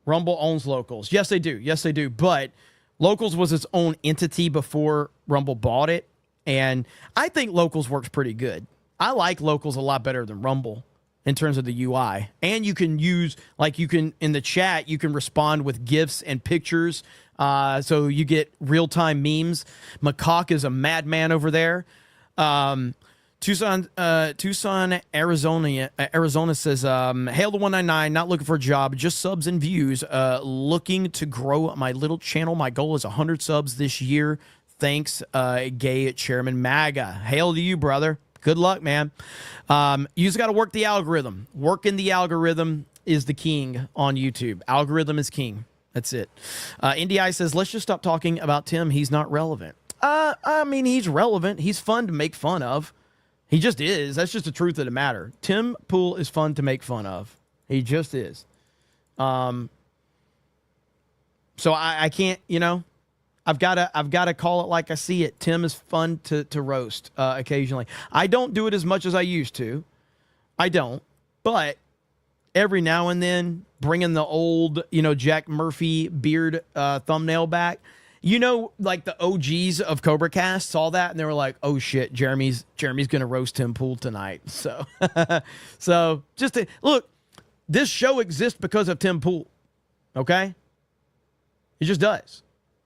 Rumble owns Locals. Yes, they do. Yes, they do. But Locals was its own entity before Rumble bought it. And I think Locals works pretty good. I like Locals a lot better than Rumble in terms of the UI. And you can use, in the chat, you can respond with GIFs and pictures. So you get real-time memes. Macaque is a madman over there. Tucson, Arizona says, hail the 199, not looking for a job, just subs and views. Looking to grow my little channel. My goal is 100 subs this year. Thanks, Gay Chairman MAGA. Hail to you, brother. Good luck, man. You just got to work the algorithm. Working the algorithm is the king on YouTube. Algorithm is king. That's it. NDI says, let's just stop talking about Tim. He's not relevant. He's relevant. He's fun to make fun of. He just is. That's just the truth of the matter. Tim Pool is fun to make fun of. He just is. So I can't, I've got to call it like I see it. Tim is fun to roast occasionally. I don't do it as much as I used to. I don't. But every now and then, bringing the old, Jack Murphy beard thumbnail back. Like the OGs of CobraCast saw that and they were like, "Oh shit, Jeremy's gonna roast Tim Pool tonight." So, look, this show exists because of Tim Pool. Okay, it just does.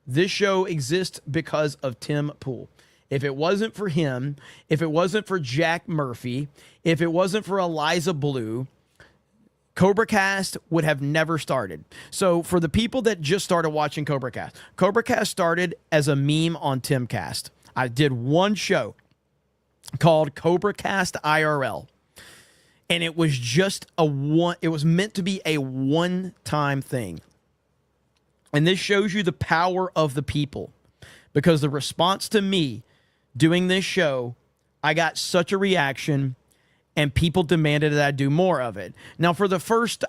This show exists because of Tim Pool. If it wasn't for him, if it wasn't for Jack Murphy, if it wasn't for Eliza Blue, CobraCast would have never started. So for the people that just started watching CobraCast started as a meme on Timcast. I did one show called CobraCast IRL. And it was just it was meant to be a one-time thing. And this shows you the power of the people. Because the response to me doing this show, I got such a reaction and people demanded that I do more of it. Now, for the first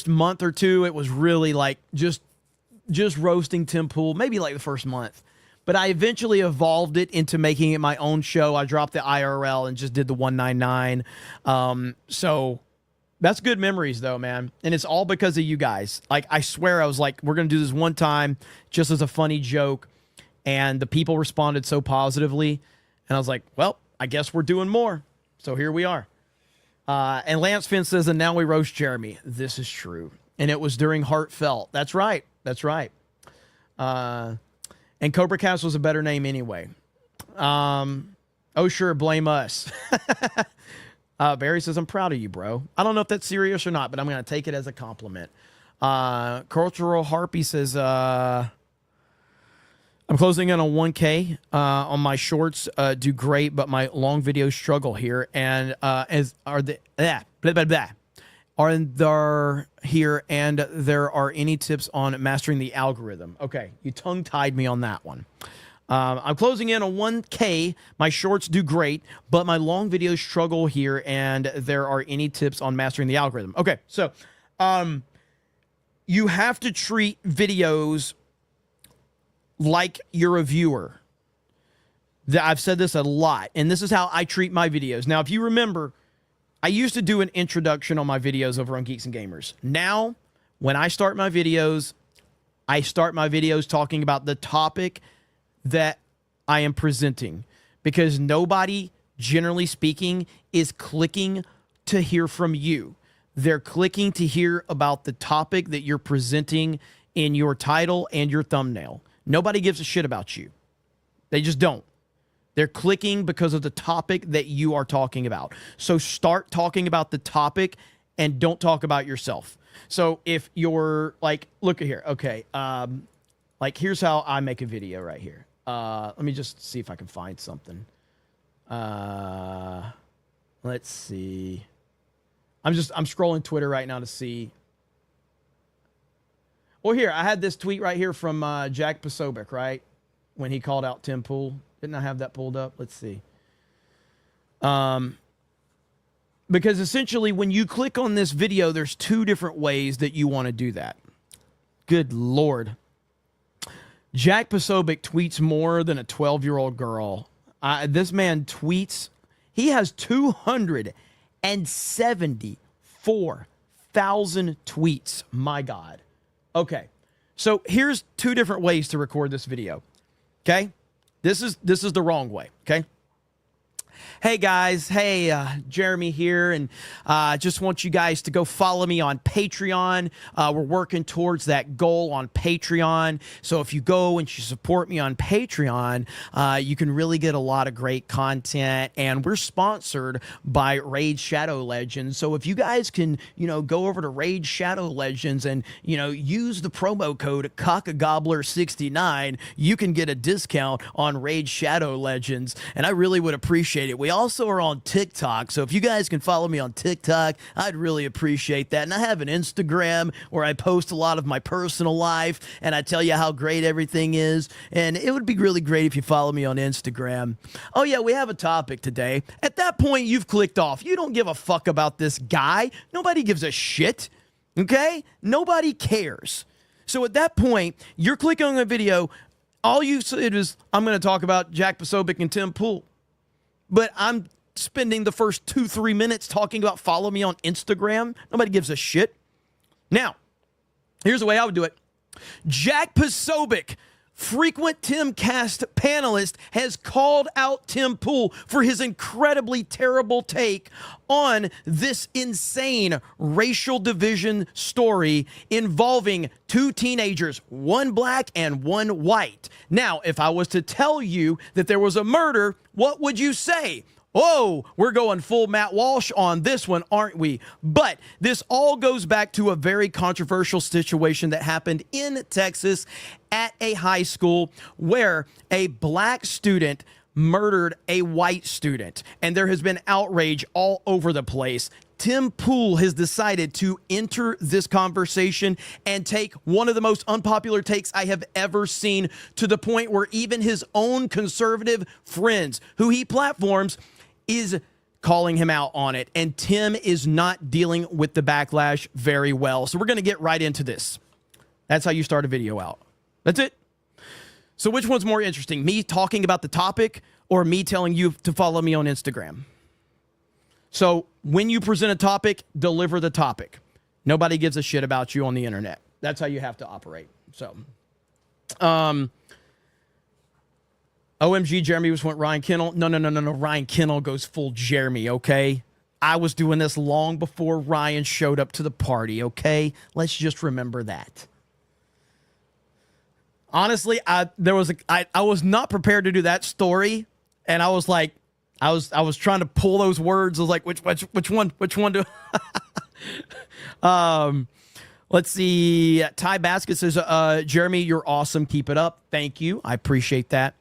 month or two, it was really like just roasting Tim Pool, maybe like the first month. But I eventually evolved it into making it my own show. I dropped the IRL and just did the 199. So that's good memories, though, man. And it's all because of you guys. Like, I swear I was like, we're going to do this one time just as a funny joke. And the people responded so positively. And I was like, well, I guess we're doing more. So here we are. And Lance Finn says, and now we roast Jeremy. This is true. And it was during Heartfelt. That's right. That's right. And CobraCast was a better name anyway. Oh, sure. Blame us. Barry says, I'm proud of you, bro. I don't know if that's serious or not, but I'm going to take it as a compliment. Cultural Harpy says, I'm closing in on 1K on my shorts. Do great, but my long videos struggle here. And as are the blah, blah, blah. Are there here, and there are any tips on mastering the algorithm? Okay, you tongue-tied me on that one. I'm closing in on 1K. My shorts do great, but my long videos struggle here, and there are any tips on mastering the algorithm? Okay, so you have to treat videos like you're a viewer. I've said this a lot, and this is how I treat my videos. Now, if you remember, I used to do an introduction on my videos over on Geeks and Gamers. Now, when I start my videos talking about the topic that I am presenting, because nobody, generally speaking, is clicking to hear from you. They're clicking to hear about the topic that you're presenting in your title and your thumbnail. Nobody gives a shit about you. They just don't. They're clicking because of the topic that you are talking about. So start talking about the topic and don't talk about yourself. So if you're like, look at here. Okay. Like here's how I make a video right here. Let me just see if I can find something. Let's see. I'm scrolling Twitter right now to see. Well, here, I had this tweet right here from Jack Posobiec, right? When he called out Tim Pool. Didn't I have that pulled up? Let's see. Because essentially when you click on this video, there's two different ways that you want to do that. Good Lord. Jack Posobiec tweets more than a 12-year-old girl. This man tweets. He has 274,000 tweets. My God. Okay. So here's two different ways to record this video. Okay. This is the wrong way, okay? Hey guys, hey, Jeremy here, and just want you guys to go follow me on Patreon. We're working towards that goal on Patreon. So if you go and you support me on Patreon, you can really get a lot of great content, and we're sponsored by Raid Shadow Legends. So if you guys can, go over to Raid Shadow Legends and, use the promo code CockAGobbler69, you can get a discount on Raid Shadow Legends, and I really would appreciate it. We also are on TikTok, so if you guys can follow me on TikTok, I'd really appreciate that. And I have an Instagram where I post a lot of my personal life, and I tell you how great everything is, and it would be really great if you follow me on Instagram. Oh yeah, we have a topic today. At that point, you've clicked off. You don't give a fuck about this guy. Nobody gives a shit, okay? Nobody cares. So at that point, you're clicking on the video. All you said is, I'm going to talk about Jack Posobiec and Tim Pool. But I'm spending the first 2-3 minutes talking about follow me on Instagram. Nobody gives a shit. Now, here's the way I would do it. Jack Posobiec, frequent Timcast panelist, has called out Tim Pool for his incredibly terrible take on this insane racial division story involving two teenagers, one black and one white. Now, if I was to tell you that there was a murder, what would you say? Oh, we're going full Matt Walsh on this one, aren't we? But this all goes back to a very controversial situation that happened in Texas at a high school where a black student murdered a white student, and there has been outrage all over the place. Tim Pool has decided to enter this conversation and take one of the most unpopular takes I have ever seen, to the point where even his own conservative friends, who he platforms, is calling him out on it. And Tim is not dealing with the backlash very well. So we're going to get right into this. That's how you start a video out. That's it. So which one's more interesting? Me talking about the topic or me telling you to follow me on Instagram? So when you present a topic, deliver the topic. Nobody gives a shit about you on the internet. That's how you have to operate. So, OMG, Jeremy just went Ryan Kennel. No. Ryan Kennel goes full Jeremy, okay? I was doing this long before Ryan showed up to the party, okay? Let's just remember that. Honestly, I was not prepared to do that story, and I was like, I was trying to pull those words. I was like, which one do? Let's see. Ty Basket says, Jeremy, you're awesome. Keep it up. Thank you. I appreciate that.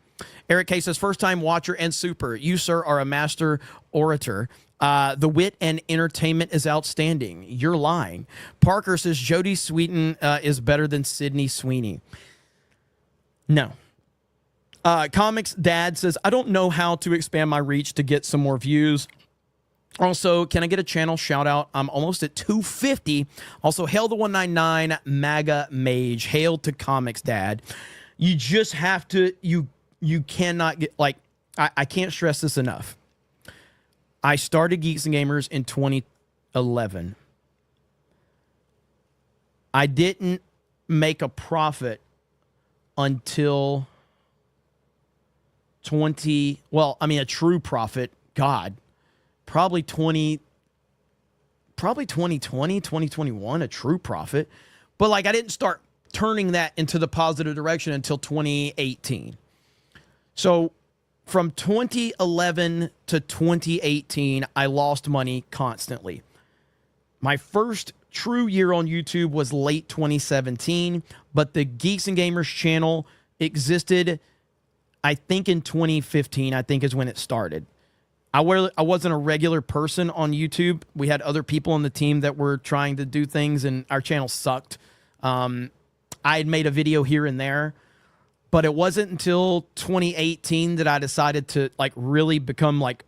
Eric K says, first time watcher and super. You, sir, are a master orator. The wit and entertainment is outstanding. You're lying. Parker says, Jodie Sweetin is better than Sydney Sweeney. No. Comics Dad says, I don't know how to expand my reach to get some more views. Also, can I get a channel shout out? I'm almost at 250. Also, hail the 199 MAGA Mage. Hail to Comics Dad. You just have to, you cannot get, like, I can't stress this enough. I started Geeks and Gamers in 2011. I didn't make a profit until a true profit, probably 2020, 2021, a true profit. But like I didn't start turning that into the positive direction until 2018. So from 2011 to 2018, I lost money constantly. My first true year on YouTube was late 2017, but the Geeks and Gamers channel existed, I think, in 2015, I think is when it started. I wasn't a regular person on YouTube. We had other people on the team that were trying to do things, and our channel sucked. I had made a video here and there, but it wasn't until 2018 that I decided to like really become like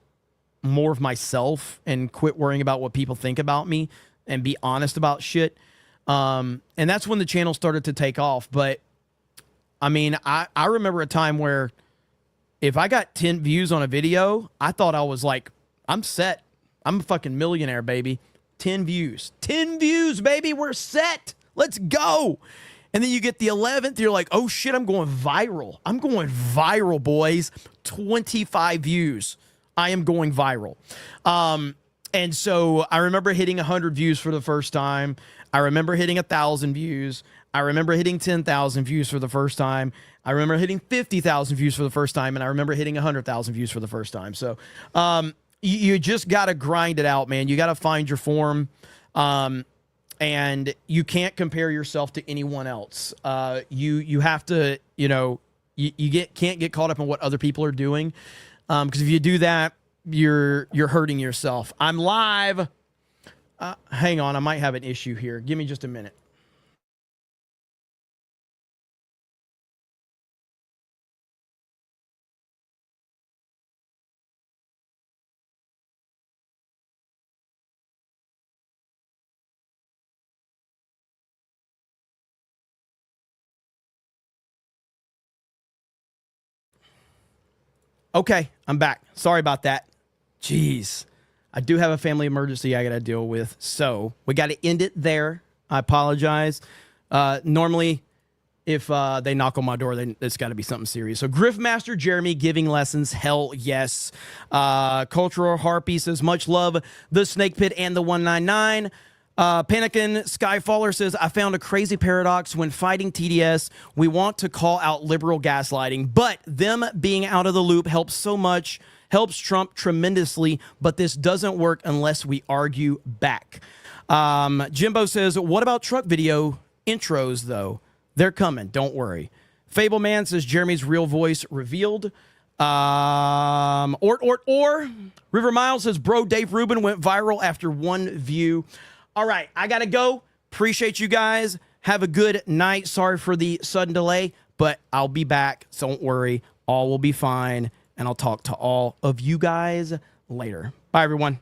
more of myself and quit worrying about what people think about me and be honest about shit. And that's when the channel started to take off. But I mean, I remember a time where if I got 10 views on a video, I thought I was like, I'm set. I'm a fucking millionaire, baby. 10 views. 10 views, baby. We're set. Let's go. And then you get the 11th. You're like, oh, shit, I'm going viral. I'm going viral, boys. 25 views. I am going viral. And so I remember hitting 100 views for the first time. I remember hitting 1,000 views. I remember hitting 10,000 views for the first time. I remember hitting 50,000 views for the first time. And I remember hitting 100,000 views for the first time. So you just got to grind it out, man. You got to find your form. And you can't compare yourself to anyone else. You have to, can't get caught up in what other people are doing. Because if you do that, you're hurting yourself. I'm live. Hang on, I might have an issue here. Give me just a minute. Okay, I'm back. Sorry about that. Jeez. I do have a family emergency I got to deal with. So we got to end it there. I apologize. Normally, if they knock on my door, then it's got to be something serious. So Griffmaster Jeremy giving lessons. Hell yes. Cultural Harpy says, much love, the Snake Pit and the 199. Panikin Skyfaller says, I found a crazy paradox when fighting TDS. We want to call out liberal gaslighting, but them being out of the loop helps Trump tremendously, but this doesn't work unless we argue back. Jimbo says, what about truck video intros, though? They're coming. Don't worry. Fableman says, Jeremy's real voice revealed. River Miles says, bro, Dave Rubin went viral after 1 view. All right, I got to go. Appreciate you guys. Have a good night. Sorry for the sudden delay, but I'll be back. So don't worry. All will be fine. And I'll talk to all of you guys later. Bye, everyone.